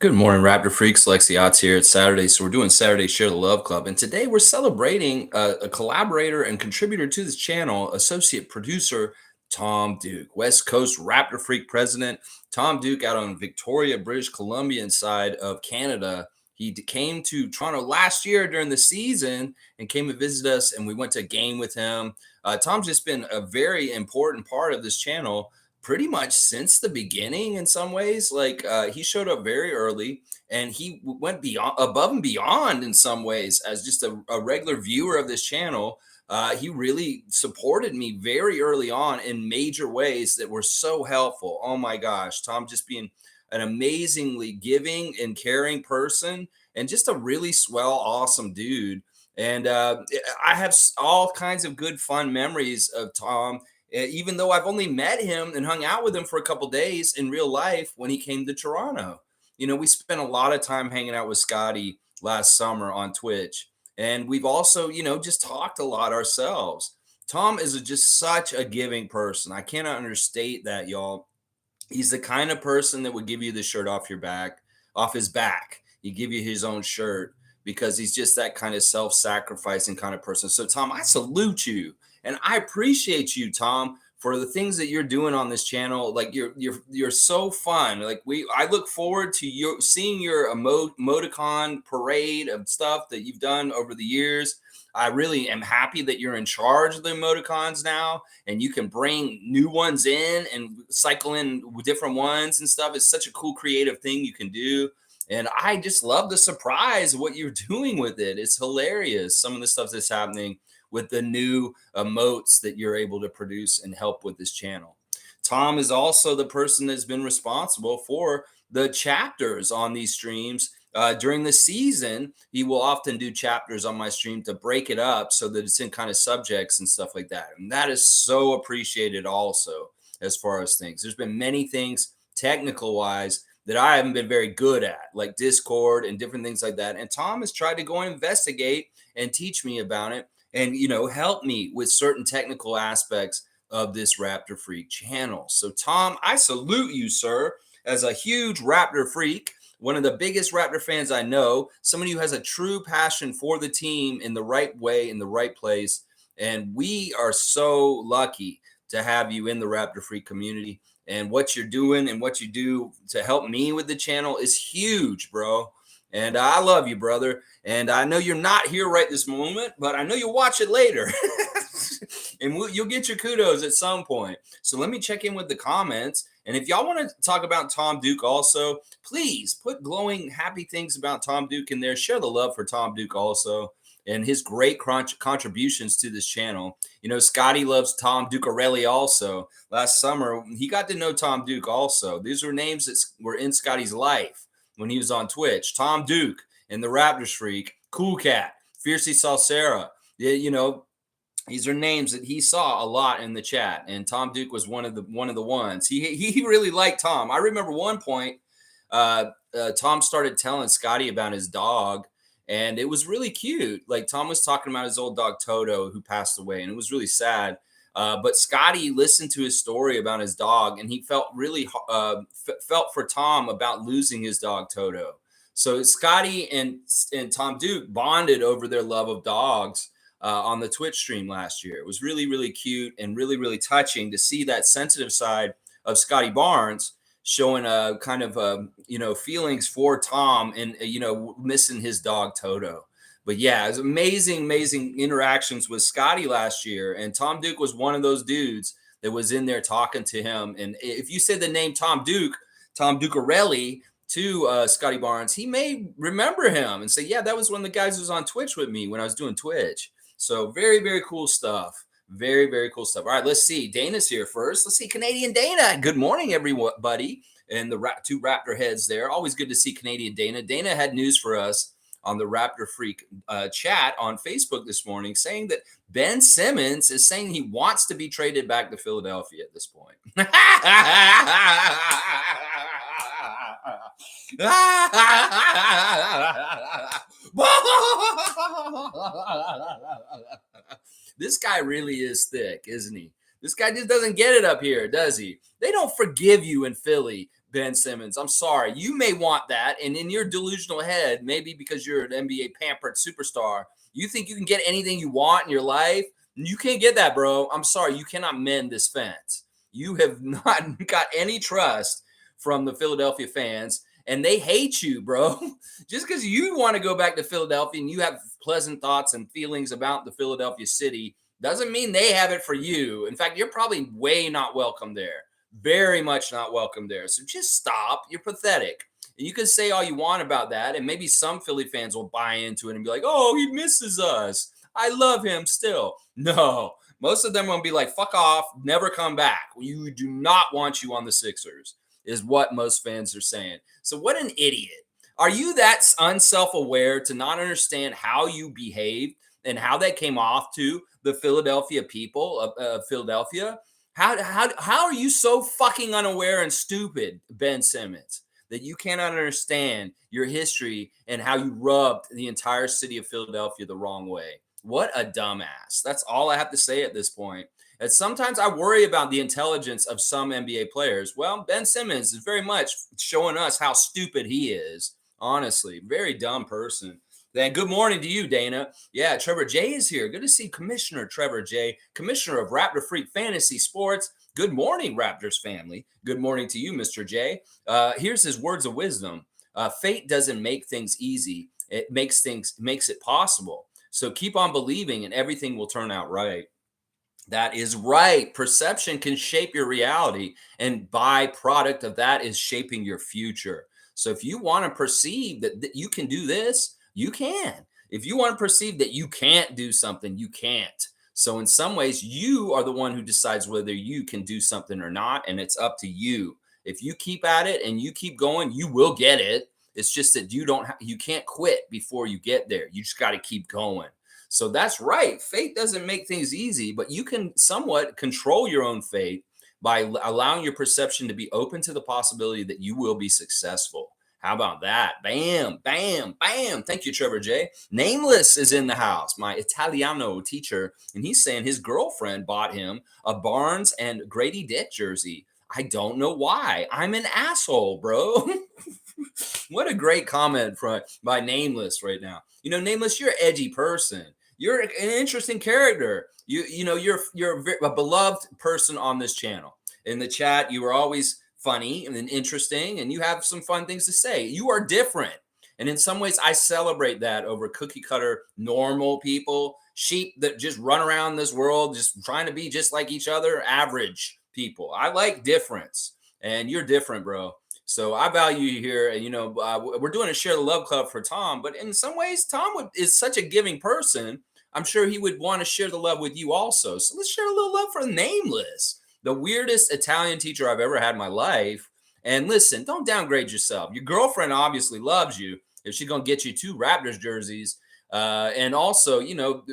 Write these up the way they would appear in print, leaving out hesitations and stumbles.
Good morning, Raptor Freaks. Lexi Otts here. It's Saturday, so we're doing Saturday Share the Love Club. And today we're celebrating a collaborator and contributor to this channel, associate producer Tom Duke, West Coast Raptor Freak president. Tom Duke out on Victoria, British Columbia, inside of Canada. He came to Toronto last year during the season and came to visit us, and we went to a game with him. Tom's just been a very important part of this channel pretty much since the beginning in some ways. Like he showed up very early and he went beyond, above and beyond in some ways as just a regular viewer of this channel. He really supported me very early on in major ways that were so helpful. Oh my gosh, Tom just being an amazingly giving and caring person and just a really swell, awesome dude. And I have all kinds of good, fun memories of Tom, even though I've only met him and hung out with him for a couple days in real life when he came to Toronto. We spent a lot of time hanging out with Scotty last summer on Twitch. And we've also, just talked a lot ourselves. Tom is just such a giving person. I cannot understate that, y'all. He's the kind of person that would give you the shirt off his back. He'd give you his own shirt because he's just that kind of self-sacrificing kind of person. So, Tom, I salute you. And I appreciate you, Tom, for the things that you're doing on this channel. Like you're so fun. Like I look forward to seeing your emoticon parade of stuff that you've done over the years. I really am happy that you're in charge of the emoticons now, and you can bring new ones in and cycle in different ones and stuff. It's such a cool creative thing you can do. And I just love the surprise of what you're doing with it. It's hilarious. Some of the stuff that's happening with the new emotes that you're able to produce and help with this channel. Tom is also the person that's been responsible for the chapters on these streams. During the season, he will often do chapters on my stream to break it up so that it's in kind of subjects and stuff like that. And that is so appreciated also as far as things. There's been many things technical wise that I haven't been very good at, like Discord and different things like that. And Tom has tried to go and investigate and teach me about it and help me with certain technical aspects of this Raptor Freak channel. So Tom, I salute you, sir, as a huge Raptor Freak, one of the biggest Raptor fans I know, somebody who has a true passion for the team in the right way, in the right place. And we are so lucky to have you in the Raptor Freak community. And what you're doing and what you do to help me with the channel is huge, bro. And I love you, brother. And I know you're not here right this moment, but I know you'll watch it later. And you'll get your kudos at some point. So let me check in with the comments. And if y'all want to talk about Tom Duke also, please put glowing, happy things about Tom Duke in there. Share the love for Tom Duke also and his great contributions to this channel. Scotty loves Tom Ducarelli also. Last summer, he got to know Tom Duke also. These were names that were in Scotty's life when he was on Twitch. Tom Duke and the Raptorsfreak, Cool Cat, Fiercey Salsera. These are names that he saw a lot in the chat, and Tom Duke was one of the ones. He really liked Tom. I remember one point, Tom started telling Scotty about his dog, and it was really cute. Like Tom was talking about his old dog Toto, who passed away, and it was really sad. But Scotty listened to his story about his dog, and he felt really felt for Tom about losing his dog Toto. So Scotty and Tom Duke bonded over their love of dogs on the Twitch stream last year. It was really, really cute and really, really touching to see that sensitive side of Scotty Barnes showing a kind of feelings for Tom and missing his dog Toto. But yeah, it was amazing interactions with Scotty last year. And Tom Duke was one of those dudes that was in there talking to him. And if you said the name Tom Ducarelli to Scotty Barnes, he may remember him and say, yeah, that was one of the guys who was on Twitch with me when I was doing Twitch. So very, very cool stuff. Very, very cool stuff. All right, let's see. Dana's here first. Let's see Canadian Dana. Good morning, everybody. And the two Raptor heads there. Always good to see Canadian Dana. Dana had news for us on the Raptor Freak chat on Facebook this morning, saying that Ben Simmons is saying he wants to be traded back to Philadelphia at this point. This guy really is thick, isn't he? This guy just doesn't get it up here, does he? They don't forgive you in Philly. Ben Simmons. I'm sorry. You may want that. And in your delusional head, maybe because you're an NBA pampered superstar, you think you can get anything you want in your life. You can't get that, bro. I'm sorry. You cannot mend this fence. You have not got any trust from the Philadelphia fans, and they hate you, bro. Just because you want to go back to Philadelphia and you have pleasant thoughts and feelings about the Philadelphia city doesn't mean they have it for you. In fact, you're probably way not welcome there. Very much not welcome there. So just stop. You're pathetic. And you can say all you want about that, and maybe some Philly fans will buy into it and be like, oh, he misses us. I love him still. No, most of them will be like, fuck off, never come back. We do not want you on the Sixers, is what most fans are saying. So, what an idiot. Are you that unself aware to not understand how you behaved and how that came off to the Philadelphia people of Philadelphia? How are you so fucking unaware and stupid, Ben Simmons, that you cannot understand your history and how you rubbed the entire city of Philadelphia the wrong way? What a dumbass. That's all I have to say at this point. And sometimes I worry about the intelligence of some NBA players. Well, Ben Simmons is very much showing us how stupid he is. Honestly, very dumb person. Then good morning to you, Dana. Yeah, Trevor J is here. Good to see Commissioner Trevor J, Commissioner of Raptorfreak Fantasy Sports. Good morning, Raptors family. Good morning to you, Mr. J. Here's his words of wisdom. Fate doesn't make things easy. It makes it possible. So keep on believing and everything will turn out right. That is right. Perception can shape your reality, and byproduct of that is shaping your future. So if you want to perceive that you can do this, you can. If you want to perceive that you can't do something, you can't. So in some ways, you are the one who decides whether you can do something or not, and it's up to you. If you keep at it and you keep going, you will get it. It's just that you can't quit before you get there. You just got to keep going. So that's right. Fate doesn't make things easy, but you can somewhat control your own fate by allowing your perception to be open to the possibility that you will be successful. How about that? Bam, bam, bam. Thank you, Trevor J. Nameless is in the house, my Italiano teacher, and he's saying his girlfriend bought him a Barnes and Grady Dick jersey. I don't know why. I'm an asshole, bro. What a great comment by Nameless right now. You know, Nameless, you're an edgy person. You're an interesting character. You're a beloved person on this channel. In the chat, you are always funny and interesting, and you have some fun things to say. You are different. And in some ways, I celebrate that over cookie cutter, normal people, sheep that just run around this world, just trying to be just like each other, average people. I like difference, and you're different, bro. So I value you here. And, we're doing a Share the Love Club for Tom, but in some ways, Tom is such a giving person. I'm sure he would want to share the love with you also. So let's share a little love for Nameless, the weirdest Italian teacher I've ever had in my life. And listen, don't downgrade yourself. Your girlfriend obviously loves you if she's going to get you 2 Raptors jerseys. And also,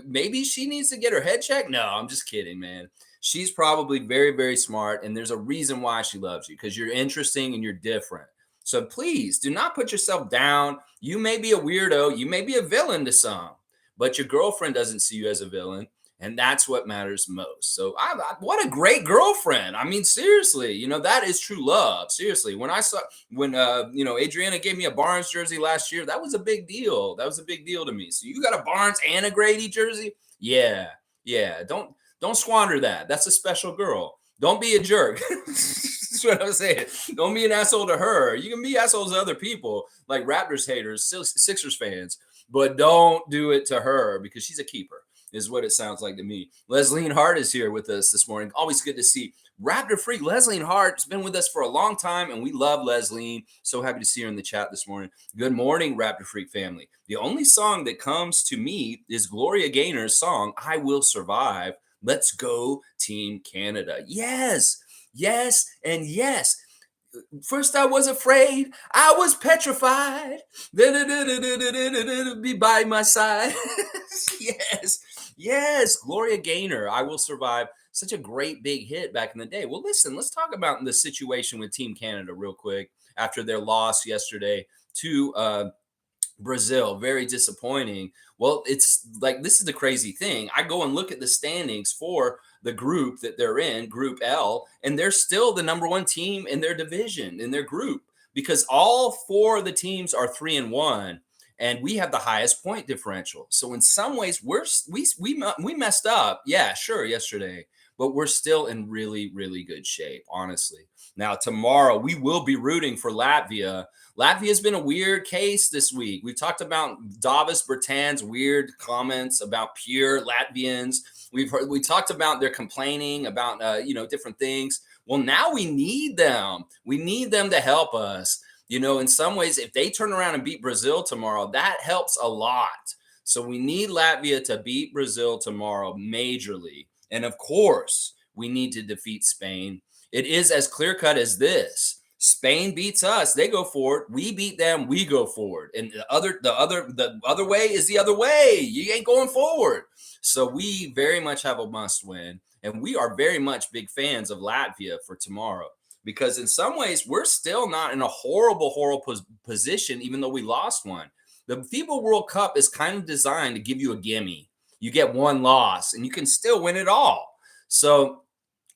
maybe she needs to get her head checked. No, I'm just kidding, man. She's probably very, very smart. And there's a reason why she loves you, because you're interesting and you're different. So please do not put yourself down. You may be a weirdo. You may be a villain to some, but your girlfriend doesn't see you as a villain. And that's what matters most. So what a great girlfriend. I mean, seriously, that is true love. Seriously. When Adriana gave me a Barnes jersey last year, that was a big deal. That was a big deal to me. So you got a Barnes and a Grady jersey? Yeah. Yeah. Don't squander that. That's a special girl. Don't be a jerk. That's what I'm saying. Don't be an asshole to her. You can be assholes to other people, like Raptors haters, Sixers fans, but don't do it to her, because she's a keeper, is what it sounds like to me. Leslie Hart is here with us this morning. Always good to see Raptor Freak. Leslie Hart has been with us for a long time, and we love Leslie. So happy to see her in the chat this morning. Good morning, Raptor Freak family. The only song that comes to me is Gloria Gaynor's song, I Will Survive. Let's go, Team Canada. Yes, yes, and yes. First I was afraid, I was petrified. Be by my side. Yes, Gloria Gaynor, I Will Survive. Such a great big hit back in the day. Well, listen, let's talk about the situation with Team Canada real quick after their loss yesterday to Brazil, very disappointing. Well, it's like this is the crazy thing. I go and look at the standings for the group that they're in, Group L, and they're still the number one team in their division, in their group, because all four of the teams are 3-1, and we have the highest point differential. So in some ways, we messed up. Yeah, sure, yesterday, but we're still in really really good shape, honestly. Now tomorrow we will be rooting for Latvia. Latvia's been a weird case this week. We've talked about Davis Bertan's weird comments about pure Latvians. We talked about their complaining about different things. Well, now we need them. We need them to help us. In some ways, if they turn around and beat Brazil tomorrow, that helps a lot. So we need Latvia to beat Brazil tomorrow majorly. And of course, we need to defeat Spain. It is as clear cut as this. Spain beats us, they go forward. We beat them, we go forward. And the other way is the other way. You ain't going forward. So we very much have a must win, and we are very much big fans of Latvia for tomorrow, because in some ways we're still not in a horrible position, even though we lost one. The FIBA World Cup is kind of designed to give you a gimme. You get one loss, and you can still win it all. So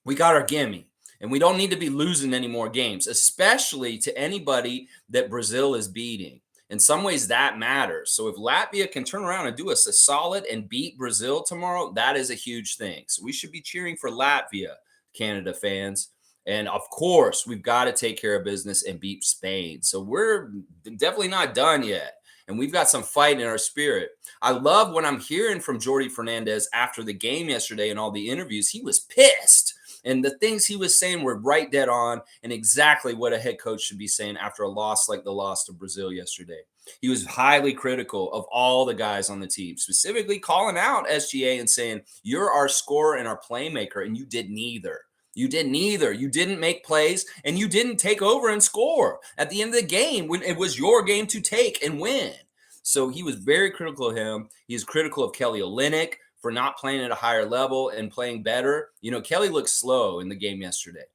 we got our gimme. And we don't need to be losing any more games, especially to anybody that Brazil is beating. In some ways, that matters. So if Latvia can turn around and do us a solid and beat Brazil tomorrow, that is a huge thing. So we should be cheering for Latvia, Canada fans. And of course, we've got to take care of business and beat Spain. So we're definitely not done yet. And we've got some fight in our spirit. I love what I'm hearing from Jordi Fernandez after the game yesterday and all the interviews. He was pissed. And the things he was saying were right dead on and exactly what a head coach should be saying after a loss like the loss to Brazil yesterday. He was highly critical of all the guys on the team, specifically calling out SGA and saying, "You're our scorer and our playmaker, and you did neither. You did neither. You didn't make plays, and you didn't take over and score at the end of the game when it was your game to take and win." So he was very critical of him. He's critical of Kelly Olynyk for not playing at a higher level and playing better. Kelly looked slow in the game yesterday.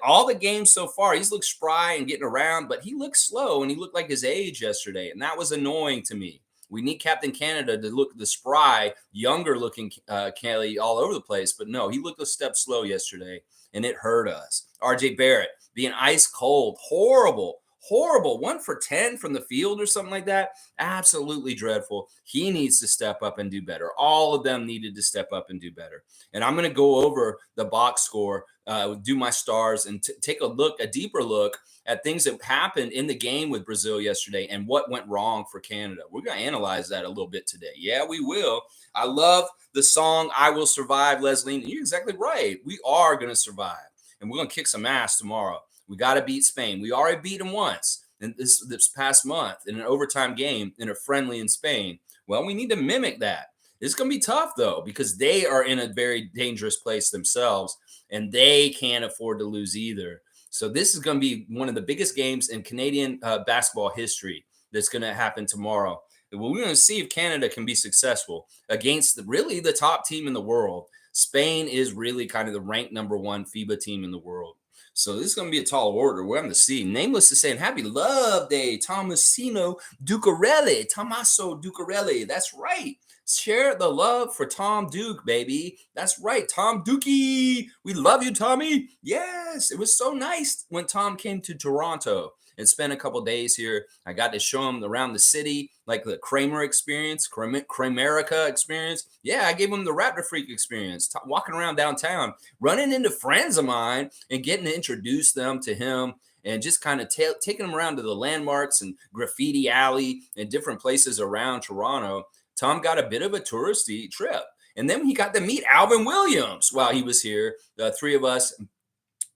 All the games so far, he's looked spry and getting around, but he looked slow and he looked like his age yesterday. And that was annoying to me. We need Captain Canada to look the spry, younger looking Kelly all over the place. But no, he looked a step slow yesterday and it hurt us. RJ Barrett being ice cold, horrible. 1 for 10 from the field or something like that. Absolutely dreadful. He needs to step up and do better. All of them needed to step up and do better. And I'm going to go over the box score, do my stars, and take a deeper look at things that happened in the game with Brazil yesterday and what went wrong for Canada. We're going to analyze that a little bit today. Yeah, we will. I love the song "I Will Survive," Leslie. And you're exactly right. We are going to survive, and we're going to kick some ass tomorrow. We got to beat Spain. We already beat them once in this past month in an overtime game in a friendly in Spain. Well, we need to mimic that. It's going to be tough, though, because they are in a very dangerous place themselves, and they can't afford to lose either. So this is going to be one of the biggest games in Canadian basketball history that's going to happen tomorrow. Well, we're going to see if Canada can be successful against really the top team in the world. Spain is really kind of the ranked number one FIBA team in the world. So this is going to be a tall order. We're going to see. Nameless is saying, "Happy Love Day, Tommaso Ducarelli. That's right. Share the love for Tom Duke, baby. That's right. Tom Dukey. We love you, Tommy. Yes. It was so nice when Tom came to Toronto and spent a couple days here. I got to show him around the city, like the Kramer experience, Kramerica experience. Yeah, I gave him the Raptorsfreak experience, walking around downtown, running into friends of mine and getting to introduce them to him and just kind of taking them around to the landmarks and Graffiti Alley and different places around Toronto. Tom got a bit of a touristy trip. And then he got to meet Alvin Williams while he was here. The three of us.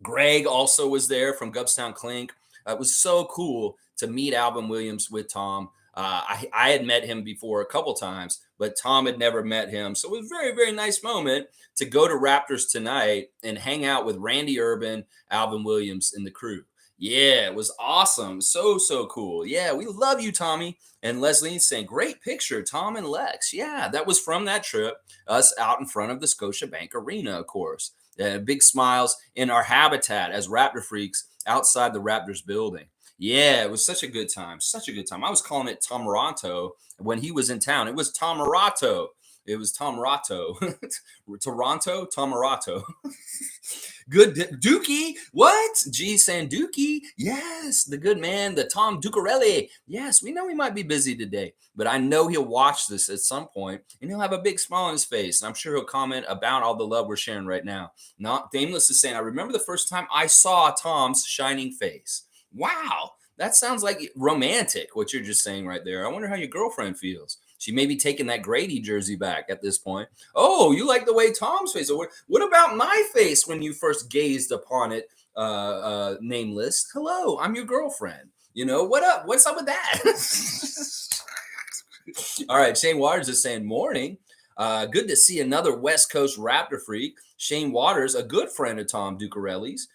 Greg also was there from Gubstown Clink. It was so cool to meet Alvin Williams with Tom. I had met him before a couple times, but Tom had never met him. So it was a very, very nice moment to go to Raptors tonight and hang out with Randy Urban, Alvin Williams, and the crew. Yeah, it was awesome. So, so cool. Yeah, we love you, Tommy. And Leslie's saying, "Great picture, Tom and Lex." Yeah, that was from that trip, us out in front of the Scotiabank Arena, of course. Big smiles in our habitat as Raptor freaks outside the Raptors building. Yeah, it was such a good time. Such a good time. I was calling it Toronto when he was in town. It was Tomorato. It was Tomorato. Toronto, Tomorato. Good Dookie. What? G saying Dookie. Yes, the good man, the Tom Ducarelli. Yes, we know he might be busy today, but I know he'll watch this at some point and he'll have a big smile on his face. And I'm sure he'll comment about all the love we're sharing right now. Not Dameless is saying, I remember the first time I saw Tom's shining face. Wow, that sounds like romantic, what you're just saying right there. I wonder how your girlfriend feels. She may be taking that Grady jersey back at this point. Oh, you like the way Tom's face. What about my face when you first gazed upon it, nameless? Hello, I'm your girlfriend. You know, what up? What's up with that? All right, Shane Waters is saying morning. Good to see another West Coast Raptor freak. Shane Waters, a good friend of Tom Ducarelli's,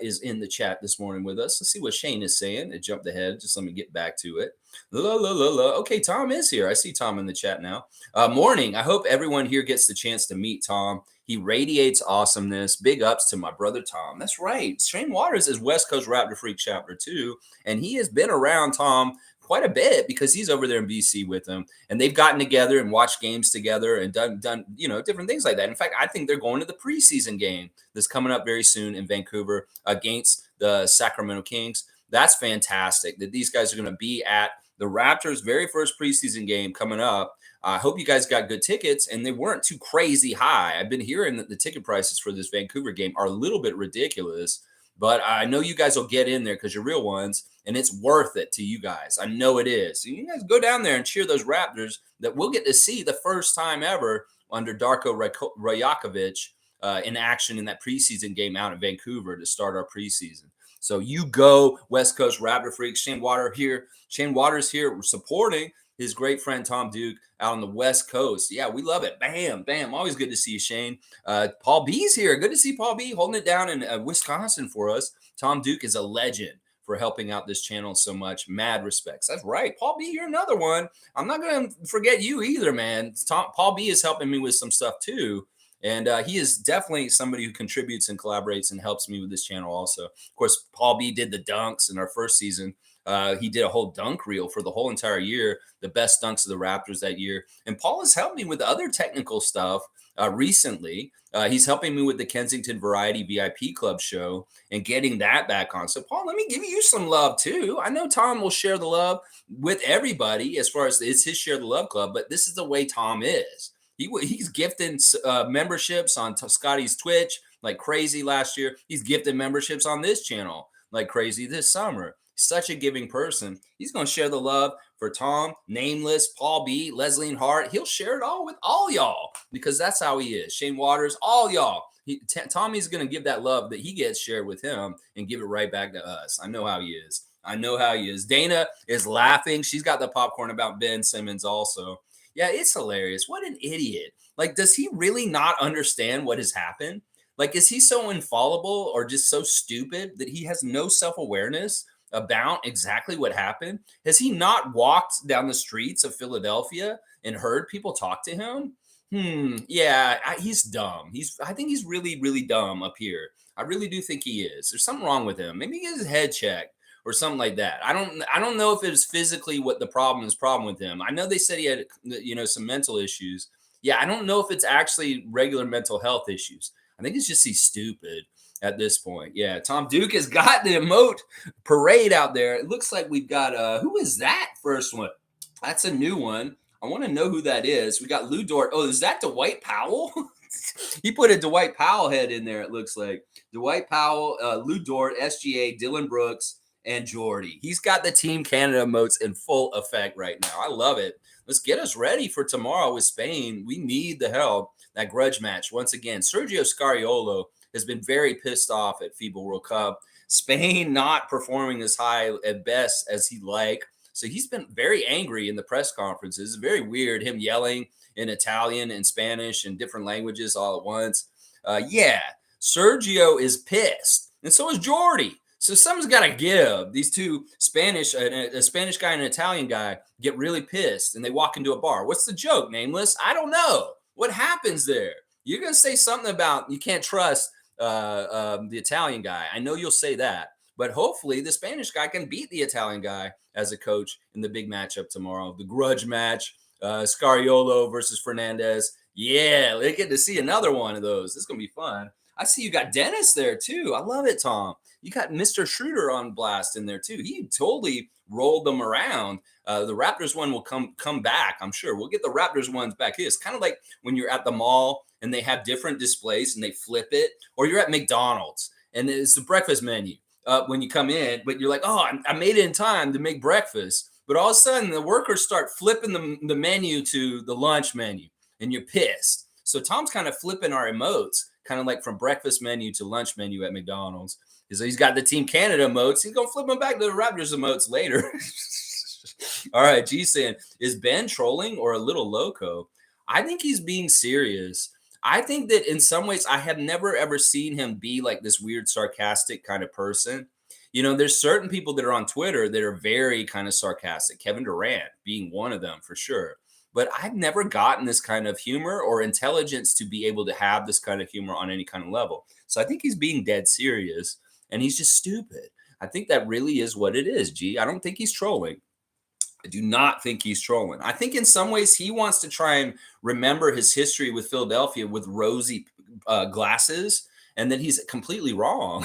is in the chat this morning with us. Let's see what Shane is saying. It jumped ahead. Just let me get back to it. La, la, la, la. Okay, Tom is here. I see Tom in the chat now. Morning. I hope everyone here gets the chance to meet Tom. He radiates awesomeness. Big ups to my brother Tom. That's right. Shane Waters is West Coast Raptor Freak chapter 2, and he has been around Tom quite a bit because he's over there in BC with him, and they've gotten together and watched games together and done different things like that. In fact, I think they're going to the preseason game that's coming up very soon in Vancouver against the Sacramento Kings. That's fantastic that these guys are going to be at the Raptors' very first preseason game coming up. I hope you guys got good tickets and they weren't too crazy high. I've been hearing that the ticket prices for this Vancouver game are a little bit ridiculous, but I know you guys will get in there because you're real ones and it's worth it to you guys. I know it is. So you guys go down there and cheer those Raptors that we'll get to see the first time ever under Darko Rajakovic in action in that preseason game out in Vancouver to start our preseason. So you go, West Coast Raptor Freaks. Shane Waters here. Shane Waters here supporting his great friend Tom Duke out on the West Coast. Yeah, we love it. Bam, bam. Always good to see you, Shane. Paul B's here. Good to see Paul B holding it down in Wisconsin for us. Tom Duke is a legend for helping out this channel so much. Mad respects. That's right. Paul B, you're another one. I'm not going to forget you either, man. Paul B is helping me with some stuff too. And he is definitely somebody who contributes and collaborates and helps me with this channel also. Of course, Paul B did the dunks in our first season. He did a whole dunk reel for the whole entire year, the best dunks of the Raptors that year. And Paul has helped me with other technical stuff recently. He's helping me with the Kensington Variety VIP Club show and getting that back on. So, Paul, let me give you some love too. I know Tom will share the love with everybody as far as it's his Share the Love Club, but this is the way Tom is. He's gifting memberships on Scotty's Twitch like crazy last year. He's gifted memberships on this channel like crazy this summer. He's such a giving person. He's going to share the love for Tom, Nameless, Paul B, Leslie and Hart. He'll share it all with all y'all because that's how he is. Shane Waters, all y'all. Tommy's going to give that love that he gets shared with him and give it right back to us. I know how he is. I know how he is. Dana is laughing. She's got the popcorn about Ben Simmons also. Yeah, it's hilarious. What an idiot. Like, does he really not understand what has happened? Like, is he so infallible or just so stupid that he has no self-awareness about exactly what happened? Has he not walked down the streets of Philadelphia and heard people talk to him? Yeah, he's dumb. I think he's really, really dumb up here. I really do think he is. There's something wrong with him. Maybe he gets his head checked or something like that. I don't know if it was physically what the problem with him. I know they said he had some mental issues. Yeah, I don't know if it's actually regular mental health issues. I think it's just he's stupid at this point. Yeah, Tom Duke has got the emote parade out there. It looks like we've got who is that first one? That's a new one. I want to know who that is. We got Lou Dort. Oh, is that Dwight Powell? He put a Dwight Powell head in there, it looks like. Dwight Powell, Lou Dort, SGA, Dylan Brooks, and Jordy. He's got the Team Canada emotes in full effect right now. I love it. Let's get us ready for tomorrow with Spain. We need the help. That grudge match. Once again, Sergio Scariolo has been very pissed off at FIBA World Cup. Spain not performing as high at best as he'd like. So he's been very angry in the press conferences. It's very weird, him yelling in Italian and Spanish and different languages all at once. Yeah, Sergio is pissed. And so is Jordy. So something's got to give. These two Spanish, a Spanish guy and an Italian guy, get really pissed and they walk into a bar. What's the joke, Nameless? I don't know. What happens there? You're going to say something about you can't trust the Italian guy. I know you'll say that. But hopefully, the Spanish guy can beat the Italian guy as a coach in the big matchup tomorrow, the grudge match, Scariolo versus Fernandez. Yeah, they get to see another one of those. This is gonna be fun. I see you got Dennis there too. I love it, Tom. You got Mr. Schroeder on blast in there too. He totally rolled them around. The Raptors one will come back. I'm sure we'll get the Raptors ones back. It's kind of like when you're at the mall and they have different displays and they flip it, or you're at McDonald's and it's the breakfast menu when you come in, but you're like, oh, I made it in time to make breakfast. But all of a sudden, the workers start flipping the menu to the lunch menu, and you're pissed. So Tom's kind of flipping our emotes, kind of like from breakfast menu to lunch menu at McDonald's. So he's got the Team Canada emotes. He's gonna flip them back to the Raptors emotes later. All right, G saying, is Ben trolling or a little loco? I think he's being serious. I think that in some ways, I have never ever seen him be like this weird, sarcastic kind of person. You know, there's certain people that are on Twitter that are very kind of sarcastic. Kevin Durant being one of them for sure. But I've never gotten this kind of humor or intelligence to be able to have this kind of humor on any kind of level. So I think he's being dead serious and he's just stupid. I think that really is what it is, G. I don't think he's trolling. I do not think he's trolling. I think in some ways he wants to try and remember his history with Philadelphia with rosy glasses, and then he's completely wrong.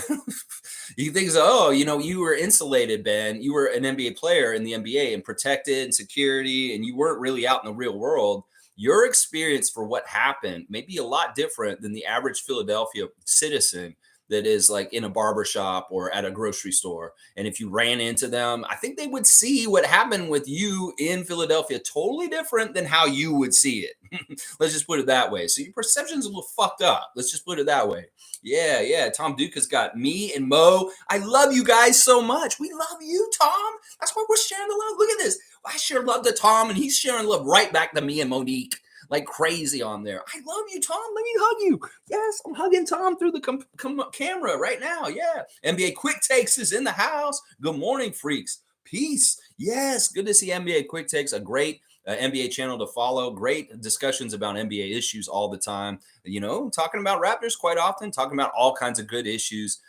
He thinks, oh, you know, you were insulated, Ben. You were an NBA player in the NBA and protected and security, and you weren't really out in the real world. Your experience for what happened may be a lot different than the average Philadelphia citizen that is like in a barber shop or at a grocery store. And if you ran into them, I think they would see what happened with you in Philadelphia totally different than how you would see it. Let's just put it that way. So your perception's a little fucked up. Let's just put it that way. Yeah, yeah. Tom Duke has got me and Mo. I love you guys so much. We love you, Tom. That's why we're sharing the love. Look at this. I share love to Tom, and he's sharing love right back to me and Monique like crazy on there. I love you, Tom. Let me hug you. Yes, I'm hugging Tom through the camera right now. Yeah. NBA Quick Takes is in the house. Good morning, freaks. Peace. Yes, good to see NBA Quick Takes, a great NBA channel to follow. Great discussions about NBA issues all the time. You know, talking about Raptors quite often, talking about all kinds of good issues.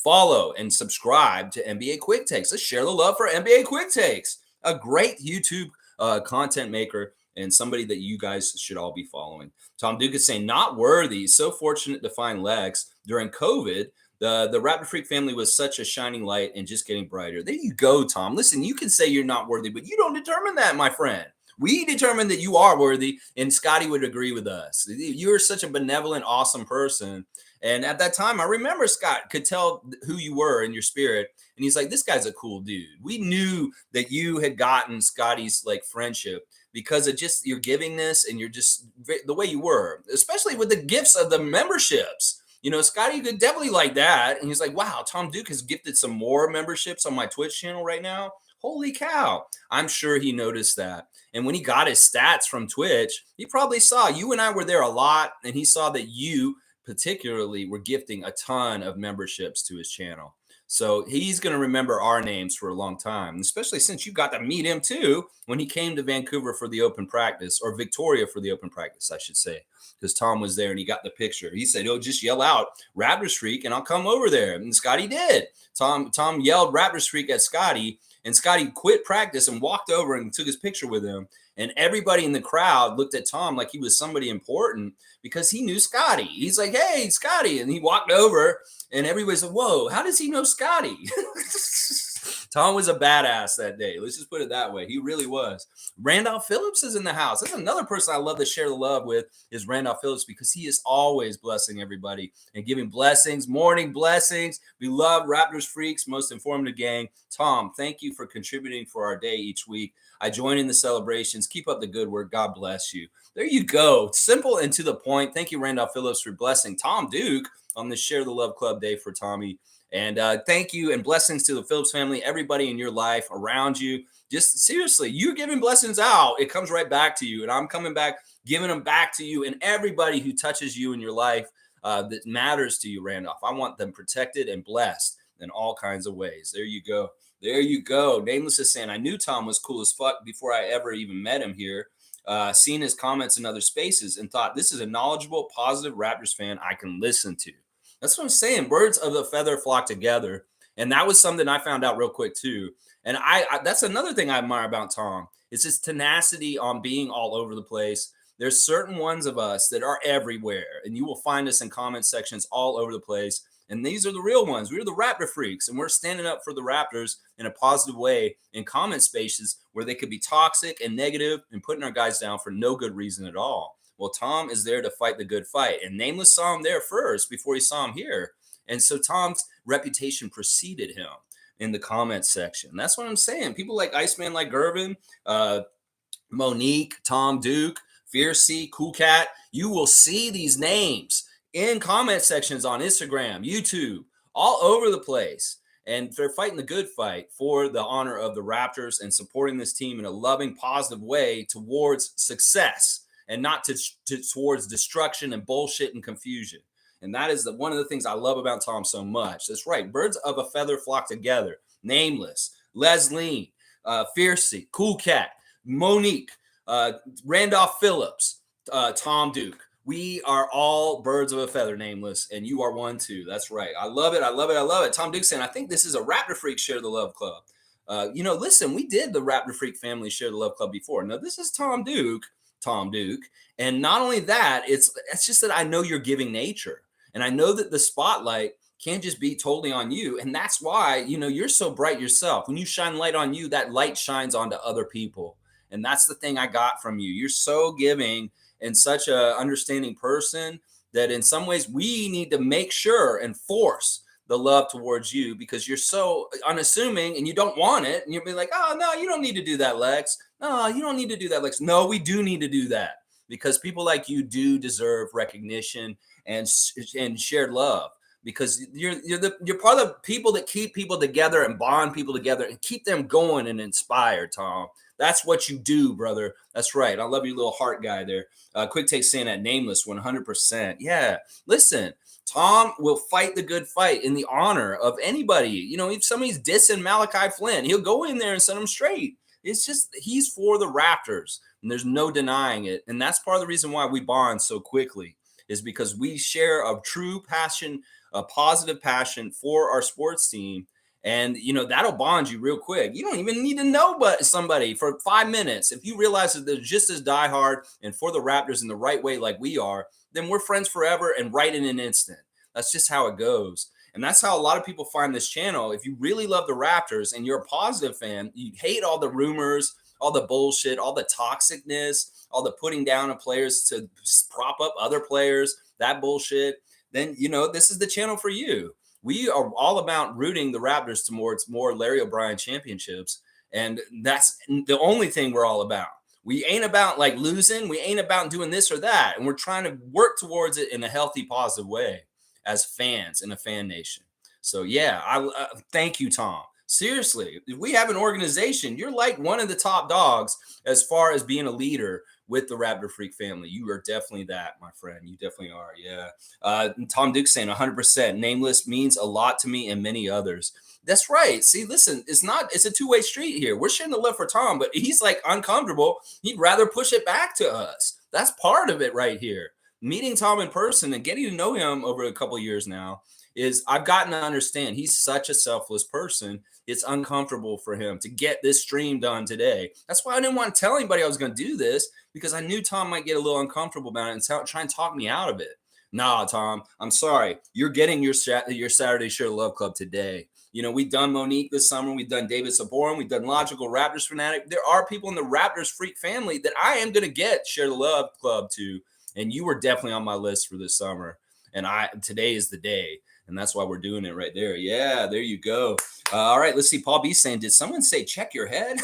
Follow and subscribe to NBA Quick Takes. Let's share the love for NBA Quick Takes, a great YouTube content maker and somebody that you guys should all be following. Tom Duke is saying, not worthy. So fortunate to find Lex during COVID. The Raptorsfreak family was such a shining light and just getting brighter. There you go, Tom. Listen, you can say you're not worthy, but you don't determine that, my friend. We determine that you are worthy, and Scotty would agree with us. You're such a benevolent, awesome person. And at that time, I remember Scott could tell who you were in your spirit. And he's like, this guy's a cool dude. We knew that you had gotten Scotty's like friendship because of just your givingness and you're just the way you were, especially with the gifts of the memberships. You know, Scotty could definitely like that. And he's like, wow, Tom Duke has gifted some more memberships on my Twitch channel right now. Holy cow. I'm sure he noticed that. And when he got his stats from Twitch, he probably saw you and I were there a lot. And he saw that you particularly were gifting a ton of memberships to his channel. So he's going to remember our names for a long time, especially since you got to meet him too when he came to Vancouver for the open practice, or Victoria for the open practice, I should say, because Tom was there and he got the picture. He said, oh, just yell out Raptorsfreak and I'll come over there. And Scotty did. Tom yelled Raptorsfreak at Scotty, and Scotty quit practice and walked over and took his picture with him. And everybody in the crowd looked at Tom like he was somebody important because he knew Scotty. He's like, hey, Scotty. And he walked over and everybody's like, whoa, how does he know Scotty? Tom was a badass that day. Let's just put it that way. He really was. Randolph Phillips is in the house. That's another person I love to share the love with, is Randolph Phillips, because he is always blessing everybody and giving blessings, morning blessings. We love Raptors Freaks, most informative gang. Tom, thank you for contributing for our day each week. I join in the celebrations. Keep up the good work. God bless you. There you go. Simple and to the point. Thank you, Randolph Phillips, for blessing Tom Duke on this Share the Love Club day for Tommy. And thank you and blessings to the Phillips family, everybody in your life around you. Just seriously, you're giving blessings out. It comes right back to you. And I'm coming back, giving them back to you and everybody who touches you in your life that matters to you, Randolph. I want them protected and blessed in all kinds of ways. There you go. There you go. Nameless is saying, I knew Tom was cool as fuck before I ever even met him here. Seen his comments in other spaces and thought, this is a knowledgeable, positive Raptors fan I can listen to. That's what I'm saying. Birds of a feather flock together. And that was something I found out real quick too. And I that's another thing I admire about Tom. It's his tenacity on being all over the place. There's certain ones of us that are everywhere, and you will find us in comment sections all over the place. And these are the real ones. We're the Raptor freaks, and we're standing up for the Raptors in a positive way in comment spaces where they could be toxic and negative and putting our guys down for no good reason at all. Well, Tom is there to fight the good fight, and Nameless saw him there first before he saw him here. And so Tom's reputation preceded him in the comment section. That's what I'm saying. People like Iceman, like Gervin, Monique, Tom Duke, Fiercey, Cool Cat, you will see these names in comment sections on Instagram, YouTube, all over the place. And they're fighting the good fight for the honor of the Raptors and supporting this team in a loving, positive way towards success and not towards destruction and bullshit and confusion. And that is one of the things I love about Tom so much. That's right. Birds of a feather flock together. Nameless, Leslie, Fiercey, Cool Cat, Monique, Randolph Phillips, Tom Duke. We are all birds of a feather, Nameless, and you are one too. That's right. I love it. I love it. I love it. Tom Duke saying, I think this is a Raptor Freak Share the Love Club. Listen, we did the Raptor Freak family Share the Love Club before. Now, this is Tom Duke. And not only that, it's just that I know your giving nature. And I know that the spotlight can't just be totally on you. And that's why, you're so bright yourself. When you shine light on you, that light shines onto other people. And that's the thing I got from you. You're so giving and such a understanding person that in some ways we need to make sure and force the love towards you because you're so unassuming and you don't want it. And you'll be like, oh, no, you don't need to do that, Lex. No, you don't need to do that, Lex. No, we do need to do that because people like you do deserve recognition and shared love because you're part of the people that keep people together and bond people together and keep them going and inspired, Tom. That's what you do, brother. That's right. I love your little heart guy there. Quick Take saying that Nameless 100%. Yeah. Listen, Tom will fight the good fight in the honor of anybody. If somebody's dissing Malachi Flynn, he'll go in there and set him straight. It's just he's for the Raptors, and there's no denying it. And that's part of the reason why we bond so quickly is because we share a true passion, a positive passion for our sports team. And, that'll bond you real quick. You don't even need to know somebody for 5 minutes. If you realize that they're just as diehard and for the Raptors in the right way like we are, then we're friends forever and right in an instant. That's just how it goes. And that's how a lot of people find this channel. If you really love the Raptors and you're a positive fan, you hate all the rumors, all the bullshit, all the toxicness, all the putting down of players to prop up other players, that bullshit, then, this is the channel for you. We are all about rooting the Raptors towards more Larry O'Brien championships. And that's the only thing we're all about. We ain't about like losing. We ain't about doing this or that. And we're trying to work towards it in a healthy, positive way as fans in a fan nation. So, yeah, I thank you, Tom. Seriously, if we have an organization, you're like one of the top dogs as far as being a leader with the Raptor Freak family. You are definitely that, my friend. You definitely are. Yeah. Tom Duke saying 100%. Nameless means a lot to me and many others. That's right. See, listen, it's a two-way street here. We're sharing the love for Tom, but he's like uncomfortable. He'd rather push it back to us. That's part of it right here. Meeting Tom in person and getting to know him over a couple of years now is I've gotten to understand he's such a selfless person. It's uncomfortable for him to get this stream done today. That's why I didn't want to tell anybody I was going to do this because I knew Tom might get a little uncomfortable about it and try and talk me out of it. Nah, Tom, I'm sorry. You're getting your Saturday Share Love Club today. We've done Monique this summer. We've done David Saborin. We've done Logical Raptors Fanatic. There are people in the Raptors Freak family that I am going to get Share the Love Club to. And you were definitely on my list for this summer. And today is the day. And that's why we're doing it right there. Yeah, there you go. All right, let's see. Paul B saying, did someone say check your head?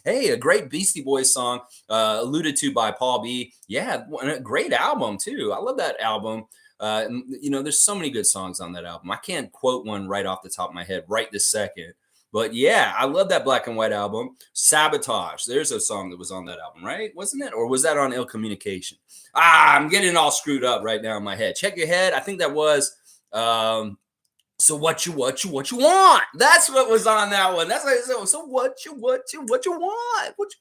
Hey, a great Beastie Boys song alluded to by Paul B. Yeah, a great album, too. I love that album. There's so many good songs on that album. I can't quote one right off the top of my head right this second. But yeah, I love that Black and White album. Sabotage. There's a song that was on that album, right? Wasn't it? Or was that on Ill Communication? I'm getting all screwed up right now in my head. Check Your Head. I think that was So what you want? That's what was on that one. That's what I said. So what you want? What you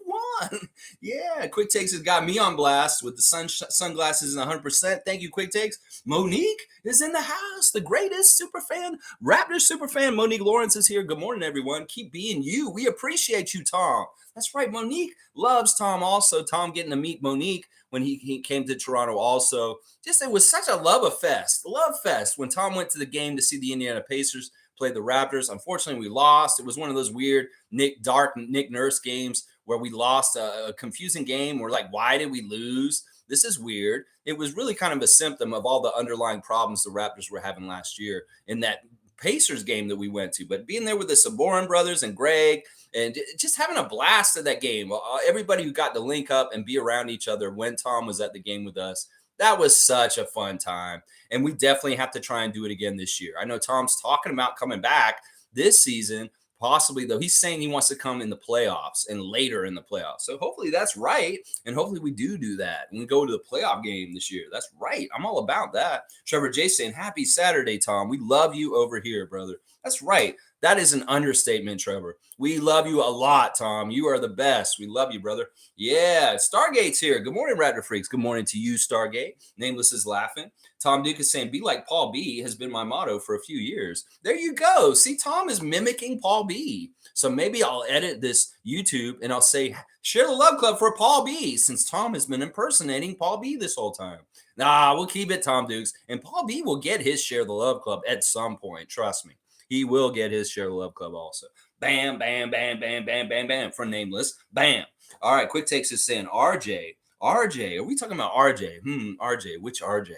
want? Yeah, Quick Takes has got me on blast with the sunglasses and 100%. Thank you, Quick Takes. Monique is in the house. The greatest super fan, Raptors super fan. Monique Lawrence is here. Good morning, everyone. Keep being you. We appreciate you, Tom. That's right. Monique loves Tom. Also, Tom getting to meet Monique when he came to Toronto. Also, just it was such a love fest when Tom went to the game to see the Indiana Pacers play the Raptors. Unfortunately, we lost. It was one of those weird Nick Nurse games where we lost a confusing game. We're like, why did we lose? This is weird. It was really kind of a symptom of all the underlying problems the Raptors were having last year in that Pacers game that we went to. But being there with the Saborin brothers and Greg and just having a blast at that game. Everybody who got to link up and be around each other when Tom was at the game with us, that was such a fun time. And we definitely have to try and do it again this year. I know Tom's talking about coming back this season, possibly, though. He's saying he wants to come in the playoffs and later in the playoffs. So hopefully that's right. And hopefully we do that and we go to the playoff game this year. That's right. I'm all about that. Trevor J saying, happy Saturday, Tom. We love you over here, brother. That's right. That is an understatement, Trevor. We love you a lot, Tom. You are the best. We love you, brother. Yeah, Stargate's here. Good morning, Raptor Freaks. Good morning to you, Stargate. Nameless is laughing. Tom Duke is saying, be like Paul B has been my motto for a few years. There you go. See, Tom is mimicking Paul B. So maybe I'll edit this YouTube and I'll say, share the love club for Paul B, since Tom has been impersonating Paul B this whole time. Nah, we'll keep it, Tom Dukes. And Paul B will get his share the love club at some point. Trust me. He will get his share the love club also. Bam, bam, bam, bam, bam, bam, bam. For Nameless. Bam. All right, Quick Takes is saying RJ. RJ, are we talking about RJ? RJ, which RJ?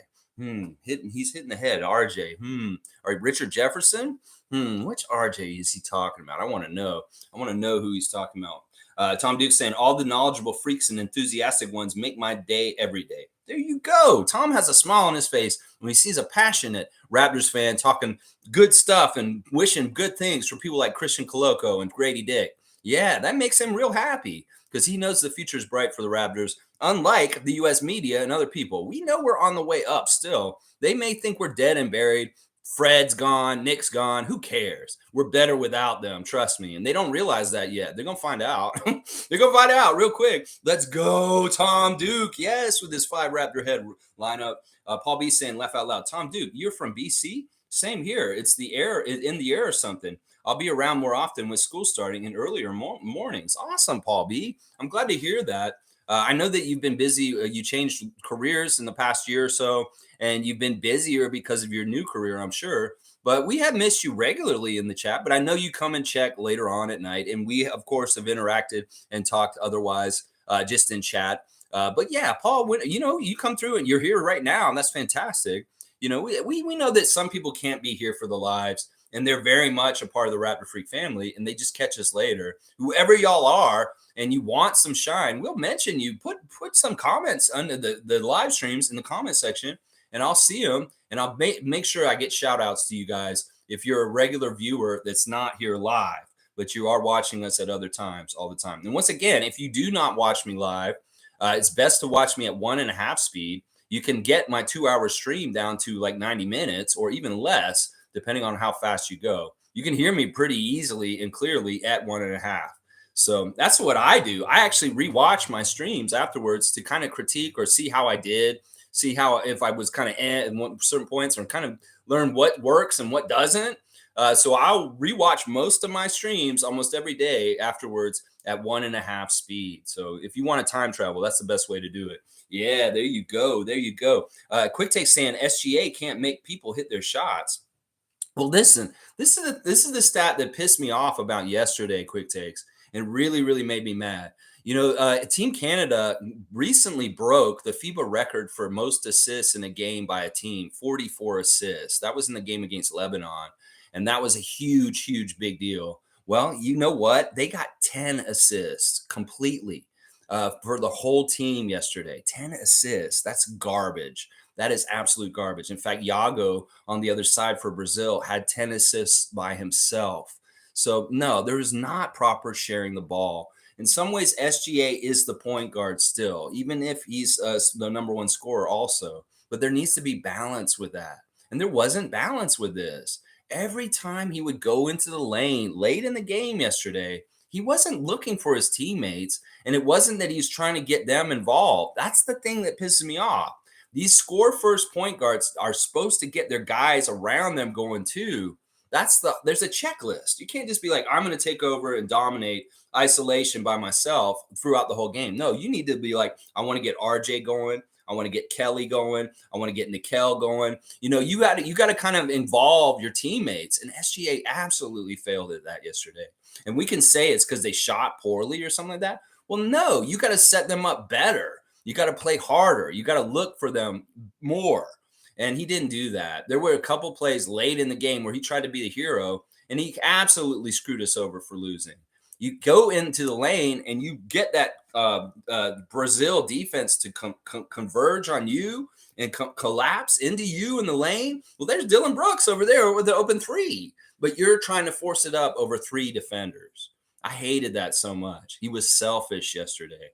He's hitting the head. RJ. All right, Richard Jefferson. Which RJ is he talking about? I want to know. I want to know who he's talking about. Tom Duke saying, all the knowledgeable freaks and enthusiastic ones make my day every day. There you go. Tom has a smile on his face when he sees a passionate Raptors fan talking good stuff and wishing good things for people like Christian Coloco and Grady Dick. Yeah, that makes him real happy because he knows the future is bright for the Raptors. Unlike the U.S. media and other people, we know we're on the way up still. They may think we're dead and buried. Fred's gone, Nick's gone. Who cares? We're better without them. Trust me. And they don't realize that yet. They're going to find out. They're going to find out real quick. Let's go, Tom Duke. Yes, with this 5 Raptor head lineup. Paul B saying, laugh out loud. Tom Duke, you're from BC? Same here. It's the air in the air or something. I'll be around more often with school starting in earlier mornings. Awesome, Paul B. I'm glad to hear that. I know that you've been busy. You changed careers in the past year or so, and you've been busier because of your new career, I'm sure. But we have missed you regularly in the chat. But I know you come and check later on at night, and we, of course, have interacted and talked otherwise just in chat. But yeah, Paul, you come through and you're here right now, and that's fantastic. We know that some people can't be here for the lives, and they're very much a part of the Raptor Freak family, and they just catch us later. Whoever y'all are, and you want some shine, we'll mention you. Put some comments under the live streams in the comment section, and I'll see them, and I'll make sure I get shout outs to you guys if you're a regular viewer that's not here live, but you are watching us at other times all the time. And once again, if you do not watch me live, it's best to watch me at 1.5 speed. You can get my 2-hour stream down to like 90 minutes or even less, depending on how fast you go. You can hear me pretty easily and clearly at 1.5. So that's what I do. I actually rewatch my streams afterwards to kind of critique or see how I did, see how if I was kind of at certain points, or kind of learn what works and what doesn't. So I'll rewatch most of my streams almost every day afterwards at 1.5 speed. So if you want to time travel, that's the best way to do it. Yeah, there you go. There you go. Quick Take saying SGA can't make people hit their shots. Well, listen, this is the stat that pissed me off about yesterday, Quick Takes, and really made me mad. Team Canada recently broke the FIBA record for most assists in a game by a team, 44 assists. That was in the game against Lebanon, and that was a huge big deal. Well, you know what? They got 10 assists completely for the whole team yesterday. 10 assists. That's garbage. That is absolute garbage. In fact, Iago on the other side for Brazil had 10 assists by himself. So, no, there is not proper sharing the ball. In some ways, SGA is the point guard still, even if he's the number one scorer also. But there needs to be balance with that. And there wasn't balance with this. every time he would go into the lane late in the game yesterday, he wasn't looking for his teammates. And it wasn't that he's trying to get them involved. That's the thing that pisses me off. These score first point guards are supposed to get their guys around them going too. There's a checklist. You can't just be like, I'm going to take over and dominate isolation by myself throughout the whole game. No, you need to be like, I want to get RJ going. I want to get Kelly going. I want to get Nickel going. You got to kind of involve your teammates. And SGA absolutely failed at that yesterday. And we can say it's because they shot poorly or something like that. Well, no, you got to set them up better. You got to play harder. You got to look for them more. And he didn't do that. There were a couple plays late in the game where he tried to be the hero, and he absolutely screwed us over for losing. You go into the lane and you get that Brazil defense to converge on you and collapse into you in the lane. Well, there's Dylan Brooks over there with the open three, but you're trying to force it up over three defenders. I hated that so much. He was selfish yesterday,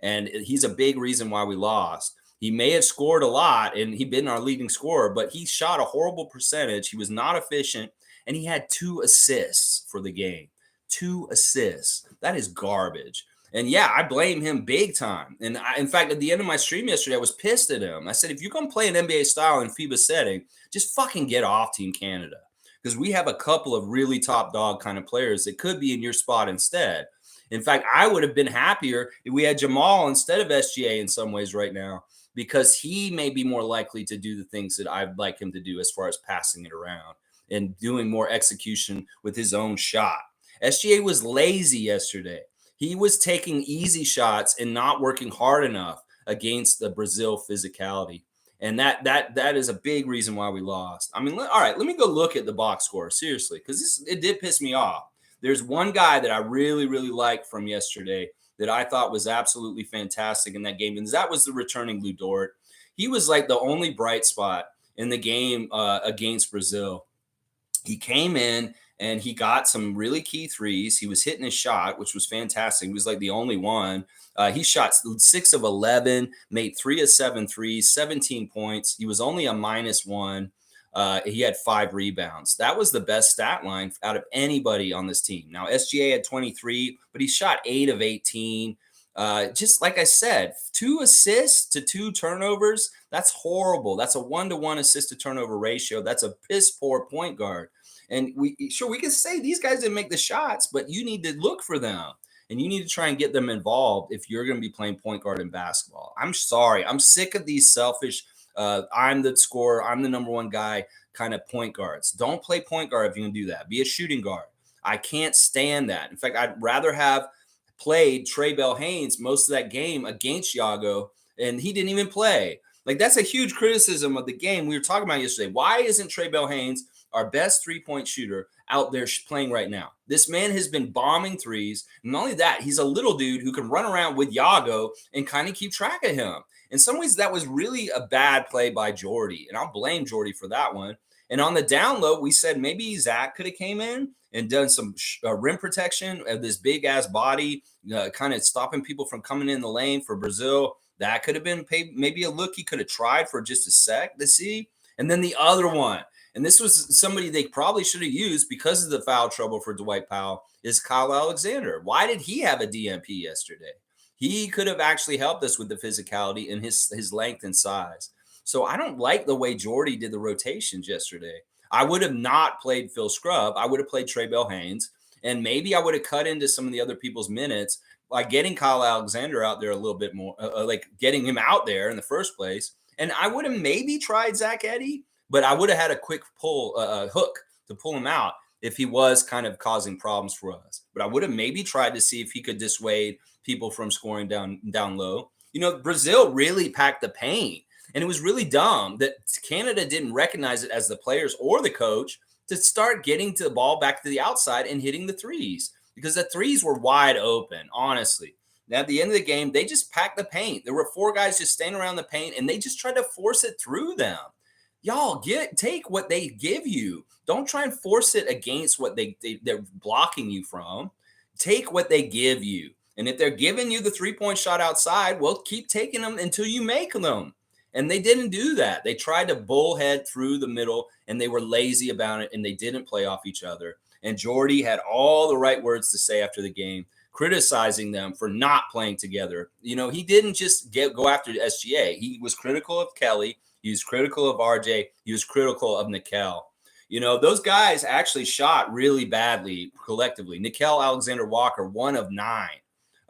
and he's a big reason why we lost. He may have scored a lot, and he'd been our leading scorer, but he shot a horrible percentage. He was not efficient, and he had 2 assists for the game. 2 assists. That is garbage. And yeah, I blame him big time. And in fact, at the end of my stream yesterday, I was pissed at him. I said, if you're going to play an NBA style in FIBA setting, just fucking get off Team Canada. Because we have a couple of really top dog kind of players that could be in your spot instead. In fact, I would have been happier if we had Jamal instead of SGA in some ways right now, because he may be more likely to do the things that I'd like him to do as far as passing it around and doing more execution with his own shot. SGA was lazy yesterday. He was taking easy shots and not working hard enough against the Brazil physicality. And that is a big reason why we lost. I mean, all right, let me go look at the box score, seriously, because it did piss me off. There's one guy that I really, really liked from yesterday that I thought was absolutely fantastic in that game, and that was the returning Lu Dort. He was like the only bright spot in the game against Brazil. He came in and he got some really key threes. He was hitting his shot, which was fantastic. He was like the only one. He shot 6 of 11, made 3 of 7 threes, 17 points. He was only a -1. He had 5 rebounds. That was the best stat line out of anybody on this team. Now, SGA had 23, but he shot 8 of 18. Just like I said, 2 assists to 2 turnovers. That's horrible. That's a 1-to-1 assist to turnover ratio. That's a piss poor point guard. And we can say these guys didn't make the shots, but you need to look for them. And you need to try and get them involved if you're going to be playing point guard in basketball. I'm sorry. I'm sick of these selfish, I'm the scorer, I'm the number one guy kind of point guards. Don't play point guard if you can do that. Be a shooting guard. I can't stand that. In fact, I'd rather have played Trey Bell-Haynes most of that game against Yago, and he didn't even play. Like, that's a huge criticism of the game we were talking about yesterday. Why isn't Trey Bell-Haynes, our best three-point shooter, out there playing right now? This man has been bombing threes. And not only that, he's a little dude who can run around with Yago and kind of keep track of him. In some ways, that was really a bad play by Jordy, and I'll blame Jordy for that one. And on the down low, we said maybe Zach could have came in and done some rim protection of this big-ass body, kind of stopping people from coming in the lane for Brazil. That could have been maybe a look he could have tried for just a sec to see. And then the other one, and this was somebody they probably should have used because of the foul trouble for Dwight Powell, is Kyle Alexander. Why did he have a DMP yesterday? He could have actually helped us with the physicality and his length and size. So I don't like the way Jordy did the rotations yesterday. I would have not played Phil Scrubb. I would have played Trey Bell-Haynes, and maybe I would have cut into some of the other people's minutes by getting Kyle Alexander out there a little bit more, like getting him out there in the first place. And I would have maybe tried Zach Edey, but I would have had a quick hook to pull him out if he was kind of causing problems for us. But I would have maybe tried to see if he could dissuade people from scoring down low. Brazil really packed the paint. And it was really dumb that Canada didn't recognize it as the players or the coach to start getting to the ball back to the outside and hitting the threes, because the threes were wide open, honestly. Now, at the end of the game, they just packed the paint. There were 4 guys just standing around the paint, and they just tried to force it through them. Y'all, take what they give you. Don't try and force it against what they're blocking you from. Take what they give you. And if they're giving you the 3-point shot outside, well, keep taking them until you make them. And they didn't do that. They tried to bullhead through the middle, and they were lazy about it, and they didn't play off each other. And Jordy had all the right words to say after the game, criticizing them for not playing together. He didn't just go after SGA. He was critical of Kelly. He was critical of RJ. He was critical of Nickel. Those guys actually shot really badly collectively. Nickel Alexander Walker, 1 of 9.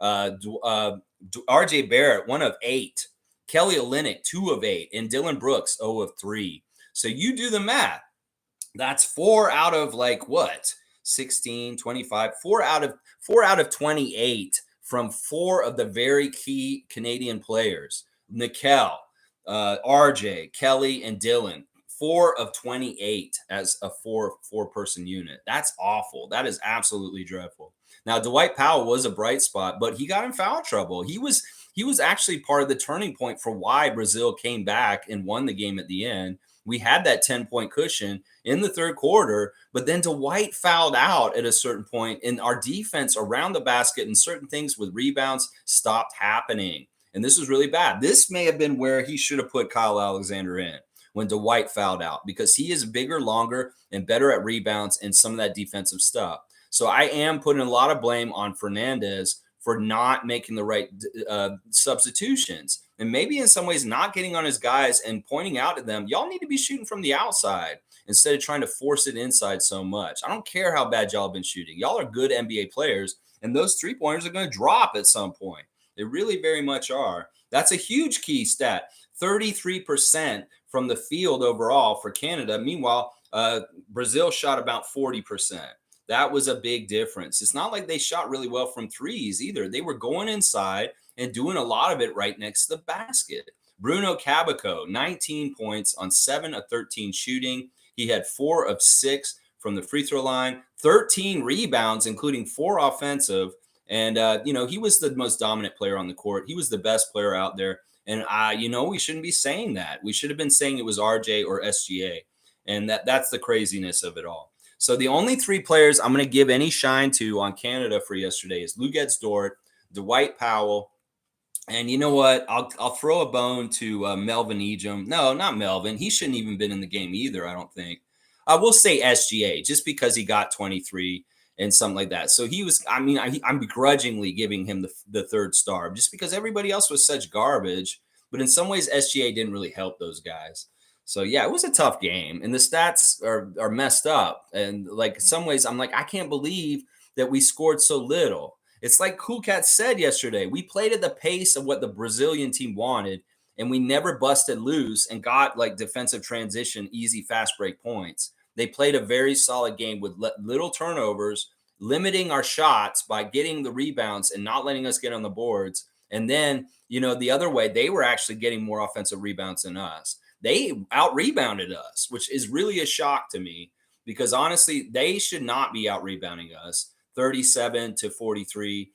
RJ Barrett, 1 of 8. Kelly Olynyk, 2 of 8. And Dylan Brooks, 0 of 3. So you do the math. That's 4 out of like what? 16, 25, 4 out of 28 from 4 of the very key Canadian players. Nickel, RJ, Kelly, and Dylan. 4 of 28 as a four-person unit. That's awful. That is absolutely dreadful. Now, Dwight Powell was a bright spot, but he got in foul trouble. He was actually part of the turning point for why Brazil came back and won the game at the end. We had that 10-point cushion in the third quarter, but then Dwight fouled out at a certain point, and our defense around the basket and certain things with rebounds stopped happening. And this was really bad. This may have been where he should have put Kyle Alexander in when Dwight fouled out, because he is bigger, longer, and better at rebounds and some of that defensive stuff. So I am putting a lot of blame on Fernandez for not making the right substitutions, and maybe in some ways not getting on his guys and pointing out to them, y'all need to be shooting from the outside instead of trying to force it inside so much. I don't care how bad y'all have been shooting. Y'all are good NBA players, and those three-pointers are going to drop at some point. They really very much are. That's a huge key stat. 33% from the field overall for Canada. Meanwhile, Brazil shot about 40%. That was a big difference. It's not like they shot really well from threes either. They were going inside and doing a lot of it right next to the basket. Bruno Caboclo, 19 points on 7 of 13 shooting. He had 4 of 6 from the free throw line, 13 rebounds, including 4 offensive. And, he was the most dominant player on the court. He was the best player out there. And, we shouldn't be saying that. We should have been saying it was RJ or SGA. And that's the craziness of it all. So the only 3 players I'm going to give any shine to on Canada for yesterday is Luguentz Dort, Dwight Powell, and you know what? I'll throw a bone to Melvin Ejim. No, not Melvin. He shouldn't even been in the game either, I don't think. I will say SGA just because he got 23 and something like that. So he was, I'm begrudgingly giving him the third star just because everybody else was such garbage. But in some ways, SGA didn't really help those guys. So yeah, it was a tough game, and the stats are messed up. And like in some ways, I'm like, I can't believe that we scored so little. It's like Cool Cat said yesterday. We played at the pace of what the Brazilian team wanted, and we never busted loose and got like defensive transition, easy fast break points. They played a very solid game with little turnovers, limiting our shots by getting the rebounds and not letting us get on the boards. And then, the other way, they were actually getting more offensive rebounds than us. They out-rebounded us, which is really a shock to me because honestly, they should not be out-rebounding us, 37-43.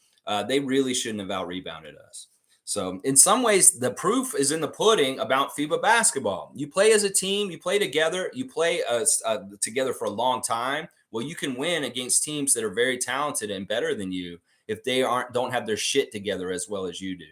They really shouldn't have out-rebounded us. So in some ways, the proof is in the pudding about FIBA basketball. You play as a team, you play together, you play together for a long time. Well, you can win against teams that are very talented and better than you if they don't have their shit together as well as you do.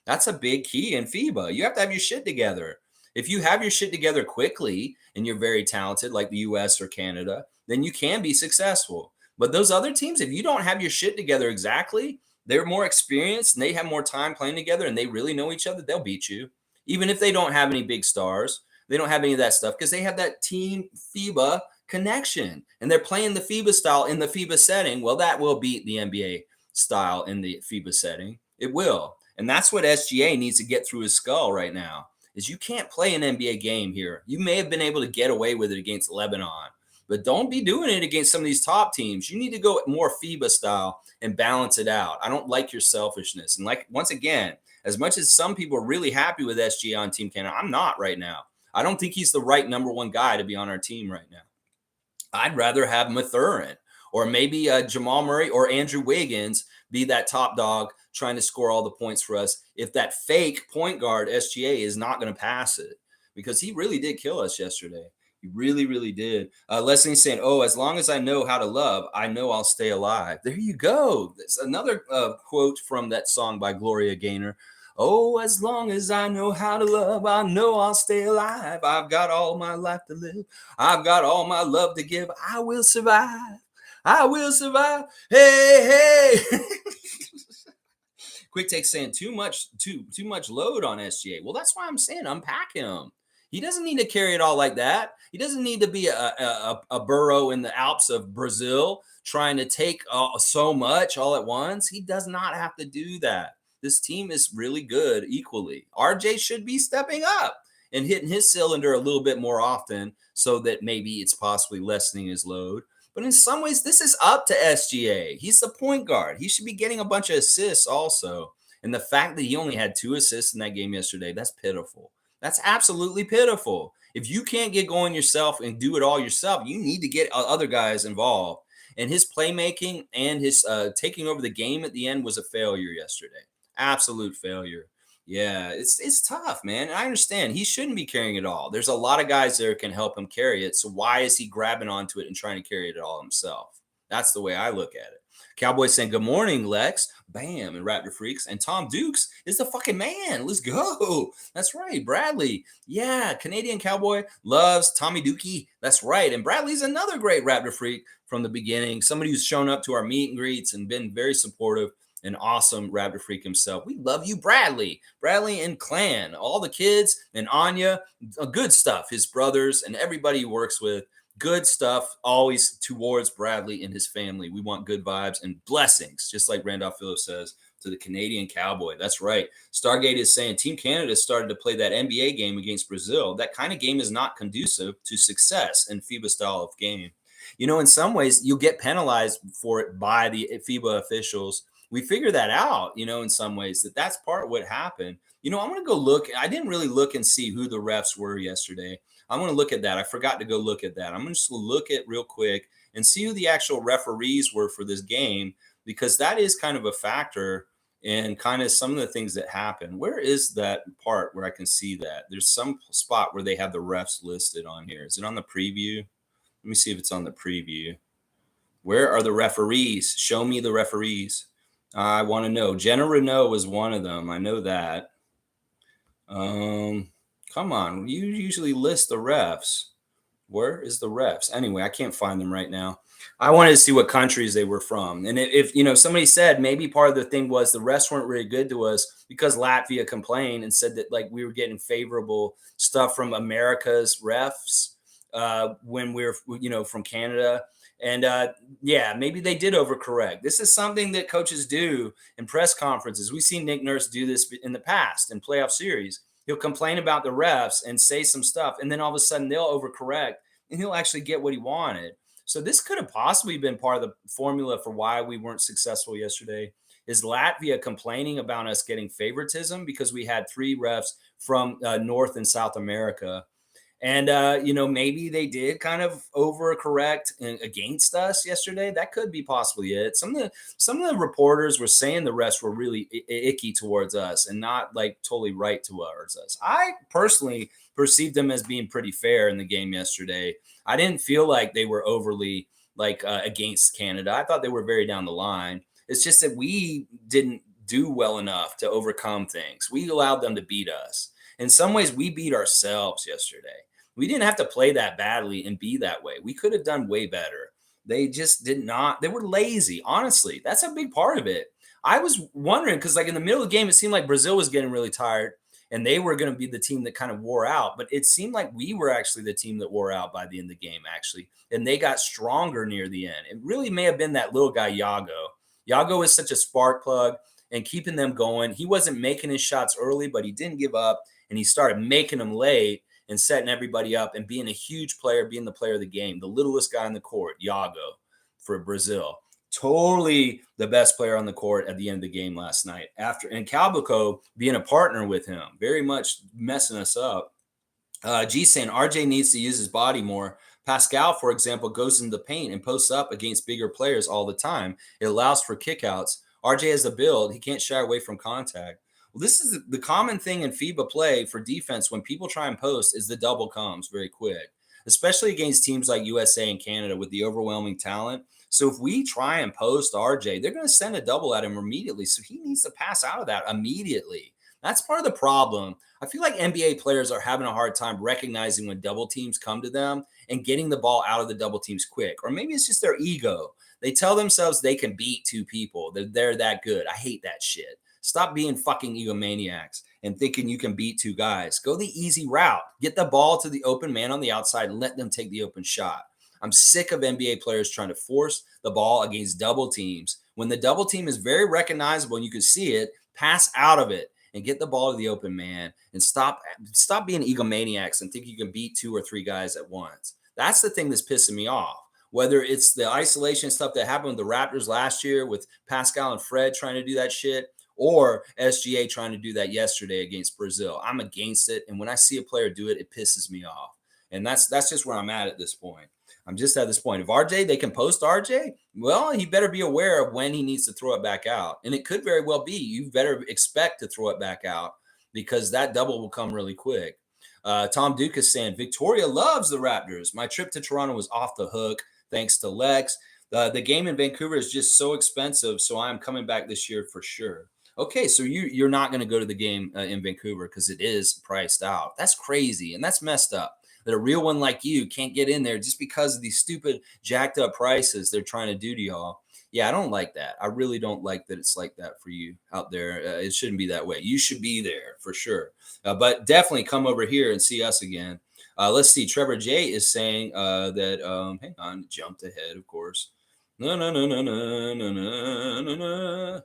That's a big key in FIBA. You have to have your shit together. If you have your shit together quickly and you're very talented like the US or Canada, then you can be successful. But those other teams, if you don't have your shit together exactly, they're more experienced and they have more time playing together and they really know each other, they'll beat you. Even if they don't have any big stars, they don't have any of that stuff because they have that team FIBA connection and they're playing the FIBA style in the FIBA setting. Well, that will beat the NBA style in the FIBA setting. It will. And that's what SGA needs to get through his skull right now. Is you can't play an NBA game here. You may have been able to get away with it against Lebanon, but don't be doing it against some of these top teams. You need to go more FIBA style and balance it out. I don't like your selfishness. And like, once again, as much as some people are really happy with SGA on Team Canada, I'm not right now. I don't think he's the right number 1 guy to be on our team right now. I'd rather have Mathurin or maybe Jamal Murray or Andrew Wiggins be that top dog trying to score all the points for us if that fake point guard SGA is not going to pass it, because he really did kill us yesterday. He really, really did. Leslie's saying, oh, as long as I know how to love, I know I'll stay alive. There you go. That's another quote from that song by Gloria Gaynor. Oh, as long as I know how to love, I know I'll stay alive. I've got all my life to live. I've got all my love to give. I will survive. I will survive. Hey, hey. Quick Take saying too much load on SGA. Well, that's why I'm saying unpack him. He doesn't need to carry it all like that. He doesn't need to be a burro in the Alps of Brazil trying to take so much all at once. He does not have to do that. This team is really good equally. RJ should be stepping up and hitting his cylinder a little bit more often so that maybe it's possibly lessening his load. But in some ways, this is up to SGA. He's the point guard. He should be getting a bunch of assists also. And the fact that he only had 2 assists in that game yesterday, that's pitiful. That's absolutely pitiful. If you can't get going yourself and do it all yourself, you need to get other guys involved. And his playmaking and his taking over the game at the end was a failure yesterday. Absolute failure. Yeah, it's tough, man. I understand he shouldn't be carrying it all. There's a lot of guys there can help him carry it. So why is he grabbing onto it and trying to carry it all himself? That's the way I look at it. Cowboys saying good morning, Lex. Bam, and Raptor Freaks. And Tom Dukes is the fucking man. Let's go. That's right. Bradley. Yeah, Canadian Cowboy loves Tommy Dookie. That's right. And Bradley's another great Raptor Freak from the beginning. Somebody who's shown up to our meet and greets and been very supportive. An awesome Raptor Freak himself. We love you, Bradley. Bradley and Clan, all the kids and Anya, good stuff. His brothers and everybody he works with, good stuff always towards Bradley and his family. We want good vibes and blessings, just like Randolph Phillips says to the Canadian Cowboy. That's right. Stargate is saying Team Canada started to play that NBA game against Brazil. That kind of game is not conducive to success in FIBA style of game. In some ways, you'll get penalized for it by the FIBA officials. We figure that out, in some ways that's part of what happened. I'm going to go look. I didn't really look and see who the refs were yesterday. I'm going to look at that. I forgot to go look at that. I'm going to just look at real quick and see who the actual referees were for this game, because that is kind of a factor in kind of some of the things that happen. Where is that part where I can see that? There's some spot where they have the refs listed on here. Is it on the preview? Let me see if it's on the preview. Where are the referees? Show me the referees. I want to know. Jenna Renault was one of them. I know that. Come on. You usually list the refs. Where is the refs? Anyway, I can't find them right now. I wanted to see what countries they were from. And if somebody said maybe part of the thing was the refs weren't really good to us because Latvia complained and said that like we were getting favorable stuff from America's refs when we're, from Canada. And yeah, maybe they did overcorrect. This is something that coaches do in press conferences. We've seen Nick Nurse do this in the past in playoff series. He'll complain about the refs and say some stuff, and then all of a sudden they'll overcorrect and he'll actually get what he wanted. So this could have possibly been part of the formula for why we weren't successful yesterday. Is Latvia complaining about us getting favoritism because we had 3 refs from North and South America? And, maybe they did kind of overcorrect against us yesterday. That could be possibly it. Some of the reporters were saying the refs were really icky towards us and not like totally right towards us. I personally perceived them as being pretty fair in the game yesterday. I didn't feel like they were overly against Canada. I thought they were very down the line. It's just that we didn't do well enough to overcome things. We allowed them to beat us. In some ways, we beat ourselves yesterday. We didn't have to play that badly and be that way. We could have done way better. They just did not. They were lazy. Honestly, that's a big part of it. I was wondering because like in the middle of the game, it seemed like Brazil was getting really tired and they were going to be the team that kind of wore out. But it seemed like we were actually the team that wore out by the end of the game, actually. And they got stronger near the end. It really may have been that little guy, Yago. Yago is such a spark plug and keeping them going. He wasn't making his shots early, but he didn't give up. And he started making them late and setting everybody up and being a huge player, being the player of the game, the littlest guy on the court, Yago for Brazil. Totally the best player on the court at the end of the game last night. And Calbuco being a partner with him, very much messing us up. G saying RJ needs to use his body more. Pascal, for example, goes into the paint and posts up against bigger players all the time. It allows for kickouts. RJ has a build. He can't shy away from contact. Well, this is the common thing in FIBA play for defense when people try and post is the double comes very quick, especially against teams like USA and Canada with the overwhelming talent. So if we try and post RJ, they're going to send a double at him immediately. So he needs to pass out of that immediately. That's part of the problem. I feel like NBA players are having a hard time recognizing when double teams come to them and getting the ball out of the double teams quick. Or maybe it's just their ego. They tell themselves they can beat two people, that they're that good. I hate that shit. Stop being fucking egomaniacs and thinking you can beat two guys. Go the easy route. Get the ball to the open man on the outside and let them take the open shot. I'm sick of NBA players trying to force the ball against double teams. When the double team is very recognizable and you can see it, pass out of it and get the ball to the open man and stop being egomaniacs and think you can beat two or three guys at once. That's the thing that's pissing me off. Whether it's the isolation stuff that happened with the Raptors last year with Pascal and Fred trying to do that shit, or SGA trying to do that yesterday against Brazil. I'm against it. And when I see a player do it, it pisses me off. And that's just where I'm at this point. I'm just at this point. If RJ, they can post RJ, well, he better be aware of when he needs to throw it back out. And it could very well be you better expect to throw it back out because that double will come really quick. Tom Duke is saying, Victoria loves the Raptors. My trip to Toronto was off the hook, thanks to Lex. The game in Vancouver is just so expensive, so I'm coming back this year for sure. Okay, so you're not going to go to the game in Vancouver because it is priced out. That's crazy, and that's messed up. That a real one like you can't get in there just because of these stupid jacked up prices they're trying to do to y'all. Yeah, I don't like that. I really don't like that it's like that for you out there. It shouldn't be that way. You should be there for sure. But definitely come over here and see us again. Let's see. Trevor J is saying that, hang on, jumped ahead, of course. No, no, no, no, no, no, no, no,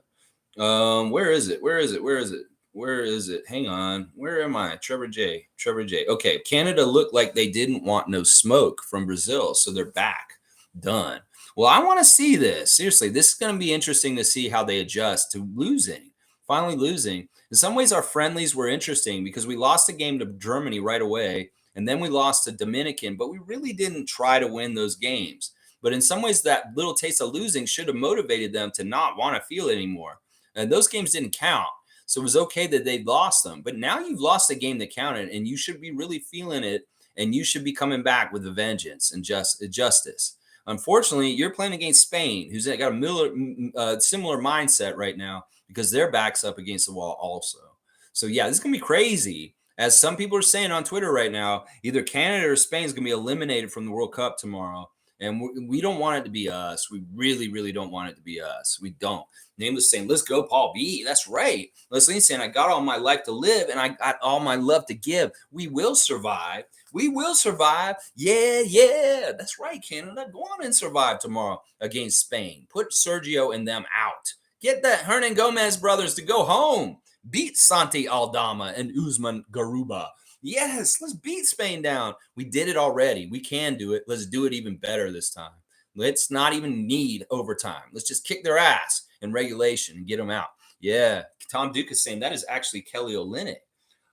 no. Where is it? Where is it? Where is it? Where is it? Hang on. Where am I? Trevor J. Trevor J. Okay. Canada looked like they didn't want no smoke from Brazil, so they're back. Done. Well, I want to see this. Seriously, this is going to be interesting to see how they adjust to losing, finally losing. In some ways, our friendlies were interesting because we lost a game to Germany right away, and then we lost to Dominican, but we really didn't try to win those games. But in some ways, that little taste of losing should have motivated them to not want to feel it anymore. And those games didn't count. So it was okay that they lost them. But now you've lost a game that counted, and you should be really feeling it, and you should be coming back with a vengeance and justice. Unfortunately, you're playing against Spain, who's got a similar mindset right now because their back's up against the wall also. So, yeah, this is going to be crazy. As some people are saying on Twitter right now, either Canada or Spain is going to be eliminated from the World Cup tomorrow. And we don't want it to be us. We really, really don't want it to be us. We don't. Nameless saying, let's go, Paul B. That's right. Leslie saying, I got all my life to live and I got all my love to give. We will survive. We will survive. Yeah, yeah. That's right, Canada. Go on and survive tomorrow against Spain. Put Sergio and them out. Get that Hernan Gomez brothers to go home. Beat Santi Aldama and Usman Garuba. Yes, let's beat Spain down. We did it already. We can do it. Let's do it even better this time. Let's not even need overtime. Let's just kick their ass in regulation and get them out. Yeah. Tom Duke is saying that is actually Kelly Olynyk.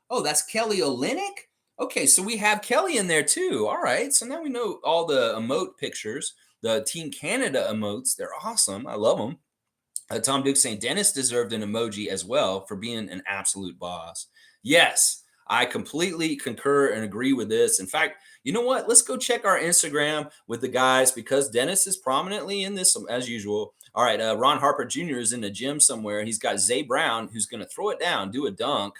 Oh, that's Kelly Olynyk? Okay, so we have Kelly in there too. All right. So now we know all the emote pictures, the Team Canada emotes. They're awesome. I love them. Tom Duke saying Dennis deserved an emoji as well for being an absolute boss. Yes, I completely concur and agree with this. In fact, you know what? Let's go check our Instagram with the guys because Dennis is prominently in this as usual. All right, Ron Harper Jr. is in the gym somewhere. He's got Zay Brown who's going to throw it down, do a dunk.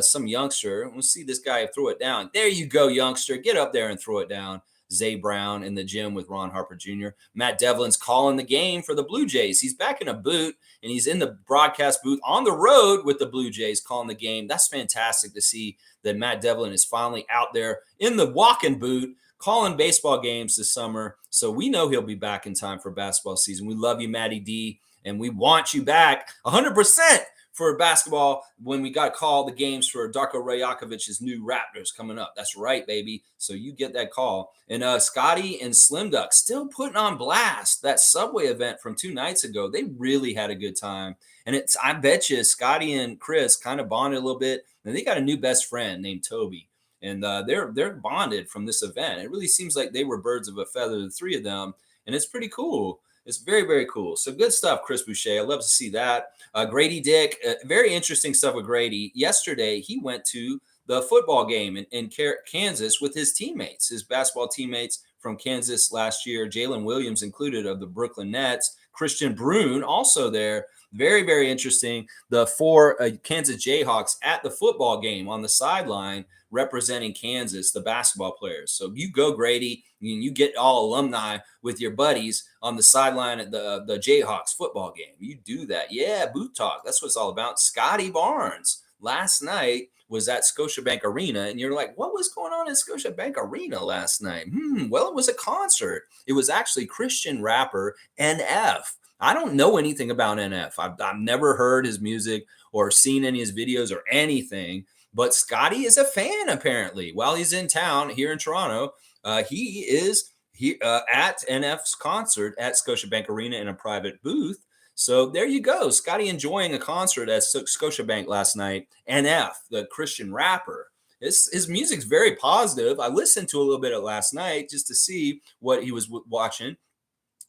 Some youngster. We'll see this guy throw it down. There you go, youngster. Get up there and throw it down. Zay Brown in the gym with Ron Harper Jr. Matt Devlin's calling the game for the Blue Jays. He's back in a boot, and he's in the broadcast booth on the road with the Blue Jays calling the game. That's fantastic to see that Matt Devlin is finally out there in the walking boot calling baseball games this summer. So we know he'll be back in time for basketball season. We love you, Matty D, and we want you back 100%. For basketball, when we got called the games for Darko Rajakovic's new Raptors coming up. That's right, baby. So you get that call. And Scotty and Slim Duck still putting on blast that Subway event from 2 nights ago. They really had a good time. And I bet you Scotty and Chris kind of bonded a little bit. And they got a new best friend named Toby. And they're bonded from this event. It really seems like they were birds of a feather, the three of them. And it's pretty cool. It's very, very cool. So good stuff, Chris Boucher. I love to see that. Grady Dick, very interesting stuff with Grady. Yesterday, he went to the football game in Kansas with his teammates, his basketball teammates from Kansas last year, Jalen Williams included of the Brooklyn Nets, Christian Brune also there. very, very interesting. The four Kansas Jayhawks at the football game on the sideline representing Kansas, the basketball players. So you go, Grady, you get all alumni with your buddies on the sideline at the Jayhawks football game. You do that. Yeah, boot talk. That's what it's all about. Scotty Barnes last night was at Scotiabank Arena, and you're like, what was going on in Scotiabank Arena last night? Well, it was a concert. It was actually Christian rapper NF. I don't know anything about NF. I've never heard his music or seen any of his videos or anything. But Scotty is a fan apparently. While he's in town here in Toronto, he is at NF's concert at Scotiabank Arena in a private booth. So there you go, Scotty enjoying a concert at Scotiabank last night. NF, the Christian rapper. His music's very positive. I listened to a little bit of last night just to see what he was watching,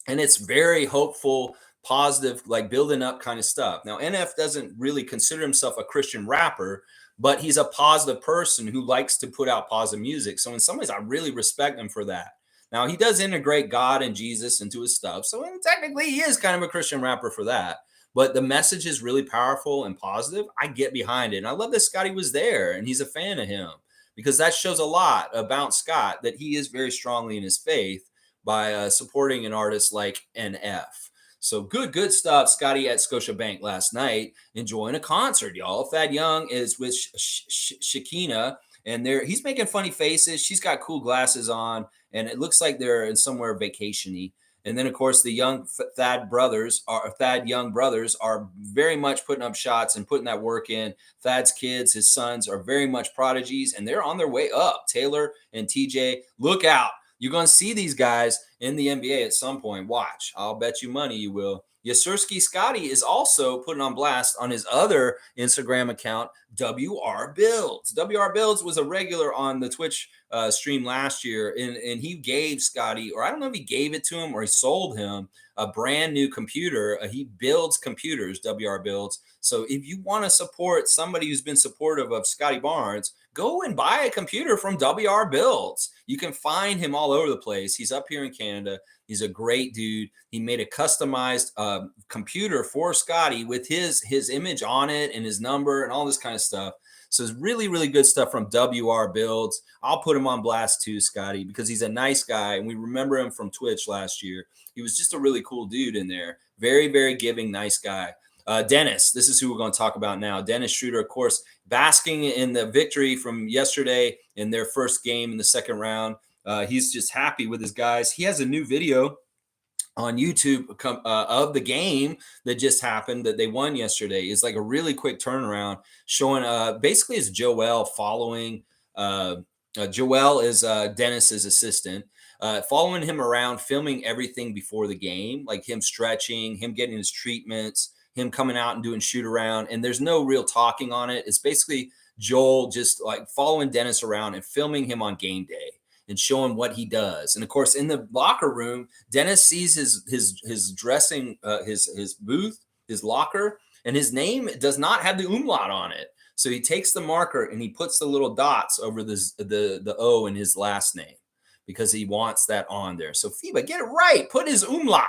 and it's very hopeful, positive, like building up kind of stuff. Now, NF doesn't really consider himself a Christian rapper, but he's a positive person who likes to put out positive music. So in some ways, I really respect him for that. Now, he does integrate God and Jesus into his stuff. So technically, he is kind of a Christian rapper for that. But the message is really powerful and positive. I get behind it. And I love that Scotty was there and he's a fan of him, because that shows a lot about Scott, that he is very strongly in his faith by supporting an artist like NF. So good stuff. Scotty at Scotiabank last night, enjoying a concert, y'all. Thad Young is with Shakina, and he's making funny faces. She's got cool glasses on, and it looks like they're in somewhere vacationy. And then, of course, the young Thad Young brothers are very much putting up shots and putting that work in. Thad's kids, his sons, are very much prodigies, and they're on their way up. Taylor and TJ, look out. You're going to see these guys in the NBA at some point. Watch. I'll bet you money you will. Yasirski Scotty is also putting on blast on his other Instagram account, WR Builds. WR Builds was a regular on the Twitch stream last year, and he gave Scotty, or I don't know if he gave it to him or he sold him, a brand new computer. He builds computers, WR Builds. So if you want to support somebody who's been supportive of Scotty Barnes, go and buy a computer from WR Builds. You can find him all over the place. He's up here in Canada. He's a great dude. He made a customized computer for Scotty with his image on it and his number and all this kind of stuff. So it's really, really good stuff from WR Builds. I'll put him on blast too, Scotty, because he's a nice guy. And we remember him from Twitch last year. He was just a really cool dude in there. Very, very giving, nice guy. Dennis, this is who we're going to talk about now. Dennis Schroeder, of course, basking in the victory from yesterday in their first game in the second round. He's just happy with his guys. He has a new video on YouTube of the game that just happened that they won yesterday. It's like a really quick turnaround showing basically it's Joel following. Joel is Dennis's assistant. Following him around, filming everything before the game, like him stretching, him getting his treatments, him coming out and doing shoot around. And there's no real talking on it. It's basically Joel just like following Dennis around and filming him on game day and showing what he does. And of course, in the locker room, Dennis sees his dressing, his booth, his locker, and his name does not have the umlaut on it. So he takes the marker and he puts the little dots over the O in his last name because he wants that on there. So FIBA, get it right. Put his umlaut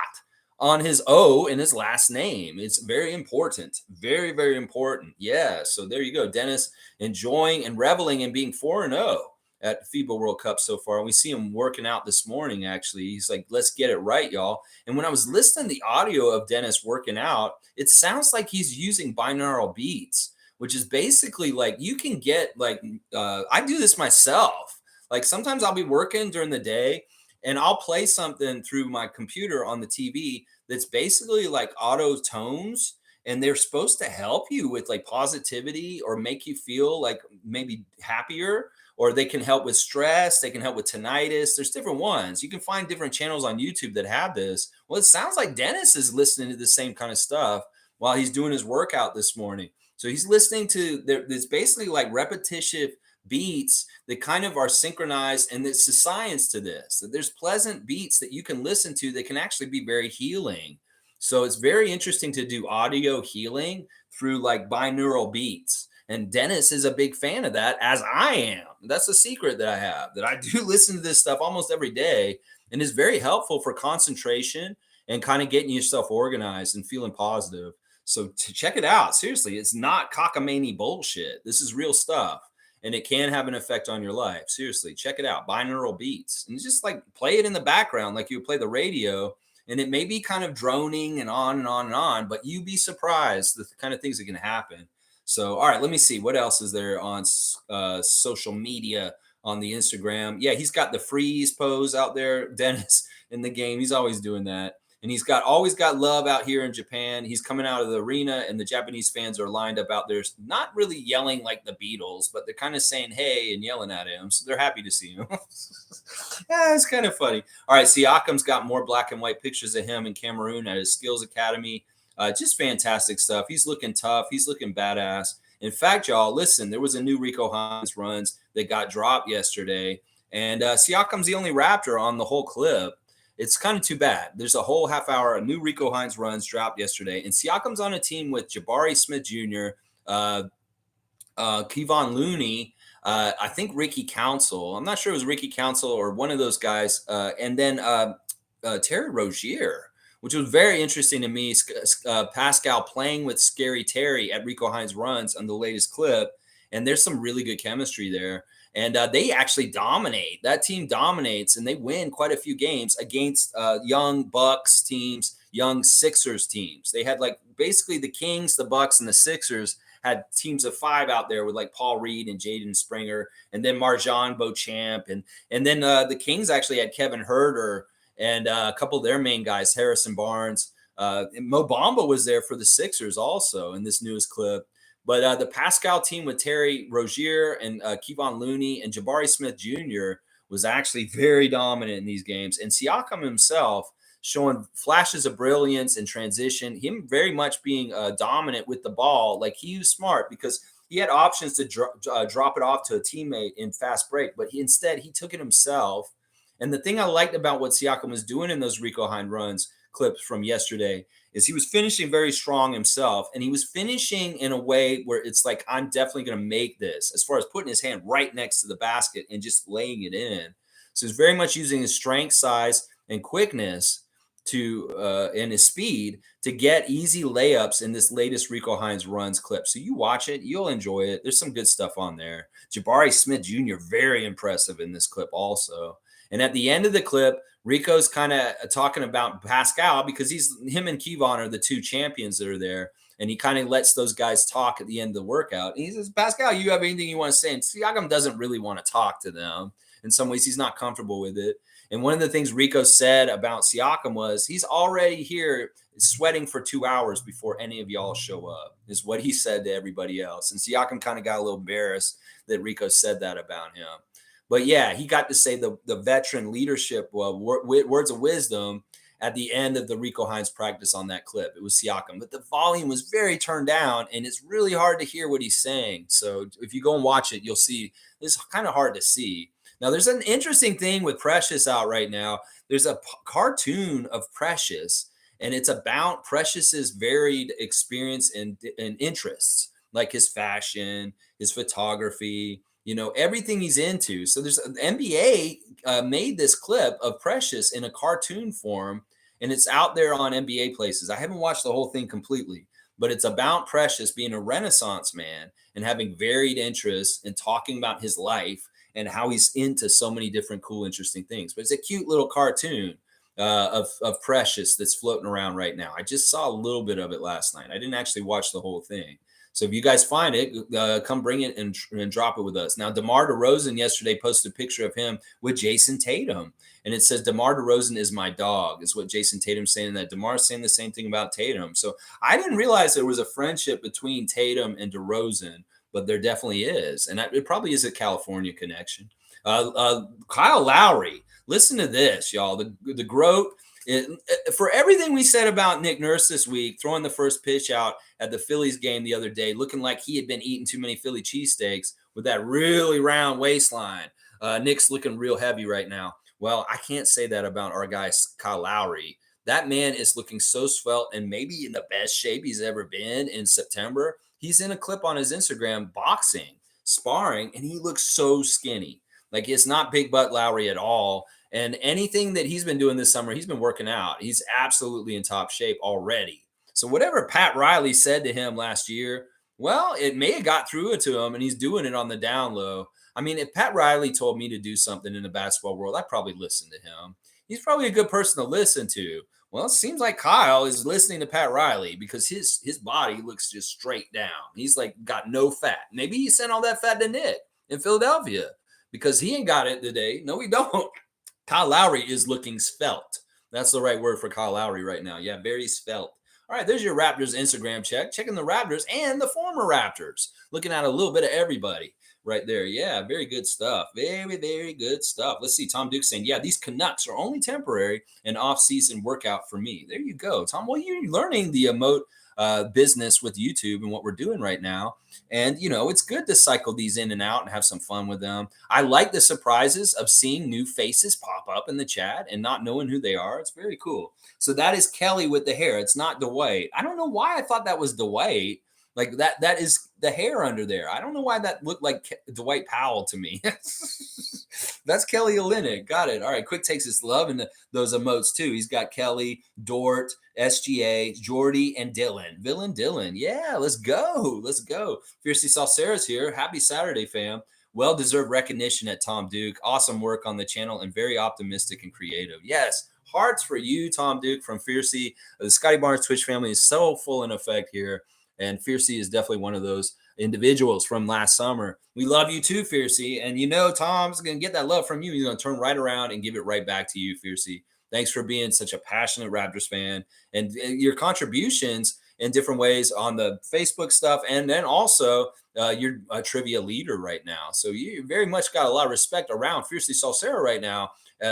on his O in his last name. It's very important. Very, very important. Yeah. So there you go. Dennis enjoying and reveling and being 4-0 at FIBA World Cup so far. And we see him working out this morning, actually. He's like, let's get it right, y'all. And when I was listening to the audio of Dennis working out, it sounds like he's using binaural beats, which is basically like you can get like, I do this myself. Like sometimes I'll be working during the day and I'll play something through my computer on the TV that's basically like auto tones. And they're supposed to help you with like positivity or make you feel like maybe happier, or they can help with stress. They can help with tinnitus. There's different ones. You can find different channels on YouTube that have this. Well, it sounds like Dennis is listening to the same kind of stuff while he's doing his workout this morning. So he's listening to, there's basically like repetitive beats that kind of are synchronized, and there's a science to this, that there's pleasant beats that you can listen to that can actually be very healing. So it's very interesting to do audio healing through like binaural beats. And Dennis is a big fan of that, as I am. That's a secret that I have, that I do listen to this stuff almost every day, and is very helpful for concentration and kind of getting yourself organized and feeling positive. So to check it out. Seriously, it's not cockamamie bullshit. This is real stuff. And it can have an effect on your life. Seriously, check it out. Binaural beats. And just like play it in the background like you would play the radio. And it may be kind of droning and on and on and on, but you'd be surprised the kind of things that can happen. So, all right, let me see. What else is there on social media on the Instagram? Yeah, he's got the freeze pose out there, Dennis, in the game. He's always doing that. And he's got always got love out here in Japan. He's coming out of the arena, and the Japanese fans are lined up out there, not really yelling like the Beatles, but they're kind of saying "Hey" and yelling at him. So they're happy to see him. Yeah, it's kind of funny. All right, Siakam's got more black and white pictures of him in Cameroon at his skills academy. Just fantastic stuff. He's looking tough. He's looking badass. In fact, y'all, listen, there was a new Rico Hines runs that got dropped yesterday, and Siakam's the only Raptor on the whole clip. It's kind of too bad. There's a whole half hour. A new Rico Hines runs dropped yesterday, and Siakam's on a team with Jabari Smith Jr., Kevon Looney, I think Ricky Council. I'm not sure it was Ricky Council or one of those guys, and then Terry Rozier, which was very interesting to me. Pascal playing with Scary Terry at Rico Hines runs on the latest clip, and there's some really good chemistry there. And they actually dominate. That team dominates, and they win quite a few games against young Bucks teams, young Sixers teams. They had like basically the Kings, the Bucks, and the Sixers had teams of 5 out there with like Paul Reed and Jaden Springer, and then Marjan Beauchamp, and then the Kings actually had Kevin Herter and a couple of their main guys, Harrison Barnes. Mo Bamba was there for the Sixers also in this newest clip. But the Pascal team with Terry Rozier and Kevon Looney and Jabari Smith Jr. was actually very dominant in these games. And Siakam himself showing flashes of brilliance and transition, him very much being dominant with the ball. Like he was smart because he had options to drop it off to a teammate in fast break, but instead he took it himself. And the thing I liked about what Siakam was doing in those Rico Hines runs clips from yesterday is he was finishing very strong himself, and he was finishing in a way where it's like, I'm definitely going to make this, as far as putting his hand right next to the basket and just laying it in. So he's very much using his strength, size, and quickness to and his speed to get easy layups in this latest Rico Hines runs clip. So you watch it, you'll enjoy it. There's some good stuff on there. Jabari Smith Jr., very impressive in this clip also. And at the end of the clip, Rico's kind of talking about Pascal because him and Kevon are the 2 champions that are there. And he kind of lets those guys talk at the end of the workout. And he says, Pascal, you have anything you want to say? And Siakam doesn't really want to talk to them. In some ways, he's not comfortable with it. And one of the things Rico said about Siakam was he's already here sweating for 2 hours before any of y'all show up, is what he said to everybody else. And Siakam kind of got a little embarrassed that Rico said that about him. But yeah, he got to say the veteran leadership words of wisdom at the end of the Rico Hines practice on that clip. It was Siakam, but the volume was very turned down, and it's really hard to hear what he's saying. So if you go and watch it, you'll see it's kind of hard to see. Now, there's an interesting thing with Precious out right now. There's a cartoon of Precious, and it's about Precious's varied experience and interests, like his fashion, his photography, everything he's into. So there's the NBA made this clip of Precious in a cartoon form, and it's out there on NBA places. I haven't watched the whole thing completely, but it's about Precious being a Renaissance man and having varied interests and talking about his life and how he's into so many different cool, interesting things. But it's a cute little cartoon of Precious that's floating around right now. I just saw a little bit of it last night. I didn't actually watch the whole thing. So if you guys find it, come bring it and drop it with us. Now, DeMar DeRozan yesterday posted a picture of him with Jason Tatum. And it says, DeMar DeRozan is my dog, is what Jason Tatum's saying. And that DeMar's saying the same thing about Tatum. So I didn't realize there was a friendship between Tatum and DeRozan, but there definitely is. And it probably is a California connection. Kyle Lowry, listen to this, y'all. The GOAT. For everything we said about Nick Nurse this week, throwing the first pitch out at the Phillies game the other day, looking like he had been eating too many Philly cheesesteaks with that really round waistline. Nick's looking real heavy right now. Well, I can't say that about our guy, Kyle Lowry. That man is looking so svelte and maybe in the best shape he's ever been in September. He's in a clip on his Instagram boxing, sparring, and he looks so skinny. Like, it's not Big Butt Lowry at all. And anything that he's been doing this summer, he's been working out. He's absolutely in top shape already. So whatever Pat Riley said to him last year, well, it may have got through it to him, and he's doing it on the down low. I mean, if Pat Riley told me to do something in the basketball world, I'd probably listen to him. He's probably a good person to listen to. Well, it seems like Kyle is listening to Pat Riley because his body looks just straight down. He's like got no fat. Maybe he sent all that fat to Nick in Philadelphia because he ain't got it today. No, we don't. Kyle Lowry is looking svelte. That's the right word for Kyle Lowry right now. Yeah, very svelte. All right, there's your Raptors Instagram check. Checking the Raptors and the former Raptors. Looking at a little bit of everybody right there. Yeah, very good stuff. Very, very good stuff. Let's see. Tom Duke saying, yeah, these Canucks are only temporary and off-season workout for me. There you go, Tom. Well, you're learning the emote business with YouTube and what we're doing right now. And, it's good to cycle these in and out and have some fun with them. I like the surprises of seeing new faces pop up in the chat and not knowing who they are. It's very cool. So that is Kelly with the hair. It's not Dwight. I don't know why I thought that was Dwight. Like that is the hair under there. I don't know why that looked like Dwight Powell to me. That's Kelly Olynyk. Got it. All right. Quick takes his love and those emotes too. He's got Kelly, Dort, SGA, Jordy, and Dylan. Villain Dylan. Yeah, let's go. Let's go. Fiercely Salsera's here. Happy Saturday, fam. Well-deserved recognition at Tom Duke. Awesome work on the channel and very optimistic and creative. Yes. Hearts for you, Tom Duke from Fiercey. The Scotty Barnes Twitch family is so full in effect here. And Fiercey is definitely one of those individuals from last summer. We love you too, Fiercey. And Tom's going to get that love from you. He's going to turn right around and give it right back to you, Fiercey. Thanks for being such a passionate Raptors fan and your contributions in different ways on the Facebook stuff. And then also you're a trivia leader right now. So you very much got a lot of respect around Fiercely Salsera right now.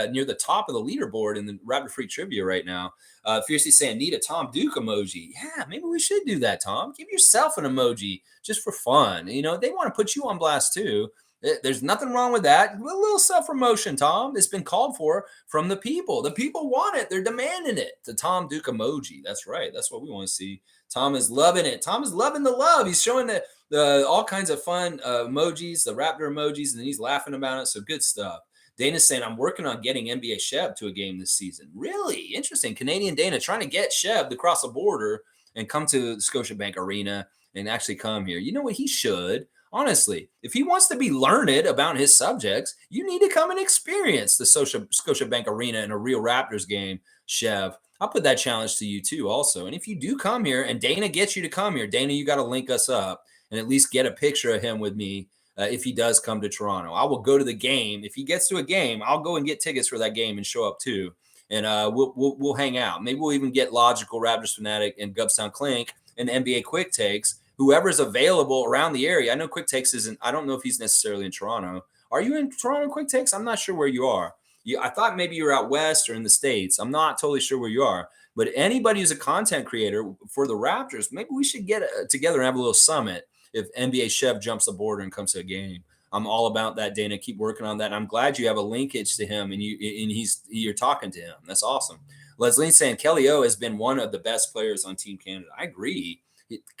Near the top of the leaderboard in the Raptor-Freak trivia right now. Fiercely saying, need a Tom Duke emoji. Yeah, maybe we should do that, Tom. Give yourself an emoji just for fun. They want to put you on blast too. There's nothing wrong with that. A little self-promotion, Tom. It's been called for from the people. The people want it. They're demanding it. The Tom Duke emoji. That's right. That's what we want to see. Tom is loving it. Tom is loving the love. He's showing the all kinds of fun emojis, the Raptor emojis, and he's laughing about it. So good stuff. Dana's saying, I'm working on getting NBA Shev to a game this season. Really interesting. Canadian Dana trying to get Shev to cross the border and come to the Scotiabank Arena and actually come here. You know what? He should. Honestly, if he wants to be learned about his subjects, you need to come and experience the Scotiabank Arena in a real Raptors game, Shev. I'll put that challenge to you too also. And if you do come here and Dana gets you to come here, Dana, you got to link us up and at least get a picture of him with me. If he does come to Toronto, I will go to the game. If he gets to a game, I'll go and get tickets for that game and show up too. And we'll hang out. Maybe we'll even get Logical, Raptors Fanatic, and Gubstown Clink and NBA Quick Takes. Whoever's available around the area. I know Quick Takes isn't. I don't know if he's necessarily in Toronto. Are you in Toronto, Quick Takes? I'm not sure where you are. I thought maybe you're out west or in the States. I'm not totally sure where you are. But anybody who's a content creator for the Raptors, maybe we should get together and have a little summit. If NBA Shev jumps the border and comes to a game, I'm all about that, Dana. Keep working on that. And I'm glad you have a linkage to him and you're talking to him. That's awesome. Leslie's saying Kelly O has been one of the best players on Team Canada. I agree.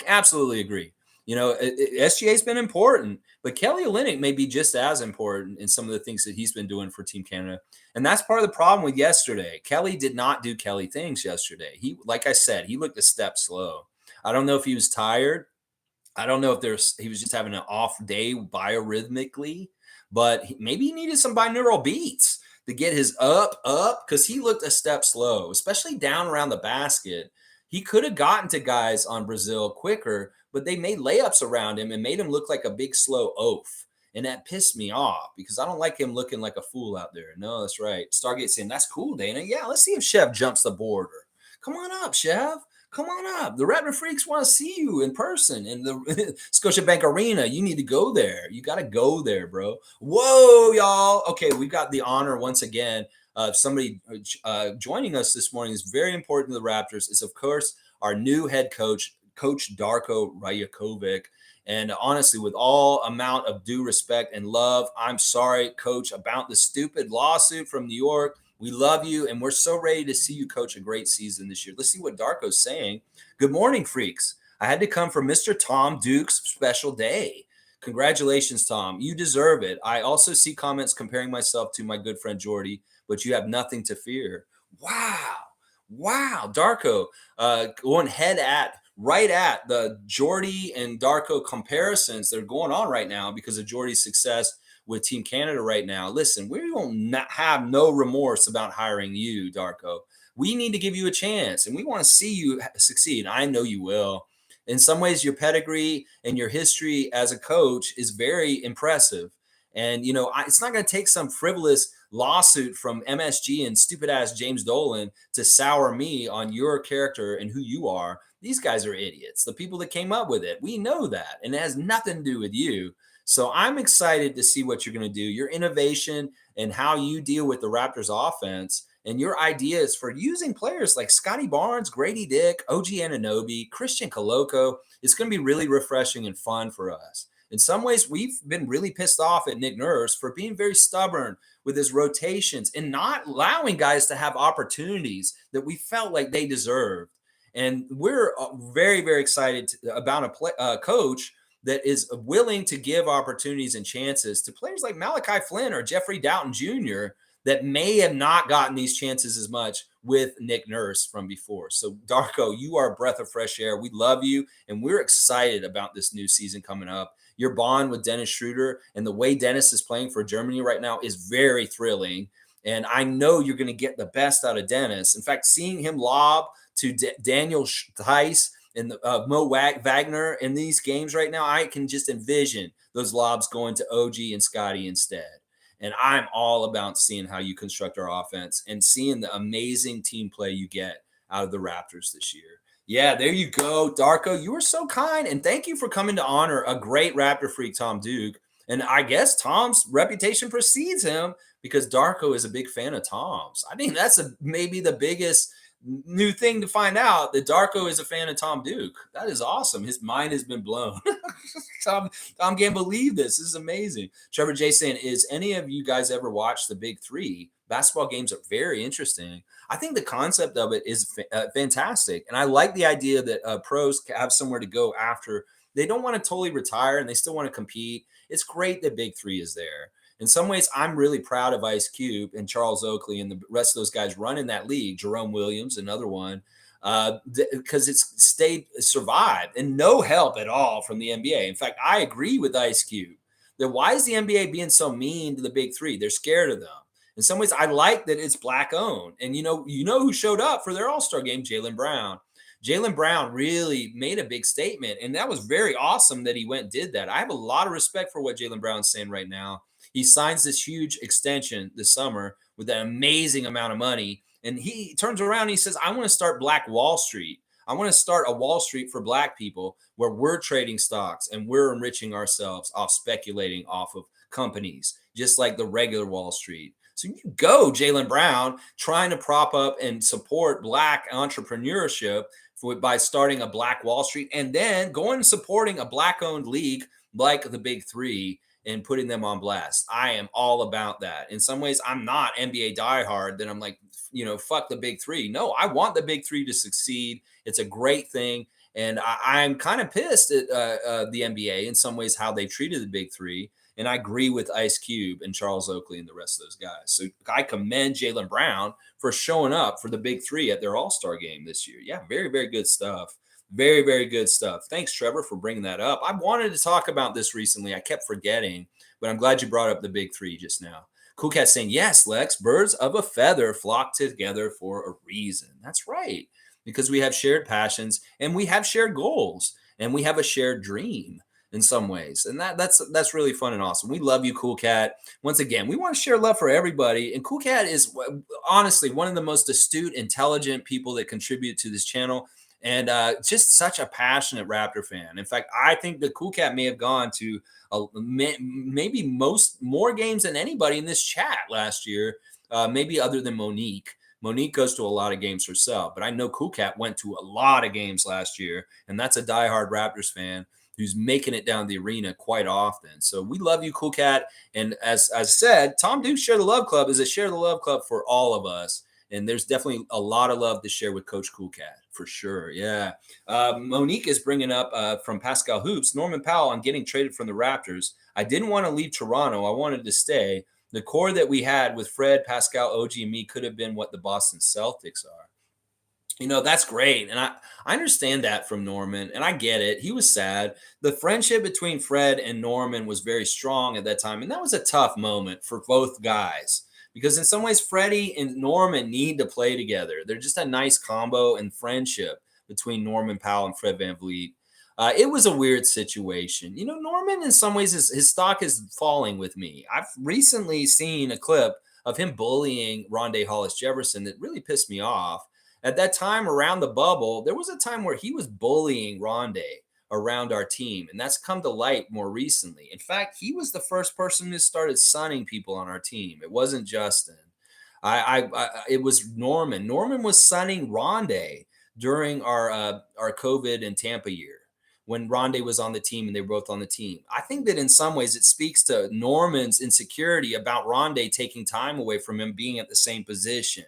Absolutely agree. SGA's been important, but Kelly Olynyk may be just as important in some of the things that he's been doing for Team Canada. And that's part of the problem with yesterday. Kelly did not do Kelly things yesterday. Like I said, he looked a step slow. I don't know if he was tired. I don't know if he was just having an off day biorhythmically, but maybe he needed some binaural beats to get his up, because he looked a step slow, especially down around the basket. He could have gotten to guys on Brazil quicker, but they made layups around him and made him look like a big, slow oaf. And that pissed me off because I don't like him looking like a fool out there. No, that's right. Stargate saying, that's cool, Dana. Yeah, let's see if Shev jumps the border. Come on up, Shev. Come on up. The Raptor Freaks want to see you in person in the Scotiabank Arena. You need to go there. You got to go there, bro. Whoa, y'all. Okay, we've got the honor once again of somebody joining us this morning. Is very important to the Raptors. Is, of course, our new head coach, Coach Darko Rajakovic. And honestly, with all amount of due respect and love, I'm sorry, Coach, about the stupid lawsuit from New York. We love you, and we're so ready to see you coach a great season this year. Let's see what Darko's saying. Good morning, freaks. I had to come for Mr. Tom Duke's special day. Congratulations, Tom. You deserve it. I also see comments comparing myself to my good friend Jordy, but you have nothing to fear. Wow. Wow, Darko going head at right at the Jordy and Darko comparisons that are going on right now because of Jordy's success with Team Canada right now. Listen, we don't not have no remorse about hiring you, Darko. We need to give you a chance, and we want to see you succeed. I know you will. In some ways, your pedigree and your history as a coach is very impressive. And it's not going to take some frivolous lawsuit from MSG and stupid ass James Dolan to sour me on your character and who you are. These guys are idiots. The people that came up with it, we know that, and it has nothing to do with you. So I'm excited to see what you're going to do. Your innovation and how you deal with the Raptors offense and your ideas for using players like Scotty Barnes, Grady Dick, OG Ananobi, Christian Koloko. It's going to be really refreshing and fun for us. In some ways, we've been really pissed off at Nick Nurse for being very stubborn with his rotations and not allowing guys to have opportunities that we felt like they deserved. And we're very, very excited about a coach that is willing to give opportunities and chances to players like Malachi Flynn or Jeffrey Doughton Jr. that may have not gotten these chances as much with Nick Nurse from before. So, Darko, you are a breath of fresh air. We love you, and we're excited about this new season coming up. Your bond with Dennis Schroeder and the way Dennis is playing for Germany right now is very thrilling. And I know you're going to get the best out of Dennis. In fact, seeing him lob to Daniel Theis and Mo Wagner in these games right now, I can just envision those lobs going to OG and Scotty instead. And I'm all about seeing how you construct our offense and seeing the amazing team play you get out of the Raptors this year. Yeah, there you go, Darko. You were so kind, and thank you for coming to honor a great Raptor freak, Tom Duke. And I guess Tom's reputation precedes him because Darko is a big fan of Tom's. I think that's maybe the biggest new thing to find out that Darko is a fan of Tom Duke. That is awesome. His mind has been blown. Tom can't believe this. This is amazing. Trevor J saying, is any of you guys ever watched the Big Three? Basketball games are very interesting. I think the concept of it is fantastic. And I like the idea that pros have somewhere to go after. They don't want to totally retire and they still want to compete. It's great that Big Three is there. In some ways, I'm really proud of Ice Cube and Charles Oakley and the rest of those guys running that league. Jerome Williams, another one, because it's survived and no help at all from the NBA. In fact, I agree with Ice Cube that why is the NBA being so mean to the Big Three? They're scared of them. In some ways, I like that it's black owned. And you know who showed up for their All-Star game? Jaylen Brown. Jaylen Brown really made a big statement, and that was very awesome that he went and did that. I have a lot of respect for what Jaylen Brown's saying right now. He signs this huge extension this summer with an amazing amount of money, and he turns around and he says, I want to start Black Wall Street. I want to start a Wall Street for black people where we're trading stocks and we're enriching ourselves off speculating off of companies, just like the regular Wall Street. So you go, Jaylen Brown, trying to prop up and support black entrepreneurship by starting a Black Wall Street and then going and supporting a black owned league like the Big Three and putting them on blast. I am all about that. In some ways, I'm not NBA diehard that I'm like, fuck the Big Three. No, I want the Big Three to succeed. It's a great thing. And I'm kind of pissed at the NBA in some ways how they treated the Big Three. And I agree with Ice Cube and Charles Oakley and the rest of those guys. So I commend Jaylen Brown for showing up for the Big Three at their All-Star game this year. Yeah, very, very good stuff. Very, very good stuff. Thanks, Trevor, for bringing that up. I wanted to talk about this recently. I kept forgetting, but I'm glad you brought up the Big Three just now. Cool Cat saying, yes, Lex, birds of a feather flock together for a reason. That's right, because we have shared passions and we have shared goals and we have a shared dream in some ways. And that's really fun and awesome. We love you, Cool Cat. Once again, we want to share love for everybody. And Cool Cat is honestly one of the most astute, intelligent people that contribute to this channel. And just such a passionate Raptor fan. In fact, I think the Cool Cat may have gone to maybe more games than anybody in this chat last year, maybe other than Monique. Monique goes to a lot of games herself, but I know Cool Cat went to a lot of games last year, and that's a diehard Raptors fan who's making it down the arena quite often. So we love you, Cool Cat. And as I said, Tom Duke Share the Love Club is a Share the Love Club for all of us. And there's definitely a lot of love to share with Coach Cool Cat for sure. Yeah. Monique is bringing up from Pascal Hoops, Norman Powell on getting traded from the Raptors. I didn't want to leave Toronto. I wanted to stay. The core that we had with Fred, Pascal, OG, and me could have been what the Boston Celtics are. That's great. And I understand that from Norman, and I get it. He was sad. The friendship between Fred and Norman was very strong at that time. And that was a tough moment for both guys because, in some ways, Freddie and Norman need to play together. They're just a nice combo and friendship between Norman Powell and Fred Van Vliet. It was a weird situation. Norman, in some ways, his stock is falling with me. I've recently seen a clip of him bullying Rondé Hollis Jefferson that really pissed me off. At that time around the bubble, there was a time where he was bullying Rondé around our team, and that's come to light more recently. In fact, he was the first person who started sunning people on our team. It wasn't Justin. It was Norman. Norman was sunning Rondé during our COVID in Tampa year when Rondé was on the team and they were both on the team. I think that in some ways it speaks to Norman's insecurity about Rondé taking time away from him being at the same position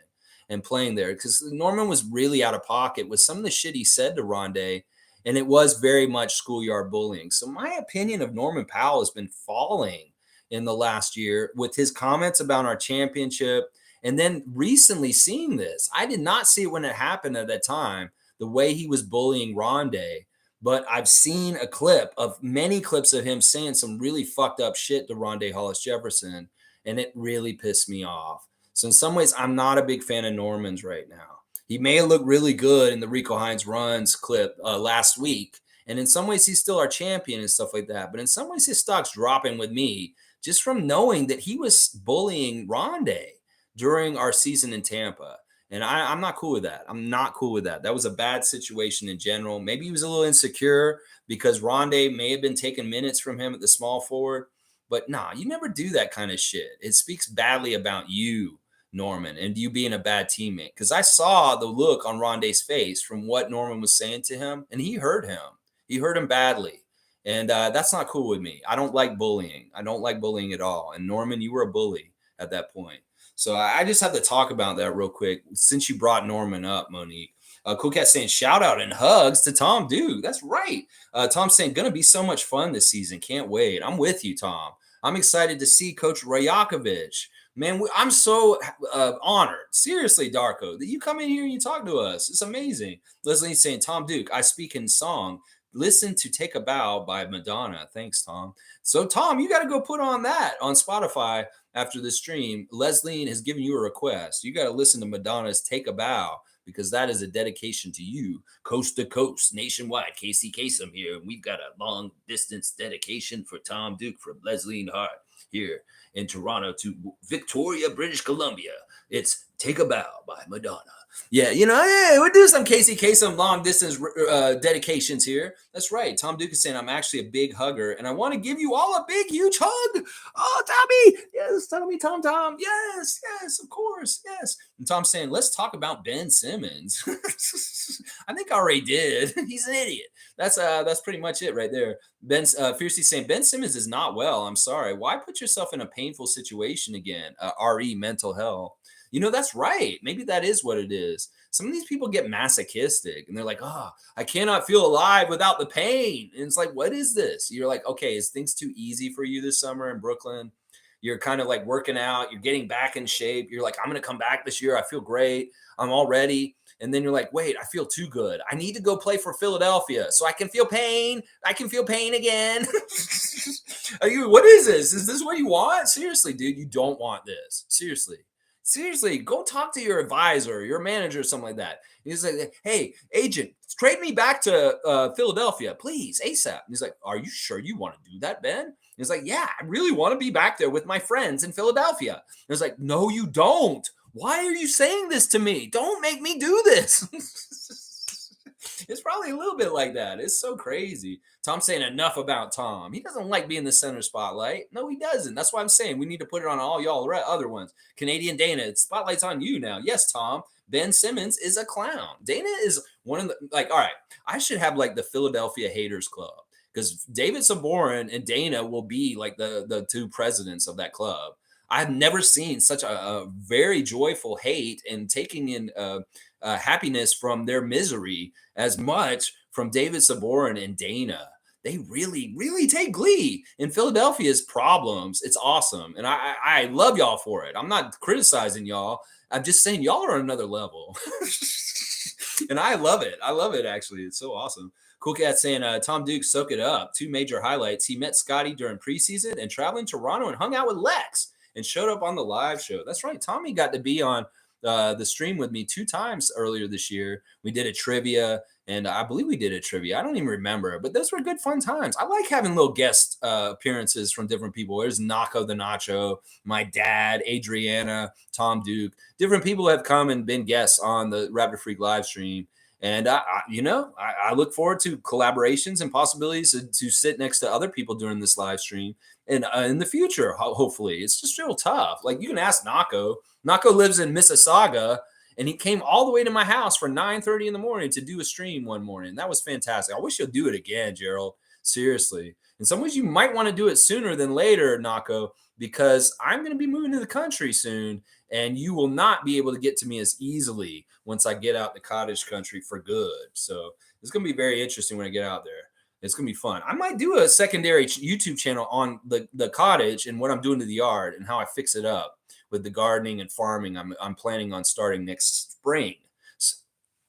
and playing there because Norman was really out of pocket with some of the shit he said to Rondé, and it was very much schoolyard bullying. So my opinion of Norman Powell has been falling in the last year with his comments about our championship. And then recently seeing this, I did not see it when it happened at that time, the way he was bullying Rondé. But I've seen a clip of many clips of him saying some really fucked up shit to Rondé Hollis Jefferson, and it really pissed me off. So in some ways, I'm not a big fan of Norman's right now. He may look really good in the Rico Hines runs clip last week, and in some ways, he's still our champion and stuff like that. But in some ways, his stock's dropping with me just from knowing that he was bullying Rondé during our season in Tampa. And I'm not cool with that. I'm not cool with that. That was a bad situation in general. Maybe he was a little insecure because Rondé may have been taking minutes from him at the small forward. But nah, you never do that kind of shit. It speaks badly about you, Norman, and you being a bad teammate. Because I saw the look on Rondé's face from what Norman was saying to him, and he hurt him. He hurt him badly. And that's not cool with me. I don't like bullying. I don't like bullying at all. And Norman, you were a bully at that point. So I just have to talk about that real quick since you brought Norman up, Monique. Cool Cat saying shout out and hugs to Tom Duke. That's right. Tom's saying gonna be so much fun this season. Can't wait. I'm with you, Tom. I'm excited to see Coach Rajakovic. Man, I'm so honored. Seriously, Darko, that you come in here and you talk to us. It's amazing. Leslie's saying, Tom Duke, I speak in song. Listen to Take a Bow by Madonna. Thanks, Tom. So, Tom, you got to go put on that on Spotify after the stream. Leslie has given you a request. You got to listen to Madonna's Take a Bow because that is a dedication to you, coast to coast, nationwide. Casey Kasem here. We've got a long distance dedication for Tom Duke from Leslie Hart here in Toronto to Victoria, British Columbia. It's Take a Bow by Madonna. Yeah, we'll do some Casey Kasem long distance dedications here. That's right. Tom Duke is saying I'm actually a big hugger, and I want to give you all a big, huge hug. Oh, Tommy, yes, Tom, yes, of course, yes. And Tom's saying let's talk about Ben Simmons. I think I already did. He's an idiot. That's pretty much it right there. Ben's fiercely saying Ben Simmons is not well. I'm sorry. Why put yourself in a painful situation again? Re mental health. That's right. Maybe that is what it is. Some of these people get masochistic and they're like, oh, I cannot feel alive without the pain. And it's like, what is this? You're like, okay, is things too easy for you this summer in Brooklyn? You're kind of like working out, you're getting back in shape. You're like, I'm going to come back this year. I feel great. I'm all ready. And then you're like, wait, I feel too good. I need to go play for Philadelphia so I can feel pain. I can feel pain again. What is this? Is this what you want? Seriously, dude, you don't want this. Seriously, go talk to your advisor, your manager, or something like that. He's like, hey, agent, trade me back to Philadelphia, please, ASAP. And he's like, are you sure you want to do that, Ben? And he's like, yeah, I really want to be back there with my friends in Philadelphia. And he's like, no, you don't. Why are you saying this to me? Don't make me do this. It's probably a little bit like that. It's so crazy. Tom's saying enough about Tom. He doesn't like being the center spotlight. No, he doesn't. That's why I'm saying we need to put it on all y'all other ones. Canadian Dana, spotlight's on you now. Yes, Tom. Ben Simmons is a clown. Dana is one of the, all right, I should have like the Philadelphia Haters Club because David Saborin and Dana will be like the two presidents of that club. I've never seen such a very joyful hate and taking in happiness from their misery as much from David Saborin and Dana. They really, really take glee in Philadelphia's problems. It's awesome. And I love y'all for it. I'm not criticizing y'all. I'm just saying y'all are on another level. And I love it. I love it, actually. It's so awesome. Cool Cat saying, Tom Duke, soak it up. Two major highlights. He met Scotty during preseason and traveling to Toronto and hung out with Lex and showed up on the live show. That's right. Tommy got to be on the stream with me 2 times earlier this year. We did a trivia, and I believe we did a trivia. I don't even remember, but those were good, fun times. I like having little guest appearances from different people. There's Naco the Nacho, my dad, Adriana, Tom Duke. Different people have come and been guests on the Raptorsfreak live stream. And I look forward to collaborations and possibilities to sit next to other people during this live stream and in the future. Hopefully, it's just real tough. Like, you can ask Nako. Nako lives in Mississauga, and he came all the way to my house for 9:30 in the morning to do a stream one morning. That was fantastic. I wish you'll do it again, Gerald. Seriously. In some ways, you might want to do it sooner than later, Nako, because I'm going to be moving to the country soon, and you will not be able to get to me as easily once I get out the cottage country for good. So it's going to be very interesting when I get out there. It's going to be fun. I might do a secondary YouTube channel on the cottage and what I'm doing to the yard and how I fix it up with the gardening and farming I'm planning on starting next spring.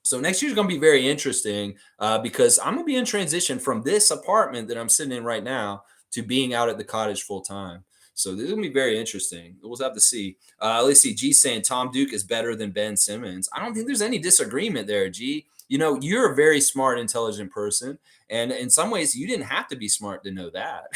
So next year's going to be very interesting because I'm going to be in transition from this apartment that I'm sitting in right now to being out at the cottage full time. So this is going to be very interesting. We'll have to see. Let's see. G saying Tom Duke is better than Ben Simmons. I don't think there's any disagreement there, G. You know, you're a very smart, intelligent person. And in some ways, you didn't have to be smart to know that.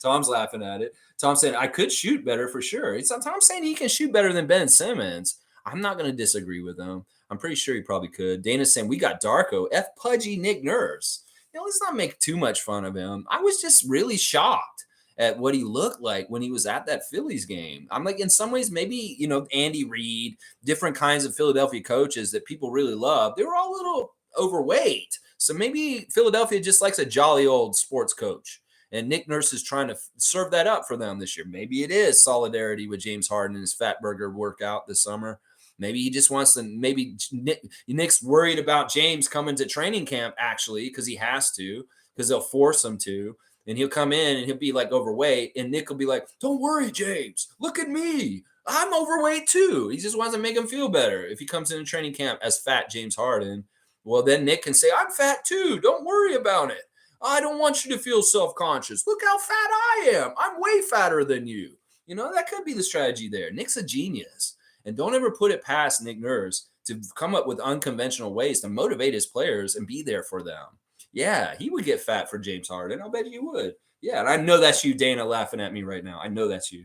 Tom's laughing at it. Tom saying, I could shoot better for sure. Tom's saying he can shoot better than Ben Simmons. I'm not going to disagree with him. I'm pretty sure he probably could. Dana's saying, we got Darko, F pudgy Nick Nurse. Let's not make too much fun of him. I was just really shocked at what he looked like when he was at that Phillies game. I'm like, in some ways, maybe, Andy Reid, different kinds of Philadelphia coaches that people really love, they were all a little overweight. So maybe Philadelphia just likes a jolly old sports coach. And Nick Nurse is trying to serve that up for them this year. Maybe it is solidarity with James Harden and his fat burger workout this summer. Maybe he just wants to, maybe Nick's worried about James coming to training camp, actually, because he has to, because they'll force him to. And he'll come in and he'll be like overweight. And Nick will be like, don't worry, James. Look at me. I'm overweight too. He just wants to make him feel better. If he comes into training camp as fat James Harden, well, then Nick can say, I'm fat too. Don't worry about it. I don't want you to feel self-conscious. Look how fat I am. I'm way fatter than you. That could be the strategy there. Nick's a genius. And don't ever put it past Nick Nurse to come up with unconventional ways to motivate his players and be there for them. Yeah, he would get fat for James Harden. I'll bet you would. Yeah, and I know that's you, Dana, laughing at me right now. I know that's you.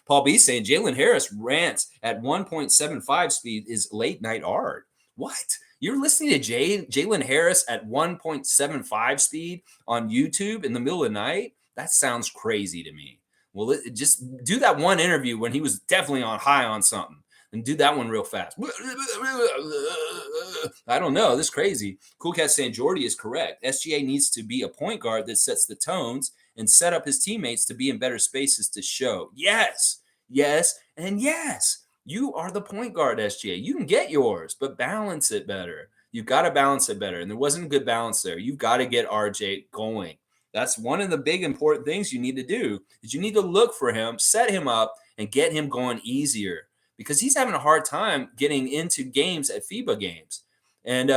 Paul B saying Jalen Harris rants at 1.75 speed is late night art. What? You're listening to Jalen Harris at 1.75 speed on YouTube in the middle of the night? That sounds crazy to me. Well, just do that one interview when he was definitely on high on something. And do that one real fast. I don't know. This is crazy. Cool Cat saying Jordy is correct. SGA needs to be a point guard that sets the tones and set up his teammates to be in better spaces to show. Yes, and yes. You are the point guard, SGA. You can get yours, but balance it better. You've got to balance it better. And there wasn't a good balance there. You've got to get RJ going. That's one of the big important things you need to do is you need to look for him, set him up, and get him going easier. Because he's having a hard time getting into games at FIBA games. And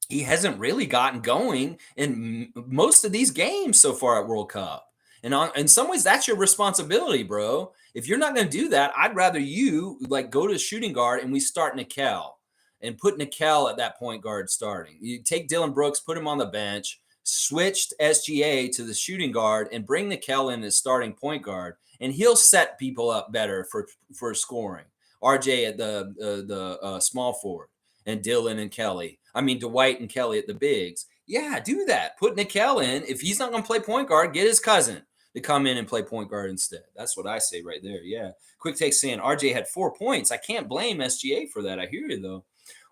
he hasn't really gotten going in most of these games so far at World Cup. And in some ways, that's your responsibility, bro. If you're not going to do that, I'd rather you go to shooting guard and we start Nickel and put Nickel at that point guard starting. You take Dylan Brooks, put him on the bench, switched SGA to the shooting guard and bring Nickel in as starting point guard. And he'll set people up better for scoring. RJ at the small forward and Dylan and Kelly. I mean, Dwight and Kelly at the bigs. Yeah, do that. Put Nickel in. If he's not going to play point guard, get his cousin to come in and play point guard instead. That's what I say right there. Yeah. Quick Take saying RJ had 4 points. I can't blame SGA for that. I hear you, though.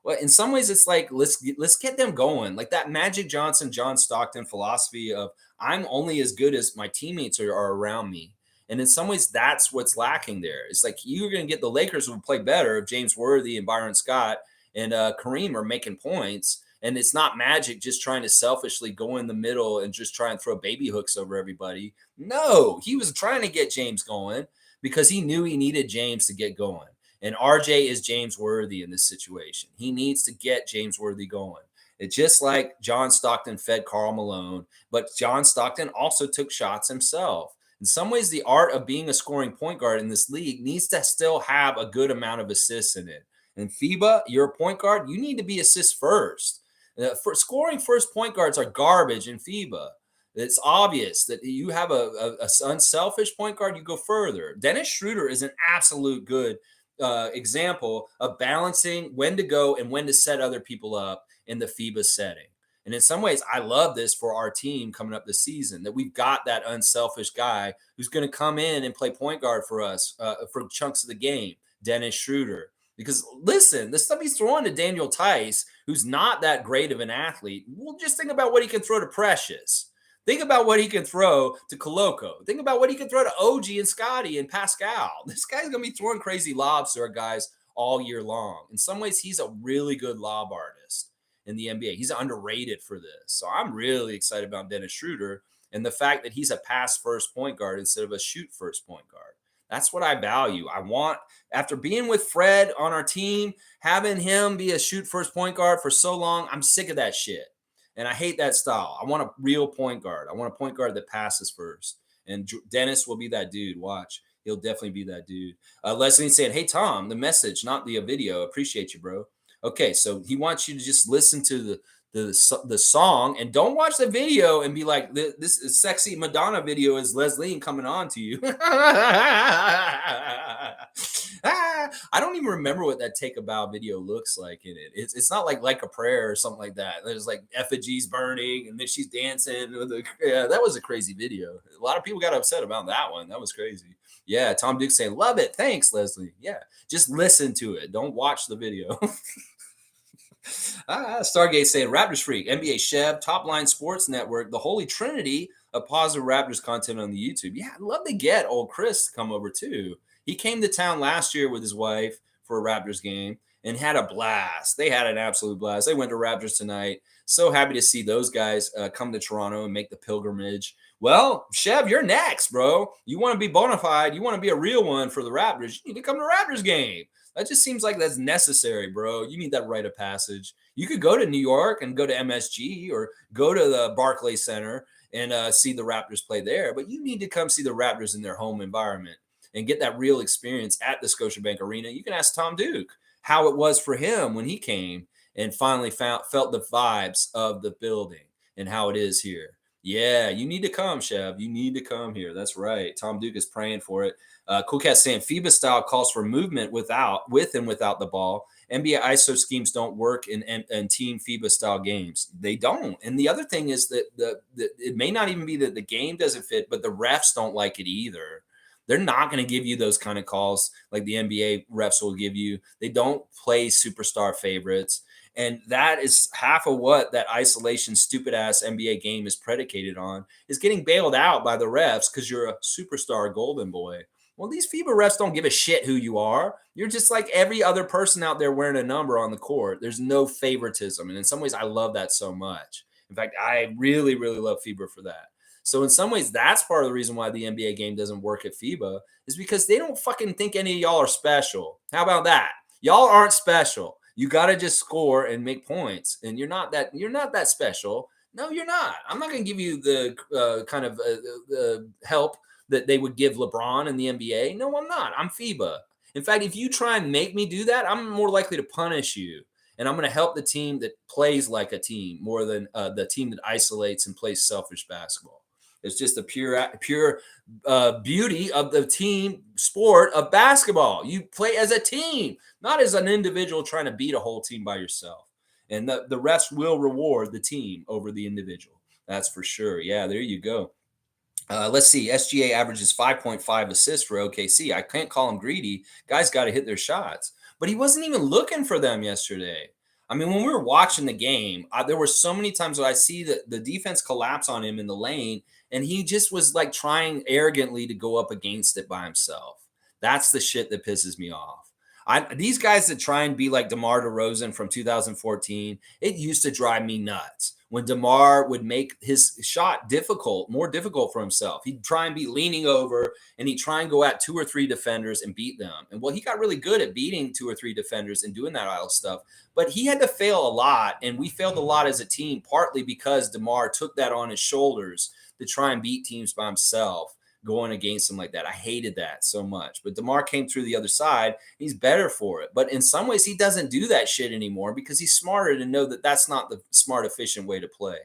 Well, in some ways, it's like, let's get them going. Like that Magic Johnson, John Stockton philosophy of I'm only as good as my teammates are around me. And in some ways, that's what's lacking there. It's like you're going to get the Lakers who play better if James Worthy and Byron Scott and Kareem are making points. And it's not Magic just trying to selfishly go in the middle and just try and throw baby hooks over everybody. No, he was trying to get James going because he knew he needed James to get going. And RJ is James Worthy in this situation. He needs to get James Worthy going. It's just like John Stockton fed Karl Malone, but John Stockton also took shots himself. In some ways, the art of being a scoring point guard in this league needs to still have a good amount of assists in it. And FIBA, you're a point guard, you need to be assist first. For scoring first point guards are garbage in FIBA. It's obvious that you have a unselfish point guard, you go further. Dennis Schroeder is an absolute good example of balancing when to go and when to set other people up in the FIBA setting. And in some ways, I love this for our team coming up this season, that we've got that unselfish guy who's going to come in and play point guard for us for chunks of the game, Dennis Schroeder. Because listen, the stuff he's throwing to Daniel Tice, who's not that great of an athlete, well, just think about what he can throw to Precious. Think about what he can throw to Koloko. Think about what he can throw to OG and Scotty and Pascal. This guy's going to be throwing crazy lobs to our guys all year long. In some ways, he's a really good lob artist in the NBA. He's underrated for this. So I'm really excited about Dennis Schroeder and the fact that he's a pass first point guard instead of a shoot first point guard. That's what I value. I want, after being with Fred on our team, having him be a shoot first point guard for so long, I'm sick of that shit. And I hate that style. I want a real point guard. I want a point guard that passes first. And Dennis will be that dude. Watch. He'll definitely be that dude. Leslie saying, hey, Tom, the message, not the video. Appreciate you, bro. Okay, so he wants you to just listen to the song and don't watch the video and be like, this is sexy Madonna video is Leslie coming on to you. I don't even remember what that Take a Bow video looks like in it. It's not like a prayer or something like that. There's like effigies burning and then she's dancing. Yeah, that was a crazy video. A lot of people got upset about that one. That was crazy. Yeah, Tom Duke saying, love it. Thanks, Leslie. Yeah, just listen to it. Don't watch the video. Stargate saying Raptorsfreak, NBA Chev, Top Line Sports Network, the holy trinity of positive Raptors content on the YouTube. Yeah, I'd love to get old Chris to come over too. He came to town last year with his wife for a Raptors game and had a blast. They had an absolute blast. They went to Raptors tonight. So happy to see those guys come to Toronto and make the pilgrimage. Well, Chev, you're next, bro. You want to be bona fide. You want to be a real one for the Raptors. You need to come to Raptors game. That just seems like that's necessary, bro. You need that rite of passage. You could go to New York and go to MSG or go to the Barclays Center and see the Raptors play there. But you need to come see the Raptors in their home environment and get that real experience at the Scotiabank Arena. You can ask Tom Duke how it was for him when he came and finally felt the vibes of the building and how it is here. Yeah, you need to come, Chev. You need to come here. That's right. Tom Duke is praying for it. Cool Cat saying FIBA style calls for movement with and without the ball. NBA ISO schemes don't work in team FIBA style games. They don't. And the other thing is that it may not even be that the game doesn't fit, but the refs don't like it either. They're not going to give you those kind of calls like the NBA refs will give you. They don't play superstar favorites. And that is half of what that isolation, stupid ass NBA game is predicated on, is getting bailed out by the refs because you're a superstar golden boy. Well, these FIBA refs don't give a shit who you are. You're just like every other person out there wearing a number on the court. There's no favoritism. And in some ways, I love that so much. In fact, I really, really love FIBA for that. So in some ways, that's part of the reason why the NBA game doesn't work at FIBA is because they don't fucking think any of y'all are special. How about that? Y'all aren't special. You got to just score and make points. And you're not that special. No, you're not. I'm not going to give you the kind of help that they would give LeBron in the NBA. No, I'm not. I'm FIBA. In fact, if you try and make me do that, I'm more likely to punish you. And I'm going to help the team that plays like a team more than the team that isolates and plays selfish basketball. It's just the pure beauty of the team sport of basketball. You play as a team, not as an individual trying to beat a whole team by yourself. And the refs will reward the team over the individual. That's for sure. Yeah, there you go. Let's see. SGA averages 5.5 assists for OKC. I can't call him greedy. Guys got to hit their shots. But he wasn't even looking for them yesterday. I mean, when we were watching the game, there were so many times where I see the defense collapse on him in the lane, and he just was like trying arrogantly to go up against it by himself. That's the shit that pisses me off. These guys that try and be like DeMar DeRozan from 2014, it used to drive me nuts when DeMar would make his shot more difficult for himself. He'd try and be leaning over and he'd try and go at 2 or 3 defenders and beat them. And well, he got really good at beating 2 or 3 defenders and doing that idle stuff. But he had to fail a lot, and we failed a lot as a team, partly because DeMar took that on his shoulders to try and beat teams by himself going against him like that. I hated that so much. But DeMar came through the other side. He's better for it. But in some ways, he doesn't do that shit anymore because he's smarter to know that that's not the smart, efficient way to play.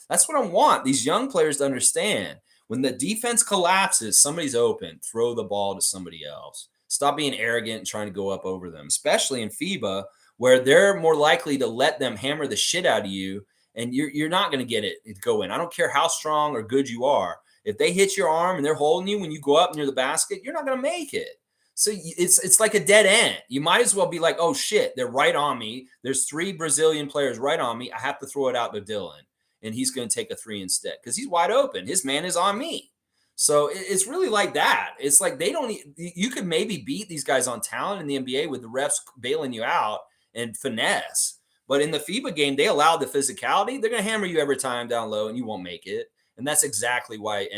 That's what I want these young players to understand. When the defense collapses, somebody's open, throw the ball to somebody else. Stop being arrogant and trying to go up over them, especially in FIBA, where they're more likely to let them hammer the shit out of you, and you're not going to get it to go in. I don't care how strong or good you are. If they hit your arm and they're holding you when you go up near the basket, you're not going to make it. So it's like a dead end. You might as well be like, oh shit, they're right on me. There's 3 Brazilian players right on me. I have to throw it out to Dylan, and he's going to take a 3 instead because he's wide open. His man is on me. So it's really like that. It's like they don't. You could maybe beat these guys on talent in the NBA with the refs bailing you out and finesse. But in the FIBA game, they allowed the physicality. They're going to hammer you every time down low, and you won't make it. And that's exactly why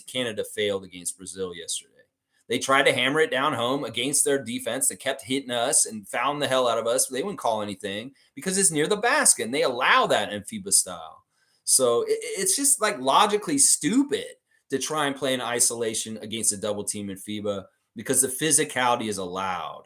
Canada failed against Brazil yesterday. They tried to hammer it down home against their defense. They kept hitting us and found the hell out of us. They wouldn't call anything because it's near the basket, and they allow that in FIBA style. So it's just like logically stupid to try and play in isolation against a double team in FIBA because the physicality is allowed.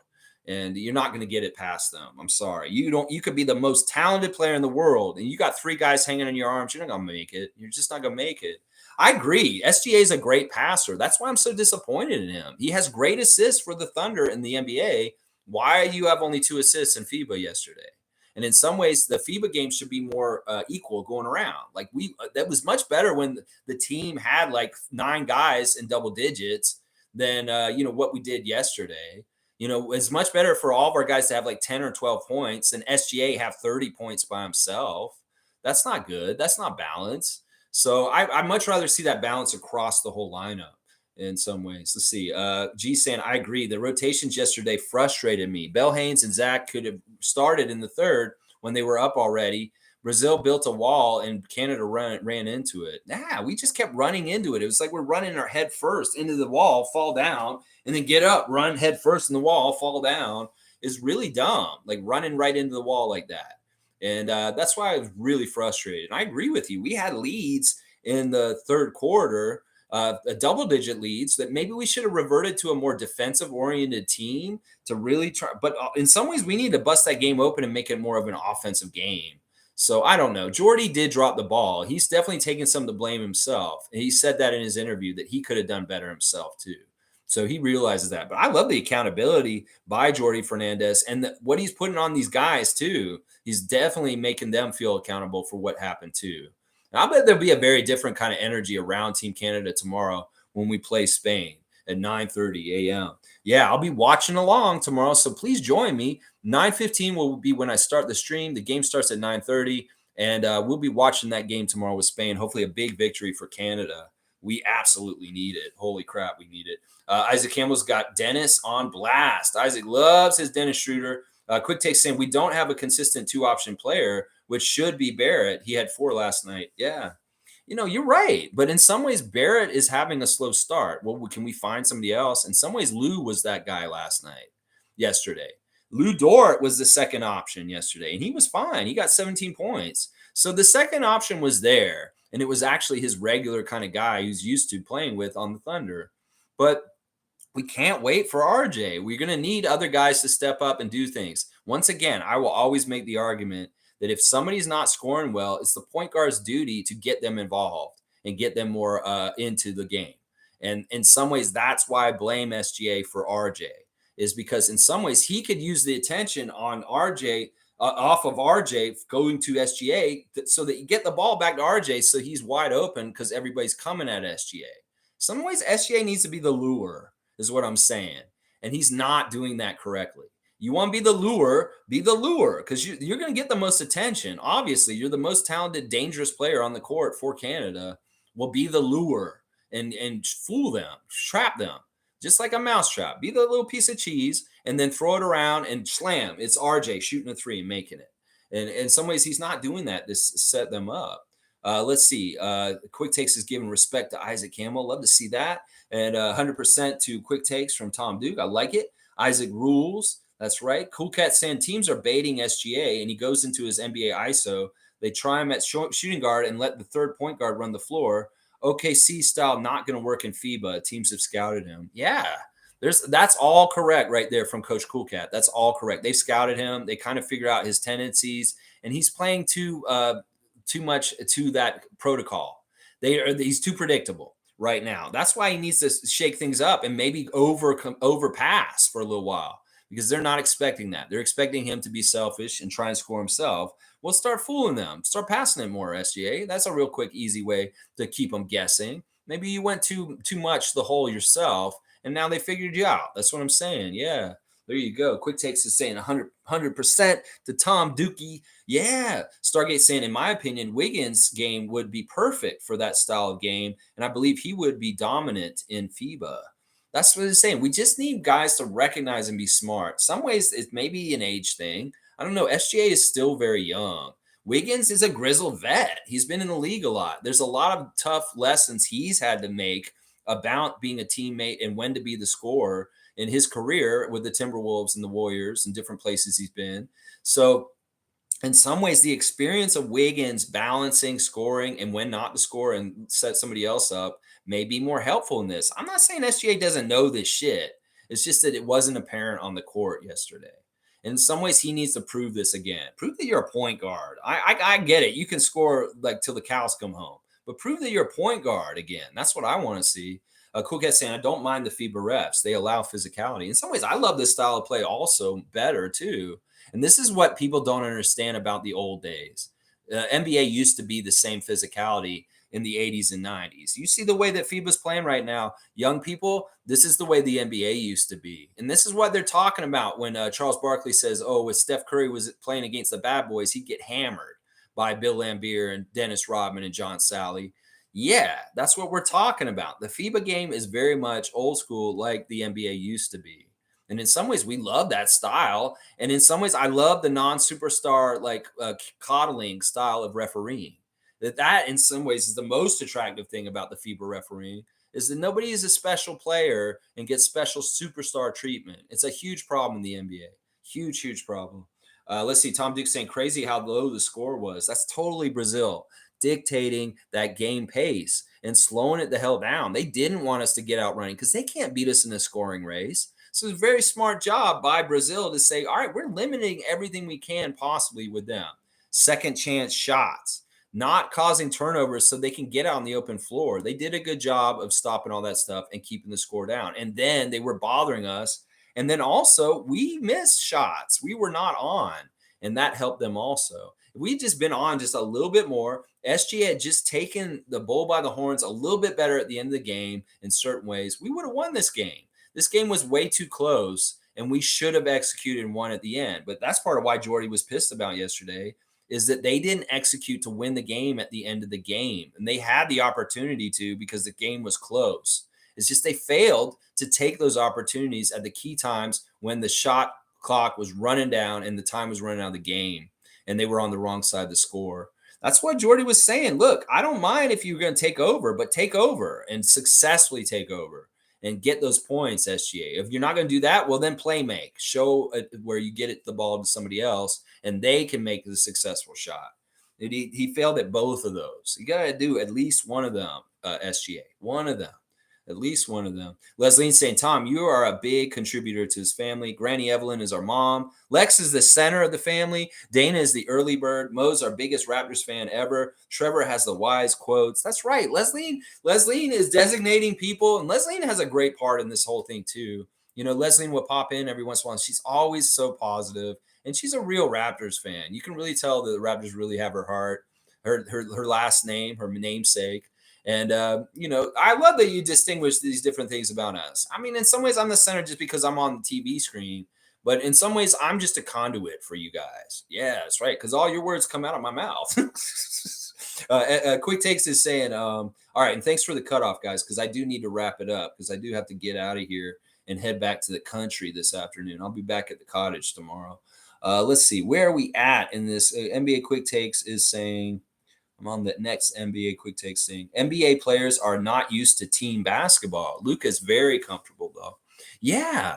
And you're not going to get it past them. I'm sorry. You could be the most talented player in the world and you got 3 guys hanging on your arms. You're not going to make it. You're just not going to make it. I agree. SGA is a great passer. That's why I'm so disappointed in him. He has great assists for the Thunder in the NBA. Why you have only 2 assists in FIBA yesterday? And in some ways, the FIBA game should be more equal going around. Like that was much better when the team had like 9 guys in double digits than what we did yesterday. It's much better for all of our guys to have like 10 or 12 points and SGA have 30 points by himself. That's not good. That's not balance. So I'd much rather see that balance across the whole lineup in some ways. Let's see. G saying, I agree. The rotations yesterday frustrated me. Bell Haynes and Zach could have started in the third when they were up already. Brazil built a wall and Canada ran into it. We just kept running into it. It was like we're running our head first into the wall, fall down, and then get up, run head first in the wall, fall down. Is really dumb, like running right into the wall like that. And that's why I was really frustrated. And I agree with you. We had leads in the third quarter, double-digit leads that maybe we should have reverted to a more defensive-oriented team to really try. But in some ways, we need to bust that game open and make it more of an offensive game. So I don't know. Jordy did drop the ball. He's definitely taking some of the blame himself. And he said that in his interview that he could have done better himself too. So he realizes that. But I love the accountability by Jordy Fernandez and what he's putting on these guys too. He's definitely making them feel accountable for what happened too. And I bet there'll be a very different kind of energy around Team Canada tomorrow when we play Spain at 9:30 a.m. Yeah, I'll be watching along tomorrow. So please join me. 9:15 will be when I start the stream. The game starts at 9:30, and we'll be watching that game tomorrow with Spain. Hopefully a big victory for Canada. We absolutely need it. Holy crap, we need it. Isaac Campbell's got Dennis on blast. Isaac loves his Dennis Schroeder. Quick take saying we don't have a consistent 2-option player, which should be Barrett. He had 4 last night. Yeah. You're right. But in some ways, Barrett is having a slow start. Well, can we find somebody else? In some ways, Lou was that guy yesterday. Lou Dort was the second option yesterday, and he was fine. He got 17 points. So the second option was there, and it was actually his regular kind of guy who's used to playing with on the Thunder. But we can't wait for RJ. We're going to need other guys to step up and do things. Once again, I will always make the argument that if somebody's not scoring well, it's the point guard's duty to get them involved and get them more into the game. And in some ways, that's why I blame SGA for RJ, is because in some ways he could use the attention on RJ, off of RJ going to SGA so that you get the ball back to RJ so he's wide open because everybody's coming at SGA. Some ways SGA needs to be the lure, is what I'm saying. And he's not doing that correctly. You want to be the lure because you're going to get the most attention. Obviously, you're the most talented, dangerous player on the court for Canada. Will be the lure and fool them, trap them, just like a mousetrap. Be the little piece of cheese and then throw it around and slam. It's RJ shooting a 3 and making it. And in some ways, he's not doing that to set them up. Let's see. Quick Takes is giving respect to Isaac Campbell. Love to see that. And 100% to Quick Takes from Tom Duke. I like it. Isaac rules. That's right. Cool Cat saying teams are baiting SGA, and he goes into his NBA ISO. They try him at shooting guard and let the third point guard run the floor. OKC style not going to work in FIBA. Teams have scouted him. Yeah, that's all correct right there from Coach Coolcat. That's all correct. They've scouted him. They kind of figure out his tendencies, and he's playing too much to that protocol. He's too predictable right now. That's why he needs to shake things up and maybe overpass for a little while because they're not expecting that. They're expecting him to be selfish and try and score himself. Well, start fooling them. Start passing it more, SGA. That's a real quick, easy way to keep them guessing. Maybe you went too much the hole yourself, and now they figured you out. That's what I'm saying. Yeah. There you go. Quick Takes is saying 100% to Tom Dookie. Yeah. Stargate saying, in my opinion, Wiggins' game would be perfect for that style of game. And I believe he would be dominant in FIBA. That's what it's saying. We just need guys to recognize and be smart. Some ways it may be an age thing. I don't know. SGA is still very young. Wiggins is a grizzled vet. He's been in the league a lot. There's a lot of tough lessons he's had to make about being a teammate and when to be the scorer in his career with the Timberwolves and the Warriors and different places he's been. So in some ways, the experience of Wiggins balancing scoring and when not to score and set somebody else up may be more helpful in this. I'm not saying SGA doesn't know this shit. It's just that it wasn't apparent on the court yesterday. In some ways, he needs to prove this again. Prove that you're a point guard. I get it. You can score like till the cows come home, but prove that you're a point guard again. That's what I want to see. Cool Cat saying, I don't mind the FIBA refs. They allow physicality. In some ways, I love this style of play also better too. And this is what people don't understand about the old days. NBA used to be the same physicality in the 80s and 90s. You see the way that FIBA's playing right now, young people, this is the way the NBA used to be. And this is what they're talking about when Charles Barkley says, oh, if Steph Curry was playing against the bad boys, he'd get hammered by Bill Laimbeer and Dennis Rodman and John Sally. Yeah, that's what we're talking about. The FIBA game is very much old school like the NBA used to be. And in some ways, we love that style. And in some ways, I love the non-superstar, like coddling style of refereeing. That in some ways is the most attractive thing about the FIBA refereeing is that nobody is a special player and gets special superstar treatment. It's a huge problem in the NBA. Huge, huge problem. Let's see. Tom Duke saying crazy how low the score was. That's totally Brazil dictating that game pace and slowing it the hell down. They didn't want us to get out running because they can't beat us in a scoring race. So it's a very smart job by Brazil to say, all right, we're limiting everything we can possibly with them. Second chance shots, not causing turnovers so they can get out on the open floor. They did a good job of stopping all that stuff and keeping the score down. And then they were bothering us. And then also we missed shots. We were not on. And that helped them also. If we'd just been on just a little bit more, SG had just taken the bull by the horns a little bit better at the end of the game in certain ways, we would have won this game. This game was way too close, and we should have executed and won at the end. But that's part of why Jordy was pissed about yesterday is that they didn't execute to win the game at the end of the game. And they had the opportunity to because the game was close. It's just they failed to take those opportunities at the key times when the shot clock was running down and the time was running out of the game, and they were on the wrong side of the score. That's what Jordy was saying. Look, I don't mind if you're going to take over, but take over and successfully take over and get those points, SGA. If you're not going to do that, well, then play make. Show where you get the ball to somebody else, and they can make the successful shot. He failed at both of those. You got to do at least one of them, SGA. One of them. At least one of them. Leslie's saying, Tom, you are a big contributor to his family. Granny Evelyn is our mom. Lex is the center of the family. Dana is the early bird. Mo's our biggest Raptors fan ever. Trevor has the wise quotes. That's right. Leslie is designating people, and Leslie has a great part in this whole thing too. You know, Leslie will pop in every once in a while. She's always so positive, and she's a real Raptors fan. You can really tell that the Raptors really have her heart, her last name, her namesake. And, you know, I love that you distinguish these different things about us. I mean, in some ways, I'm the center just because I'm on the TV screen. But in some ways, I'm just a conduit for you guys. Yeah, that's right. Because all your words come out of my mouth. Quick Takes is saying, all right. And thanks for the cutoff, guys, because I do need to wrap it up because I do have to get out of here and head back to the country this afternoon. I'll be back at the cottage tomorrow. Let's see, where are we at in this? NBA Quick Takes is saying, I'm on the next NBA Quick Takes thing. NBA players are not used to team basketball. Luka's very comfortable though. Yeah,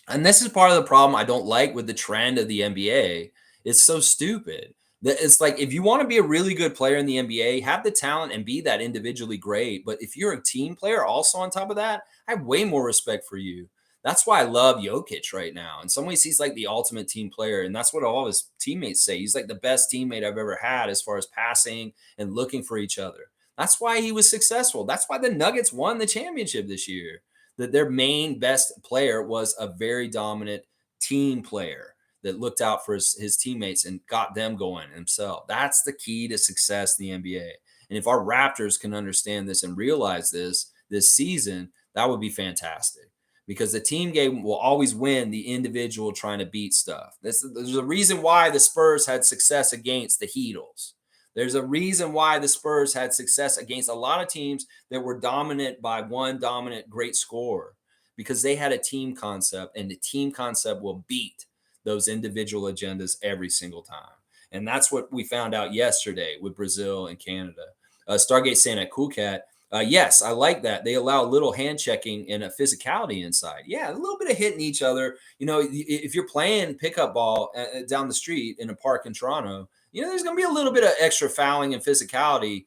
and this is part of the problem I don't like with the trend of the NBA. It's so stupid. It's like if you want to be a really good player in the NBA, have the talent and be that individually great. But if you're a team player also on top of that, I have way more respect for you. That's why I love Jokic right now. In some ways, he's like the ultimate team player. And that's what all his teammates say. He's like the best teammate I've ever had as far as passing and looking for each other. That's why he was successful. That's why the Nuggets won the championship this year, that their main best player was a very dominant team player that looked out for his teammates and got them going himself. That's the key to success in the NBA. And if our Raptors can understand this and realize this season, that would be fantastic, because the team game will always win the individual trying to beat stuff. There's a reason why the Spurs had success against the Heatles. There's a reason why the Spurs had success against a lot of teams that were dominant by one dominant great scorer, because they had a team concept, and the team concept will beat those individual agendas every single time. And that's what we found out yesterday with Brazil and Canada. Stargate saying at Cool Cat, yes, I like that. They allow a little hand checking and a physicality inside. Yeah, a little bit of hitting each other. You know, if you're playing pickup ball down the street in a park in Toronto, you know, there's going to be a little bit of extra fouling and physicality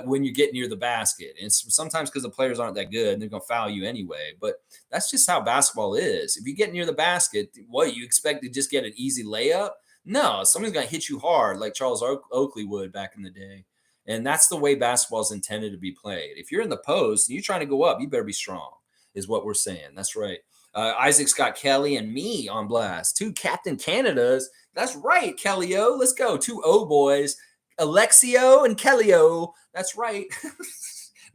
when you get near the basket. And sometimes because the players aren't that good and they're going to foul you anyway. But that's just how basketball is. If you get near the basket, what, you expect to just get an easy layup? No, somebody's going to hit you hard like Charles Oakley would back in the day. And that's the way basketball is intended to be played. If you're in the post and you're trying to go up, you better be strong, is what we're saying. That's right. Isaac's got Kelly and me on blast. Two Captain Canadas. That's right, Kellyo. Let's go. Two O boys, Alexio and Kellyo. That's right.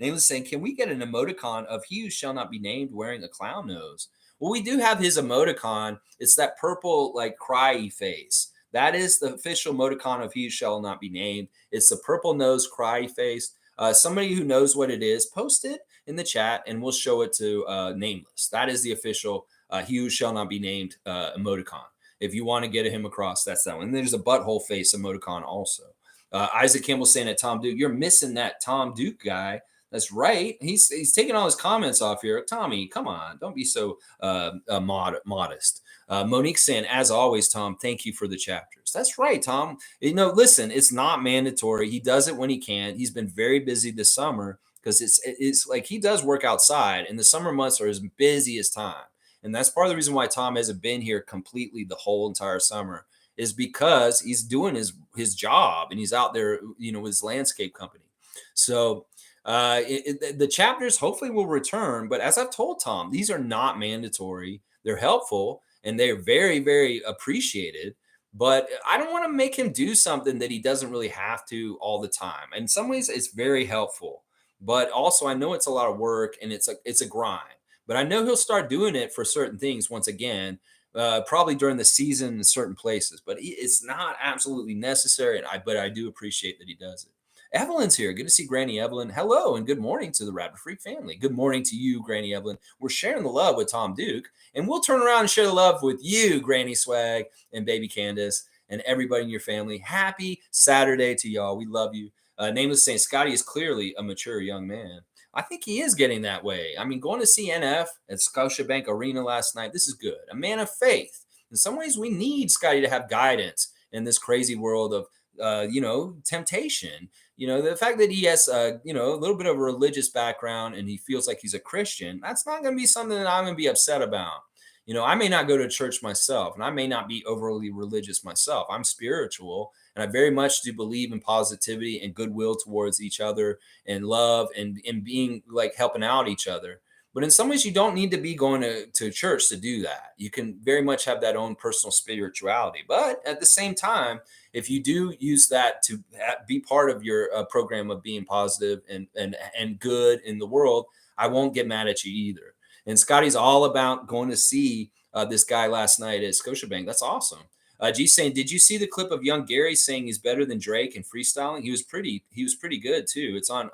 Nameless saying, can we get an emoticon of he who shall not be named wearing a clown nose? Well, we do have his emoticon. It's that purple, like, cry face. That is the official emoticon of he who shall not be named. It's the purple nose cry face. Somebody who knows what it is, post it in the chat and we'll show it to Nameless. That is the official he who shall not be named emoticon. If you want to get him across, that's that one. And there's a butthole face emoticon also. Isaac Campbell saying that Tom Duke, you're missing that Tom Duke guy. That's right. He's taking all his comments off here. Tommy, come on. Don't be so modest. Monique saying, as always, Tom, thank you for the chapters. That's right, Tom. You know, listen, it's not mandatory. He does it when he can. He's been very busy this summer because it's like he does work outside, and the summer months are his busiest time. And that's part of the reason why Tom hasn't been here completely the whole entire summer, is because he's doing his job and he's out there, you know, with his landscape company. So the chapters hopefully will return. But as I've told Tom, these are not mandatory. They're helpful and they're very, very appreciated. But I don't want to make him do something that he doesn't really have to all the time. In some ways, it's very helpful. But also, I know it's a lot of work and it's a grind. But I know he'll start doing it for certain things once again, probably during the season in certain places. But it's not absolutely necessary. But I do appreciate that he does it. Evelyn's here. Good to see Granny Evelyn. Hello and good morning to the Raptorsfreak family. Good morning to you, Granny Evelyn. We're sharing the love with Tom Duke, and we'll turn around and share the love with you, Granny Swag and Baby Candace, and everybody in your family. Happy Saturday to y'all. We love you. Nameless saying Scotty is clearly a mature young man. I think he is getting that way. I mean, going to see NF at Scotiabank Arena last night, this is good. A man of faith. In some ways, we need Scotty to have guidance in this crazy world of, temptation. You know, the fact that he has, a little bit of a religious background and he feels like he's a Christian, that's not going to be something that I'm going to be upset about. You know, I may not go to church myself and I may not be overly religious myself. I'm spiritual and I very much do believe in positivity and goodwill towards each other and love and being like helping out each other. But in some ways, you don't need to be going to church to do that. You can very much have that own personal spirituality. But at the same time, if you do use that to be part of your program of being positive and good in the world, I won't get mad at you either. And Scotty's all about going to see this guy last night at Scotiabank. That's awesome. G saying, did you see the clip of young Gary saying he's better than Drake in freestyling? He was pretty good too. It's on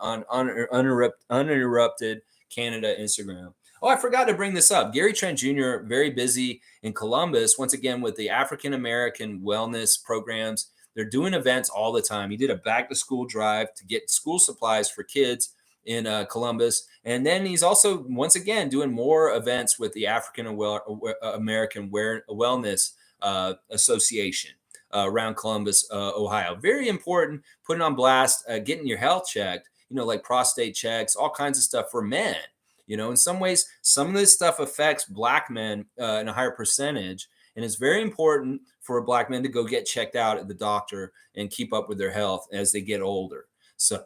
uninterrupted Canada Instagram. Oh, I forgot to bring this up. Gary Trent Jr., very busy in Columbus, once again, with the African American wellness programs. They're doing events all the time. He did a back to school drive to get school supplies for kids in Columbus. And then he's also, once again, doing more events with the American Wellness Association around Columbus, Ohio. Very important, putting on blast, getting your health checked, like prostate checks, all kinds of stuff for men. In some ways, some of this stuff affects black men in a higher percentage. And it's very important for black men to go get checked out at the doctor and keep up with their health as they get older. So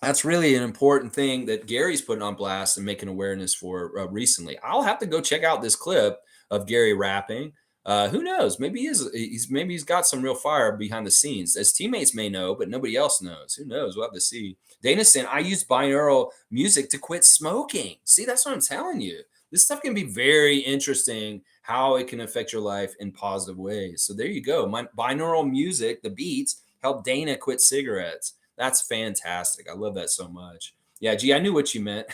that's really an important thing that Gary's putting on blast and making awareness for recently. I'll have to go check out this clip of Gary rapping. Who knows? Maybe he's got some real fire behind the scenes. His teammates may know, but nobody else knows. Who knows? We'll have to see. Dana saying, I use binaural music to quit smoking. See, that's what I'm telling you. This stuff can be very interesting, how it can affect your life in positive ways. So there you go. My binaural music, the beats, help Dana quit cigarettes. That's fantastic. I love that so much. Yeah, gee, I knew what you meant.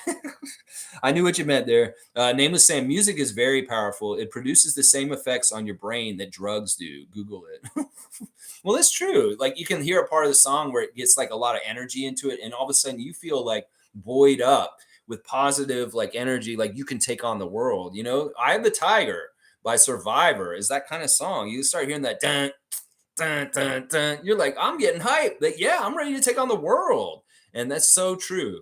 I knew what you meant there. Nameless saying, music is very powerful. It produces the same effects on your brain that drugs do. Google it. Well, it's true. Like you can hear a part of the song where it gets like a lot of energy into it, and all of a sudden you feel like buoyed up with positive like energy, like you can take on the world. "I Am the Tiger" by Survivor is that kind of song. You start hearing that dun dun dun dun. You're like, I'm getting hyped. That yeah, I'm ready to take on the world, and that's so true.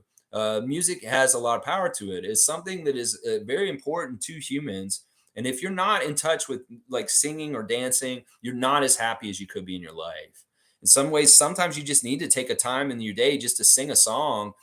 Music has a lot of power to it. It's something that is very important to humans. And if you're not in touch with like singing or dancing, you're not as happy as you could be in your life. In some ways, sometimes you just need to take a time in your day just to sing a song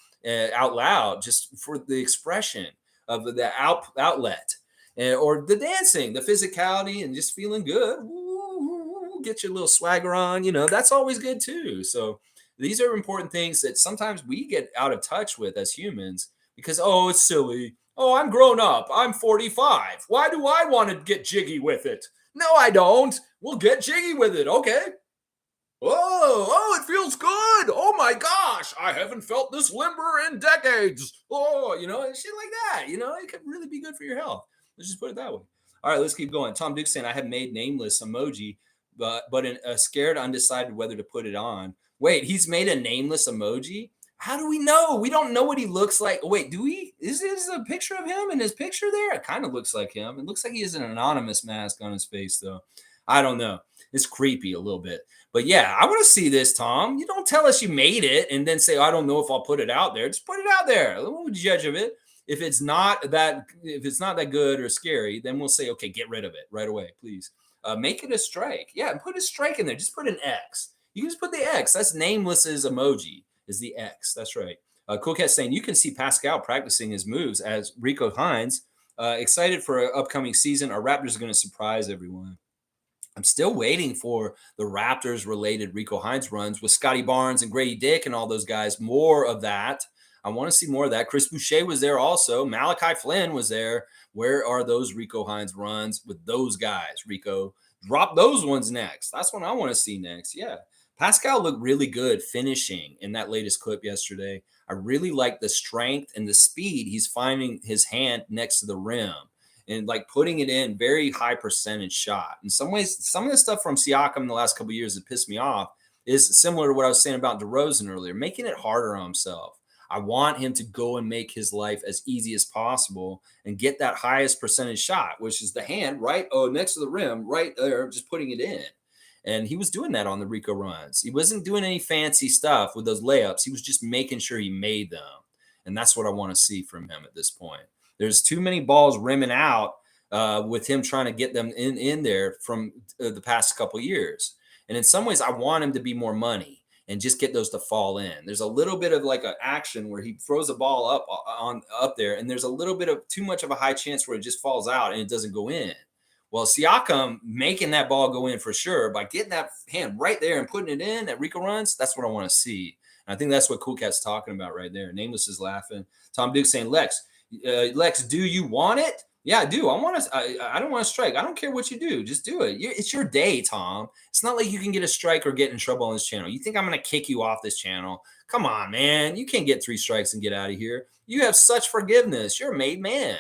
out loud, just for the expression of the outlet, or the dancing, the physicality, and just feeling good. Ooh, get your little swagger on. That's always good too. So these are important things that sometimes we get out of touch with as humans because, oh, it's silly. Oh, I'm grown up. I'm 45. Why do I want to get jiggy with it? No, I don't. We'll get jiggy with it. Okay. Oh, it feels good. Oh my gosh. I haven't felt this limber in decades. Oh, and shit like that. It could really be good for your health. Let's just put it that way. All right, let's keep going. Tom Duke saying, I have made nameless emoji, but scared, undecided whether to put it on. Wait, he's made a nameless emoji? How do we know? We don't know what he looks like. Wait, do we? Is this a picture of him in his picture there? It kind of looks like him. It looks like he has an anonymous mask on his face, though. I don't know. It's creepy a little bit. But yeah, I want to see this, Tom. You don't tell us you made it and then say, I don't know if I'll put it out there. Just put it out there. We'll judge of it. If it's not that good or scary, then we'll say, okay, get rid of it right away, please. Make it a strike. Yeah, put a strike in there. Just put an X. You can just put the X. That's nameless's emoji is the X. That's right. Cool Cat saying you can see Pascal practicing his moves as Rico Hines. Excited for an upcoming season. Our Raptors are going to surprise everyone. I'm still waiting for the Raptors related Rico Hines runs with Scotty Barnes and Grady Dick and all those guys. More of that. I want to see more of that. Chris Boucher was there also. Malachi Flynn was there. Where are those Rico Hines runs with those guys? Rico, drop those ones next. That's what I want to see next. Yeah. Pascal looked really good finishing in that latest clip yesterday. I really like the strength and the speed he's finding his hand next to the rim and like putting it in very high percentage shot. In some ways, some of the stuff from Siakam in the last couple of years that pissed me off is similar to what I was saying about DeRozan earlier, making it harder on himself. I want him to go and make his life as easy as possible and get that highest percentage shot, which is the hand right next to the rim, right there, just putting it in. And he was doing that on the Rico runs. He wasn't doing any fancy stuff with those layups. He was just making sure he made them. And that's what I want to see from him at this point. There's too many balls rimming out with him trying to get them in there from the past couple years. And in some ways, I want him to be more money and just get those to fall in. There's a little bit of like an action where he throws the ball up there, and there's a little bit of too much of a high chance where it just falls out and it doesn't go in. Well, Siakam making that ball go in for sure by getting that hand right there and putting it in at Rico runs. That's what I want to see. And I think that's what Cool Cat's talking about right there. Nameless is laughing. Tom Duke saying, Lex, do you want it? Yeah, I do. I don't want to strike. I don't care what you do. Just do it. It's your day, Tom. It's not like you can get a strike or get in trouble on this channel. You think I'm going to kick you off this channel? Come on, man. You can't get 3 strikes and get out of here. You have such forgiveness. You're a made man.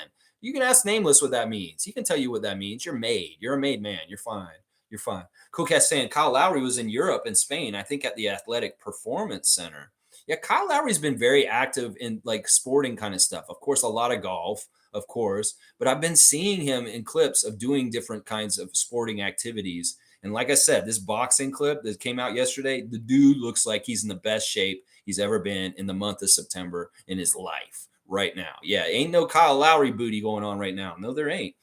You can ask Nameless what that means. He can tell you what that means. You're made. You're a made man. You're fine. You're fine. Cool Cat saying Kyle Lowry was in Europe and Spain, I think at the Athletic Performance Center. Yeah, Kyle Lowry's been very active in like sporting kind of stuff. Of course, a lot of golf, of course, but I've been seeing him in clips of doing different kinds of sporting activities. And like I said, this boxing clip that came out yesterday, the dude looks like he's in the best shape he's ever been in the month of September in his life right now. Yeah, ain't no Kyle Lowry booty going on right now. No, there ain't.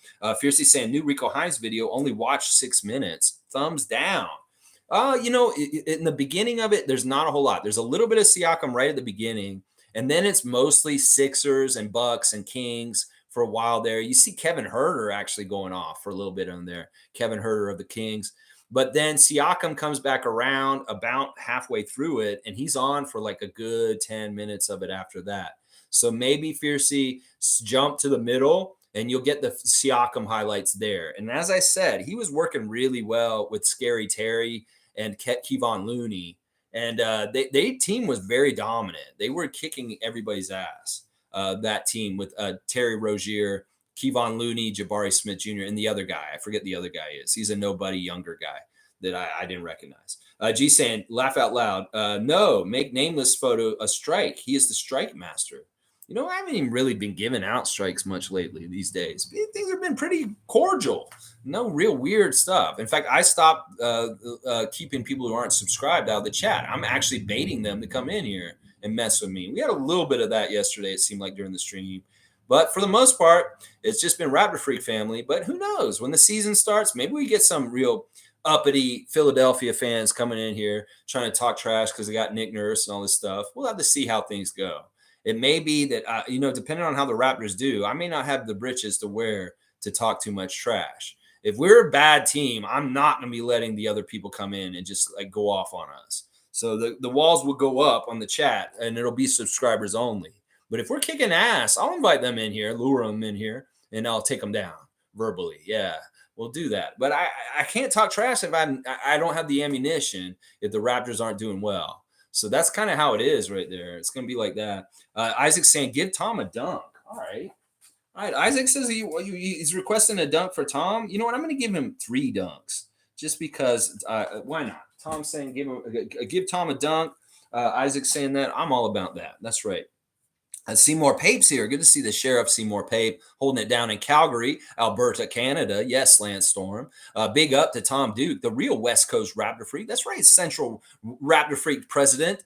Fiercely saying new Rico Hines video, only watched 6 minutes. Thumbs down. In the beginning of it, there's not a whole lot. There's a little bit of Siakam right at the beginning, and then it's mostly Sixers and Bucks and Kings for a while there. You see Kevin Herter actually going off for a little bit on there. Kevin Herter of the Kings. But then Siakam comes back around about halfway through it, and he's on for like a good 10 minutes of it after that. So maybe Fiercey jump to the middle and you'll get the Siakam highlights there. And as I said, he was working really well with Scary Terry and Kevon Looney. And they team was very dominant. They were kicking everybody's ass. That team with Terry Rozier, Kevon Looney, Jabari Smith Jr., and the other guy. I forget the other guy is. He's a nobody younger guy that I didn't recognize. G saying, laugh out loud. No, make Nameless photo a strike. He is the strike master. I haven't even really been giving out strikes much lately these days. Things have been pretty cordial. No real weird stuff. In fact, I stopped keeping people who aren't subscribed out of the chat. I'm actually baiting them to come in here and mess with me. We had a little bit of that yesterday, it seemed like, during the stream. But for the most part, it's just been Raptorsfreak family. But who knows? When the season starts, maybe we get some real uppity Philadelphia fans coming in here trying to talk trash because they got Nick Nurse and all this stuff. We'll have to see how things go. It may be that, depending on how the Raptors do, I may not have the britches to wear to talk too much trash. If we're a bad team, I'm not going to be letting the other people come in and just like go off on us. So the walls will go up on the chat and it'll be subscribers only. But if we're kicking ass, I'll invite them in here, lure them in here, and I'll take them down verbally. Yeah, we'll do that. But I can't talk trash if I don't have the ammunition if the Raptors aren't doing well. So that's kind of how it is right there. It's going to be like that. Isaac's saying, give Tom a dunk. All right. All right. Isaac says he's requesting a dunk for Tom. You know what? I'm going to give him 3 dunks just because. Why not? Tom's saying give Tom a dunk. Isaac's saying that. I'm all about that. That's right. Seymour Pape's here. Good to see the Sheriff Seymour Pape holding it down in Calgary, Alberta, Canada. Yes, Lance Storm. Big up to Tom Duke, the real West Coast Raptor Freak. That's right, Central Raptor Freak president,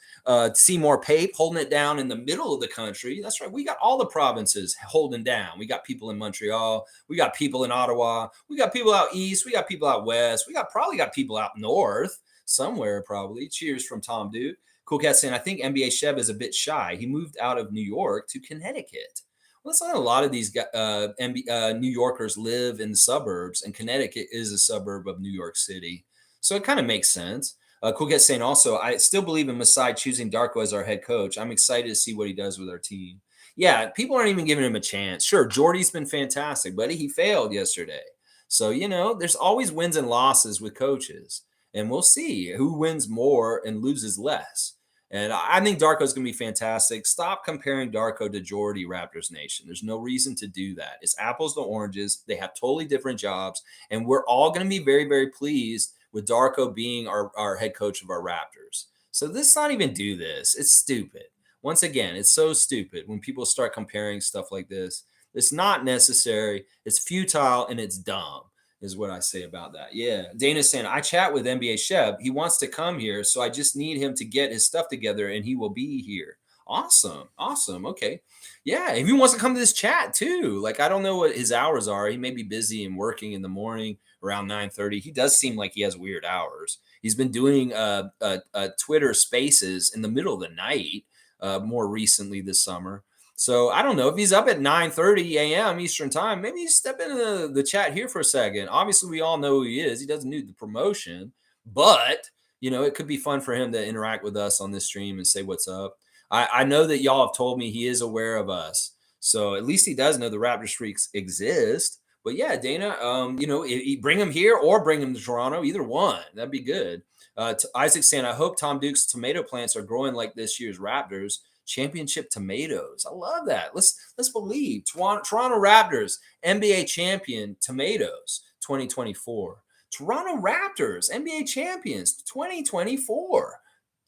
Seymour Pape, holding it down in the middle of the country. That's right. We got all the provinces holding down. We got people in Montreal. We got people in Ottawa. We got people out east. We got people out west. We probably got people out north somewhere, probably. Cheers from Tom Duke. Cool Cat saying, I think NBA Chev is a bit shy. He moved out of New York to Connecticut. Well, that's not a lot of these New Yorkers live in the suburbs, and Connecticut is a suburb of New York City. So it kind of makes sense. Cool Cat saying also, I still believe in Masai choosing Darko as our head coach. I'm excited to see what he does with our team. Yeah, people aren't even giving him a chance. Sure, Jordy's been fantastic, but he failed yesterday. So, there's always wins and losses with coaches. And we'll see who wins more and loses less. And I think Darko's going to be fantastic. Stop comparing Darko to Jordy, Raptors Nation. There's no reason to do that. It's apples to oranges. They have totally different jobs. And we're all going to be very, very pleased with Darko being our head coach of our Raptors. So let's not even do this. It's stupid. Once again, it's so stupid when people start comparing stuff like this. It's not necessary. It's futile and it's dumb. Is what I say about that. Yeah. Dana's saying, I chat with NBA Chev. He wants to come here, so I just need him to get his stuff together, and he will be here. Awesome. Awesome. Okay. Yeah. If he wants to come to this chat too, like, I don't know what his hours are. He may be busy and working in the morning around 9:30. He does seem like he has weird hours. He's been doing Twitter spaces in the middle of the night more recently this summer. So I don't know if he's up at 9:30 a.m. Eastern time. Maybe you step into the chat here for a second. Obviously, we all know who he is. He doesn't need the promotion, but it could be fun for him to interact with us on this stream and say what's up. I know that y'all have told me he is aware of us, so at least he does know the Raptors Freaks exist. But yeah, Dana, bring him here or bring him to Toronto. Either one, that'd be good. Isaac saying, I hope Tom Duke's tomato plants are growing like this year's Raptors. championship tomatoes. I love that. Let's believe Toronto Raptors NBA champion tomatoes 2024. Toronto Raptors NBA champions 2024.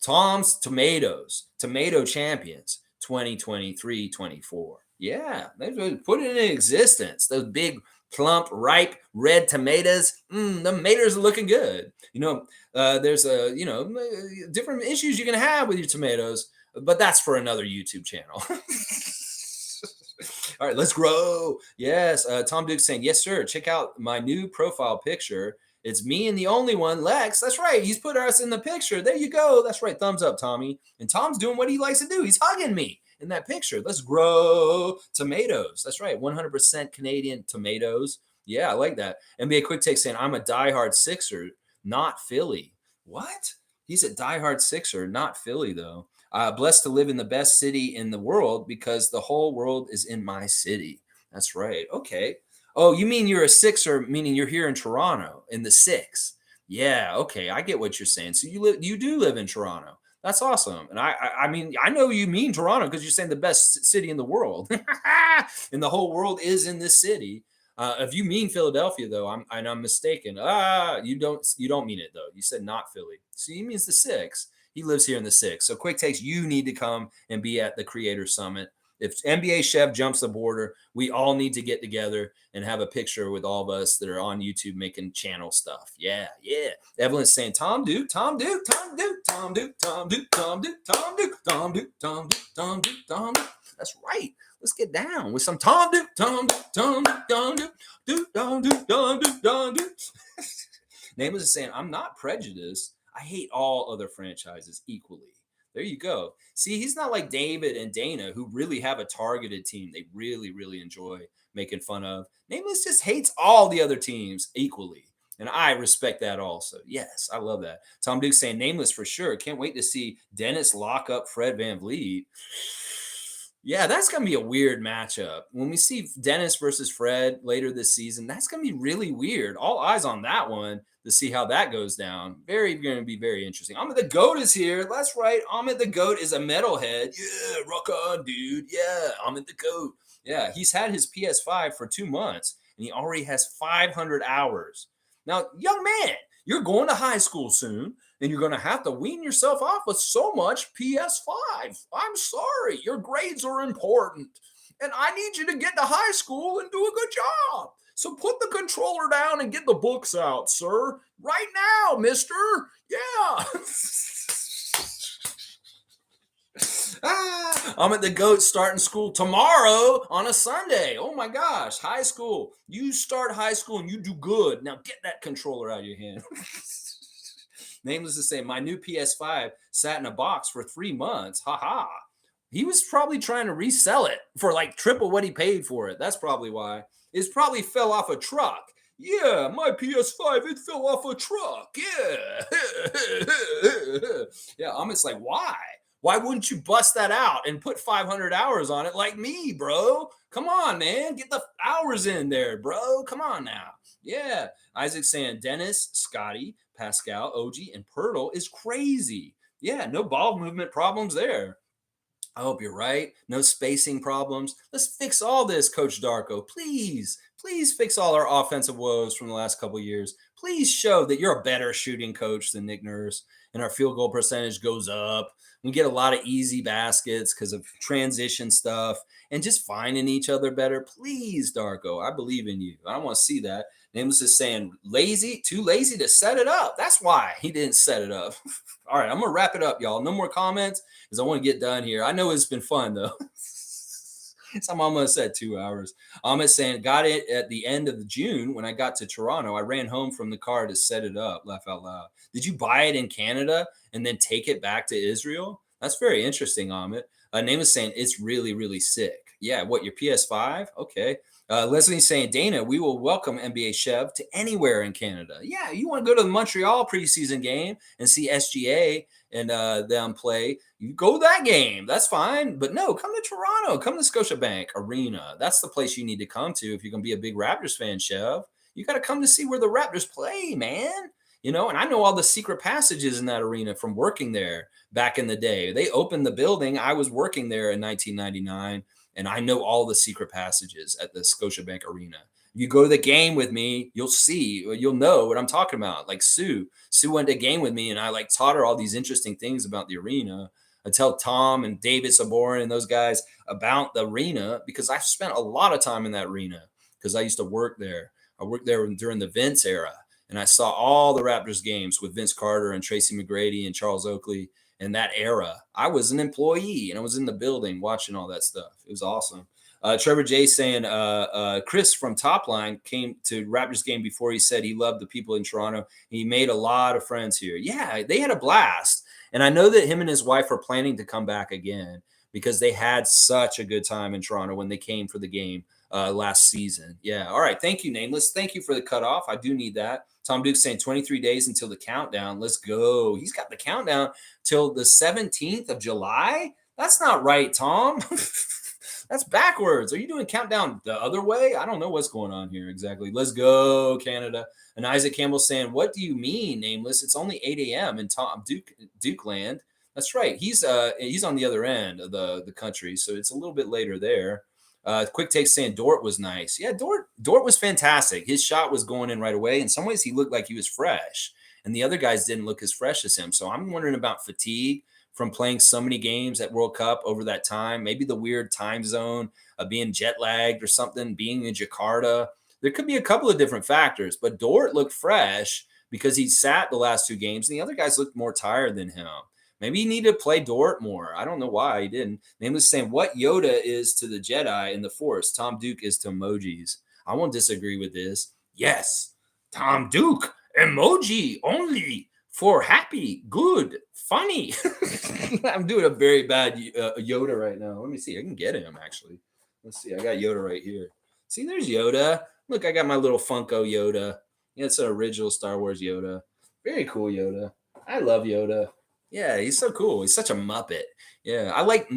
Tom's Tomatoes, tomato champions 2023-24. Yeah, they put it in existence. Those big, plump, ripe red tomatoes. The tomatoes are looking good. There's different issues you can have with your tomatoes, but that's for another YouTube channel. All right, let's grow. Yes, Tom Duke saying, yes, sir. Check out my new profile picture. It's me and the only one, Lex. That's right. He's put us in the picture. There you go. That's right. Thumbs up, Tommy. And Tom's doing what he likes to do. He's hugging me in that picture. Let's grow tomatoes. That's right. 100% Canadian tomatoes. Yeah, I like that. NBA Quick Take saying, I'm a diehard Sixer, not Philly. What? He's a diehard Sixer, not Philly, though. Blessed to live in the best city in the world because the whole world is in my city. That's right. Okay. Oh, you mean you're a Sixer, meaning you're here in Toronto in the six. Yeah, okay. I get what you're saying. So you do live in Toronto. That's awesome. And I mean, I know you mean Toronto because you're saying the best city in the world. And the whole world is in this city. If you mean Philadelphia, though, I'm mistaken. You don't mean it though. You said not Philly. So he means the six. He lives here in the six. So Quick Takes, you need to come and be at the Creator Summit. If NBA Chef jumps the border, we all need to get together and have a picture with all of us that are on YouTube making channel stuff. Yeah, yeah. Evelyn's saying, Tom Duke, Tom Duke, Tom Duke, Tom Duke, Tom Duke, Tom Duke, Tom Duke, Tom Duke, Tom Duke, Tom Duke, Tom Duke. That's right. Let's get down with some Tom Duke, Tom Duke, Tom Duke, Tom Duke, Duke, Tom Duke, Tom Duke, Tom Duke. Nameless is saying, I'm not prejudiced. I hate all other franchises equally. There you go. See, he's not like David and Dana, who really have a targeted team they really, really enjoy making fun of. Nameless just hates all the other teams equally. And I respect that also. Yes, I love that. Tom Duke saying Nameless for sure. Can't wait to see Dennis lock up Fred VanVleet. Yeah, that's going to be a weird matchup. When we see Dennis versus Fred later this season, that's going to be really weird. All eyes on that one to see how that goes down. Going to be very interesting. Ahmed the GOAT is here. That's right. Ahmed the GOAT is a metalhead. Yeah, rock on, dude. Yeah, Ahmed the GOAT. Yeah, he's had his PS5 for 2 months, and he already has 500 hours. Now, young man, you're going to high school soon, and you're going to have to wean yourself off with so much PS5. I'm sorry. Your grades are important, and I need you to get to high school and do a good job. So put the controller down and get the books out, sir. Right now, mister. Yeah. I'm at the GOAT starting school tomorrow on a Sunday. Oh my gosh, high school. You start high school and you do good. Now get that controller out of your hand. Nameless to say, my new PS5 sat in a box for 3 months. Ha. He was probably trying to resell it for like triple what he paid for it. That's probably why. It probably fell off a truck. Yeah, my PS5, it fell off a truck. Yeah. Yeah, I'm just like, why? Why wouldn't you bust that out and put 500 hours on it like me, bro? Come on, man. Get the hours in there, bro. Come on now. Yeah. Isaac saying Dennis, Scotty, Pascal, OG, and Pirtle is crazy. Yeah, no ball movement problems there. I hope you're right. No spacing problems. Let's fix all this, Coach Darko. Please fix all our offensive woes from the last couple of years. Please show that you're a better shooting coach than Nick Nurse, and our field goal percentage goes up. We get a lot of easy baskets because of transition stuff and just finding each other better. Please, Darko, I believe in you. I want to see that. Nameless is saying too lazy to set it up. That's why he didn't set it up. All right, I'm going to wrap it up, y'all. No more comments because I want to get done here. I know it's been fun, though. I'm almost at 2 hours. Ahmed saying, got it at the end of June when I got to Toronto. I ran home from the car to set it up. Laugh out loud. Did you buy it in Canada and then take it back to Israel? That's very interesting, Ahmed. Name is saying it's really, really sick. Yeah, what, your PS5? Okay. Leslie's saying, Dana, we will welcome NBA Chev to anywhere in Canada. Yeah, you want to go to the Montreal preseason game and see SGA and them play, you go to that game. That's fine. But no, come to Toronto. Come to Scotiabank Arena. That's the place you need to come to if you're going to be a big Raptors fan, Chev. You got to come to see where the Raptors play, man. And I know all the secret passages in that arena from working there back in the day. They opened the building. I was working there in 1999, and I know all the secret passages at the Scotiabank Arena. You go to the game with me, you'll know what I'm talking about. Like Sue went to a game with me, and I like taught her all these interesting things about the arena. I tell Tom and David Saborin and those guys about the arena because I spent a lot of time in that arena because I used to work there. I worked there during the Vince era, and I saw all the Raptors games with Vince Carter and Tracy McGrady and Charles Oakley in that era. I was an employee and I was in the building watching all that stuff. It was awesome. Trevor J saying Chris from Topline came to Raptors game before. He said he loved the people in Toronto. He made a lot of friends here. Yeah, they had a blast. And I know that him and his wife are planning to come back again because they had such a good time in Toronto when they came for the game last season. Yeah. All right. Thank you, Nameless. Thank you for the cutoff. I do need that. Tom Duke's saying 23 days until the countdown. Let's go. He's got the countdown till the 17th of July. That's not right, Tom. That's backwards. Are you doing countdown the other way? I don't know what's going on here exactly. Let's go, Canada. And Isaac Campbell saying, "What do you mean, Nameless? It's only 8 a.m. in Tom Duke land." That's right. He's on the other end of the country, so it's a little bit later there. Quick Take saying Dort was nice. Yeah, Dort was fantastic. His shot was going in right away. In some ways, he looked like he was fresh, and the other guys didn't look as fresh as him. So I'm wondering about fatigue from playing so many games at World Cup over that time. Maybe the weird time zone of being jet lagged or something, being in Jakarta. There could be a couple of different factors, but Dort looked fresh because he sat the last two games, and the other guys looked more tired than him. Maybe he needed to play Dort more. I don't know why he didn't. Nameless saying what Yoda is to the Jedi in the Force, Tom Duke is to emojis. I won't disagree with this. Yes, Tom Duke, emoji only for happy, good, funny. I'm doing a very bad Yoda right now. Let me see. I can get him actually. Let's see. I got Yoda right here. See, there's Yoda. Look, I got my little Funko Yoda. Yeah, it's an original Star Wars Yoda. Very cool Yoda. I love Yoda. Yeah, he's so cool. He's such a Muppet. Yeah, I like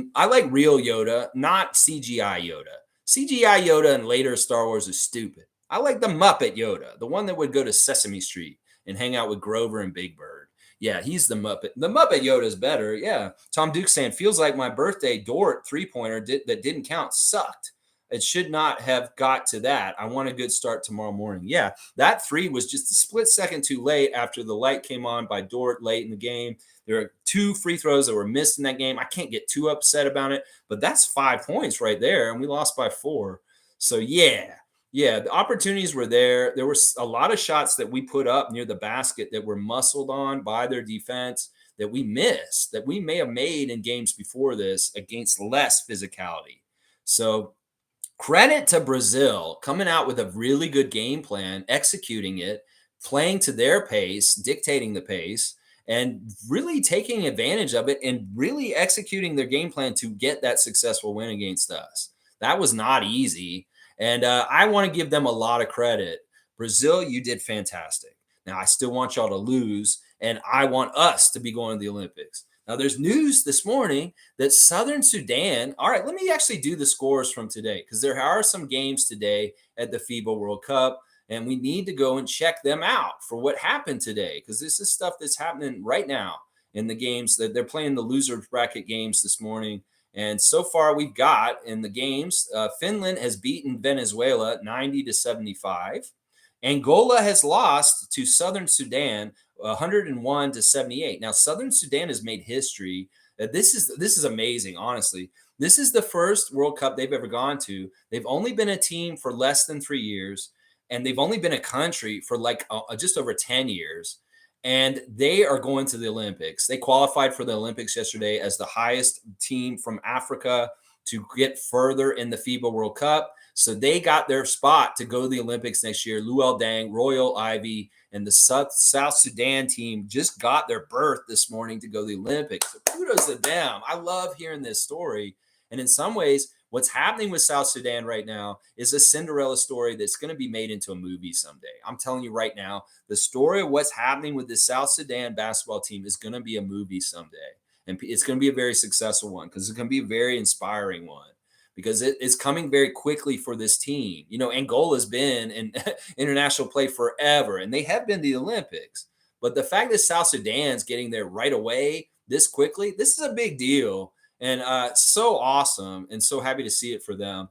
real Yoda, not CGI Yoda. CGI Yoda in later Star Wars is stupid. I like the Muppet Yoda, the one that would go to Sesame Street and hang out with Grover and Big Bird. Yeah, he's the Muppet. The Muppet Yoda is better. Yeah. Tom Duke saying feels like my birthday Dort 3-pointer that didn't count sucked. It should not have got to that. I want a good start tomorrow morning. Yeah, that three was just a split second too late after the light came on by Dort late in the game. There are two free throws that were missed in that game. I can't get too upset about it, but that's 5 points right there, and we lost by 4. So yeah, the opportunities were there. There were a lot of shots that we put up near the basket that were muscled on by their defense that we missed, that we may have made in games before this against less physicality. So credit to Brazil coming out with a really good game plan, executing it, playing to their pace, dictating the pace, and really taking advantage of it and really executing their game plan to get that successful win against us. That was not easy. And I want to give them a lot of credit. Brazil, you did fantastic. Now, I still want y'all to lose, and I want us to be going to the Olympics. Now, there's news this morning that Southern Sudan, all right, let me actually do the scores from today because there are some games today at the FIBA World Cup, and we need to go and check them out for what happened today because this is stuff that's happening right now in the games that they're playing the loser bracket games this morning. And so far, we've got in the games, Finland has beaten Venezuela 90-75. Angola has lost to Southern Sudan 101-78. Now, Southern Sudan has made history. This is amazing, honestly. This is the first World Cup they've ever gone to. They've only been a team for less than 3 years, and they've only been a country for like just over 10 years. And they are going to the Olympics. They qualified for the Olympics yesterday as the highest team from Africa to get further in the FIBA World Cup. So they got their spot to go to the Olympics next year. Luol Deng, Royal Ivy, and the South Sudan team just got their berth this morning to go to the Olympics. So kudos to them. I love hearing this story. And in some ways, what's happening with South Sudan right now is a Cinderella story that's going to be made into a movie someday. I'm telling you right now, the story of what's happening with the South Sudan basketball team is going to be a movie someday. And it's going to be a very successful one because it's going to be a very inspiring one because it's coming very quickly for this team. Angola's been in international play forever, and they have been to the Olympics. But the fact that South Sudan's getting there right away this quickly, this is a big deal. And so awesome and so happy to see it for them.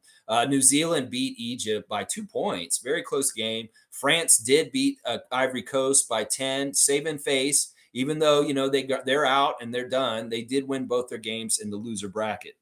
New Zealand beat Egypt by 2 points. Very close game. France did beat Ivory Coast by 10, saving face. Even though they're out and they're done, they did win both their games in the loser bracket.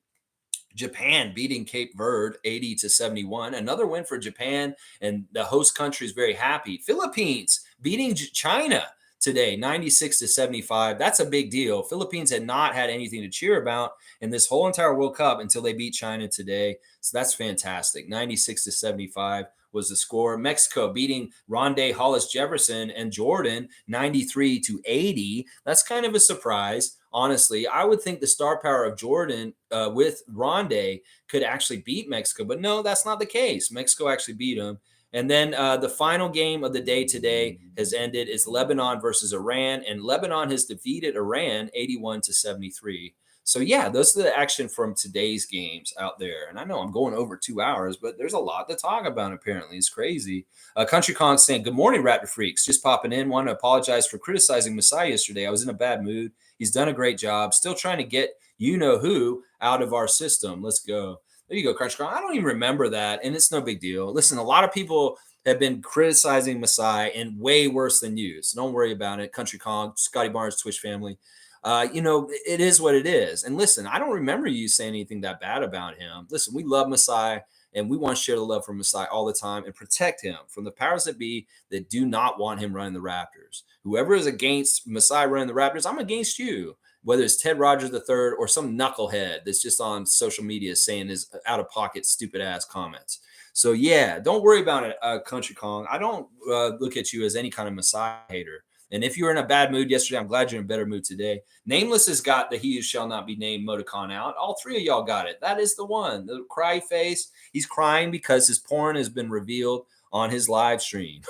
Japan beating Cape Verde 80-71. Another win for Japan, and the host country is very happy. Philippines beating China today 96-75. That's a big deal. Philippines had not had anything to cheer about in this whole entire World Cup until they beat China today. So that's fantastic. 96-75 was the score. Mexico beating Ronde Hollis Jefferson and Jordan 93-80. That's kind of a surprise. Honestly, I would think the star power of Jordan with Ronde could actually beat Mexico, but no, that's not the case. Mexico actually beat them. And then the final game of the day today has ended. It's Lebanon versus Iran, and Lebanon has defeated Iran 81-73. So yeah, those are the action from today's games out there. And I know I'm going over 2 hours, but there's a lot to talk about. Apparently, it's crazy. Country Kong saying, "Good morning, Raptor Freaks. Just popping in. Want to apologize for criticizing Messiah yesterday. I was in a bad mood. He's done a great job. Still trying to get you know who out of our system. Let's go." There you go, Country Kong. I don't even remember that, and it's no big deal. Listen, a lot of people have been criticizing Messiah and way worse than you. So don't worry about it. Country Kong, Scotty Barnes, Twitch family. It is what it is. And listen, I don't remember you saying anything that bad about him. Listen, we love Messiah and we want to share the love for Messiah all the time and protect him from the powers that be that do not want him running the Raptors. Whoever is against Messiah running the Raptors, I'm against you. Whether it's Ted Rogers III or some knucklehead that's just on social media saying his out of pocket, stupid ass comments. So yeah, don't worry about it, Country Kong. I don't look at you as any kind of Messiah hater. And if you were in a bad mood yesterday, I'm glad you're in a better mood today. Nameless has got the "He Who Shall Not Be Named" emoticon out. All three of y'all got it. That is the one. The cry face. He's crying because his porn has been revealed on his live stream.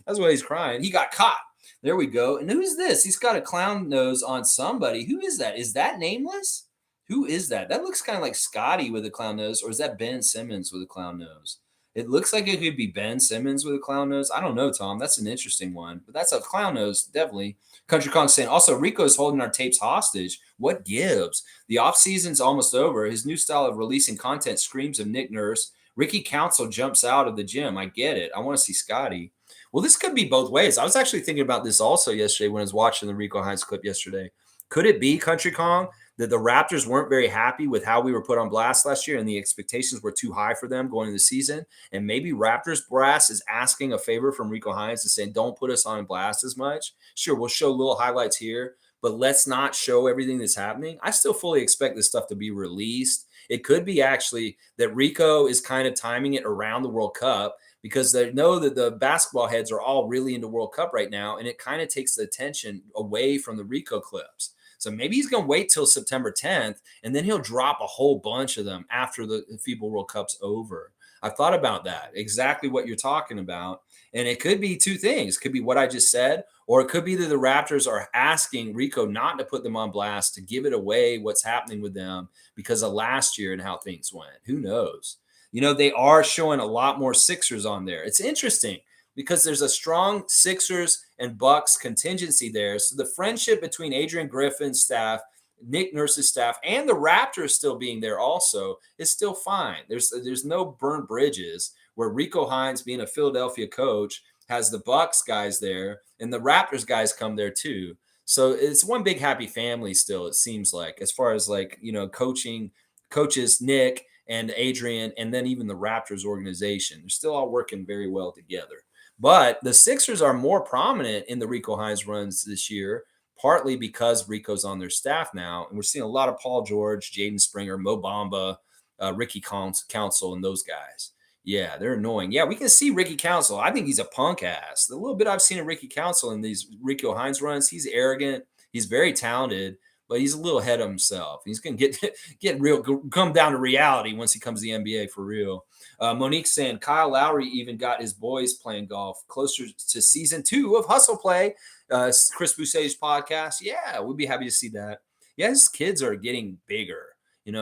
That's why he's crying. He got caught. There we go. And who's this? He's got a clown nose on somebody. Who is that? Is that Nameless? Who is that? That looks kind of like Scotty with a clown nose, or is that Ben Simmons with a clown nose? It looks like it could be Ben Simmons with a clown nose. I don't know, Tom. That's an interesting one, but that's a clown nose, definitely. Country Kong saying, also, Rico's holding our tapes hostage. What gives? The off season's almost over. His new style of releasing content screams of Nick Nurse. Ricky Council jumps out of the gym. I get it. I want to see Scotty. Well, this could be both ways. I was actually thinking about this also yesterday when I was watching the Rico Hines clip yesterday. Could it be, Country Kong, that the Raptors weren't very happy with how we were put on blast last year and the expectations were too high for them going into the season? And maybe Raptors brass is asking a favor from Rico Hines and saying, don't put us on blast as much. Sure, we'll show little highlights here, but let's not show everything that's happening. I still fully expect this stuff to be released. It could be actually that Rico is kind of timing it around the World Cup because they know that the basketball heads are all really into World Cup right now, and it kind of takes the attention away from the Rico clips. So maybe he's going to wait till September 10th, and then he'll drop a whole bunch of them after the FIBA World Cup's over. I've thought about that, exactly what you're talking about. And it could be two things. It could be what I just said, or it could be that the Raptors are asking Rico not to put them on blast, to give it away what's happening with them because of last year and how things went. Who knows? They are showing a lot more Sixers on there. It's interesting because there's a strong Sixers and Bucks contingency there. So the friendship between Adrian Griffin's staff, Nick Nurse's staff, and the Raptors still being there also is still fine. There's no burnt bridges where Rico Hines, being a Philadelphia coach, has the Bucks guys there and the Raptors guys come there too. So it's one big happy family still, it seems like, as far as coaches, Nick and Adrian, and then even the Raptors organization. They're still all working very well together. But the Sixers are more prominent in the Rico Hines runs this year, partly because Rico's on their staff now. And we're seeing a lot of Paul George, Jaden Springer, Mo Bamba, Ricky Council, and those guys. Yeah, they're annoying. Yeah, we can see Ricky Council. I think he's a punk ass. The little bit I've seen of Ricky Council in these Rico Hines runs, he's arrogant. He's very talented, but he's a little ahead of himself. He's going to get real, come down to reality once he comes to the NBA for real. Monique saying Kyle Lowry even got his boys playing golf closer to season 2 of Hustle Play. Chris Boussage's podcast. Yeah, we'd be happy to see that. Yeah, his kids are getting bigger.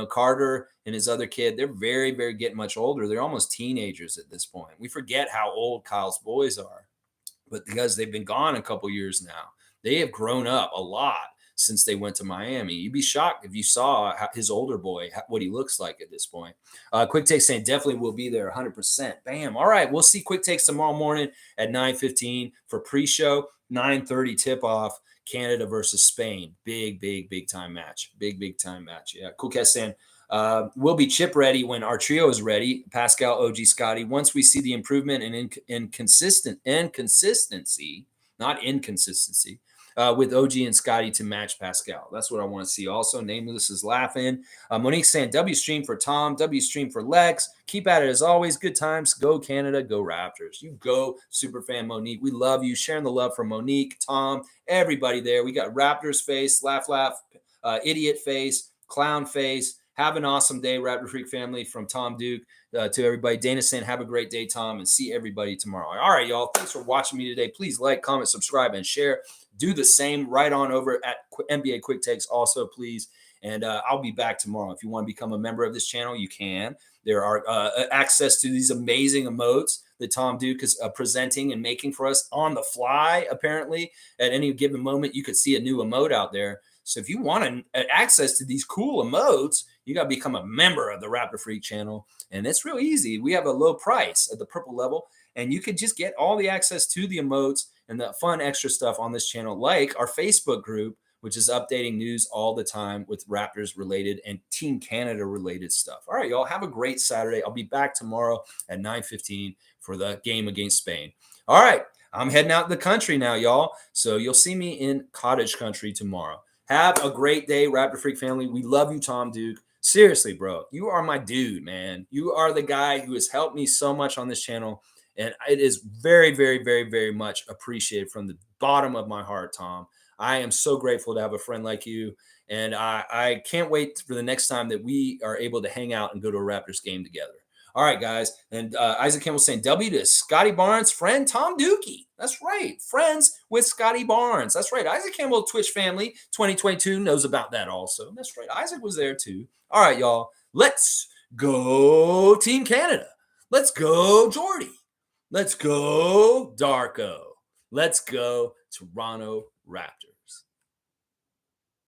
Carter and his other kid, they're very, very getting much older. They're almost teenagers at this point. We forget how old Kyle's boys are. but because they've been gone a couple years now, they have grown up a lot since they went to Miami. You'd be shocked if you saw his older boy, what he looks like at this point. Quick Takes saying definitely will be there 100%. Bam. All right. We'll see Quick Takes tomorrow morning at 9:15 for pre-show, 9:30 tip-off, Canada versus Spain. Big time match. Big time match. Yeah. Cool Cat saying, we'll be chip ready when our trio is ready. Pascal, OG, Scotty. Once we see the improvement in consistency, not inconsistency, with OG and Scotty to match Pascal. That's what I want to see. Also, Nameless is laughing. Monique saying W stream for Tom, W stream for Lex. Keep at it as always. Good times. Go Canada. Go Raptors. You go, super fan Monique. We love you. Sharing the love from Monique, Tom, everybody there. We got Raptors face, laugh, idiot face, clown face. Have an awesome day, Raptor Freak family, from Tom Duke to everybody. Dana saying, have a great day, Tom, and see everybody tomorrow. All right, y'all. Thanks for watching me today. Please like, comment, subscribe, and share. Do the same right on over at NBA Quick Takes also, please. And I'll be back tomorrow. If you want to become a member of this channel, you can. There are access to these amazing emotes that Tom Duke is presenting and making for us on the fly, apparently. At any given moment, you could see a new emote out there. So if you want access to these cool emotes, you got to become a member of the Raptor Freak channel. And it's real easy. We have a low price at the purple level, and you could just get all the access to the emotes and the fun extra stuff on this channel, like our Facebook group, which is updating news all the time with Raptors related and Team Canada related stuff. All right, y'all, have a great Saturday. I'll be back tomorrow at 9:15 for the game against Spain. All right, I'm heading out the country now, y'all. So you'll see me in cottage country tomorrow. Have a great day, Raptor Freak family. We love you, Tom Duke. Seriously, bro, you are my dude, man. You are the guy who has helped me so much on this channel. And it is very much appreciated from the bottom of my heart, Tom. I am so grateful to have a friend like you. And I can't wait for the next time that we are able to hang out and go to a Raptors game together. All right, guys. And Isaac Campbell saying W to Scotty Barnes' friend, Tom Dookie. That's right. Friends with Scotty Barnes. That's right. Isaac Campbell, Twitch family 2022 knows about that also. That's right. Isaac was there too. All right, y'all. Let's go Team Canada. Let's go Jordy. Let's go Darko. Let's go Toronto Raptors.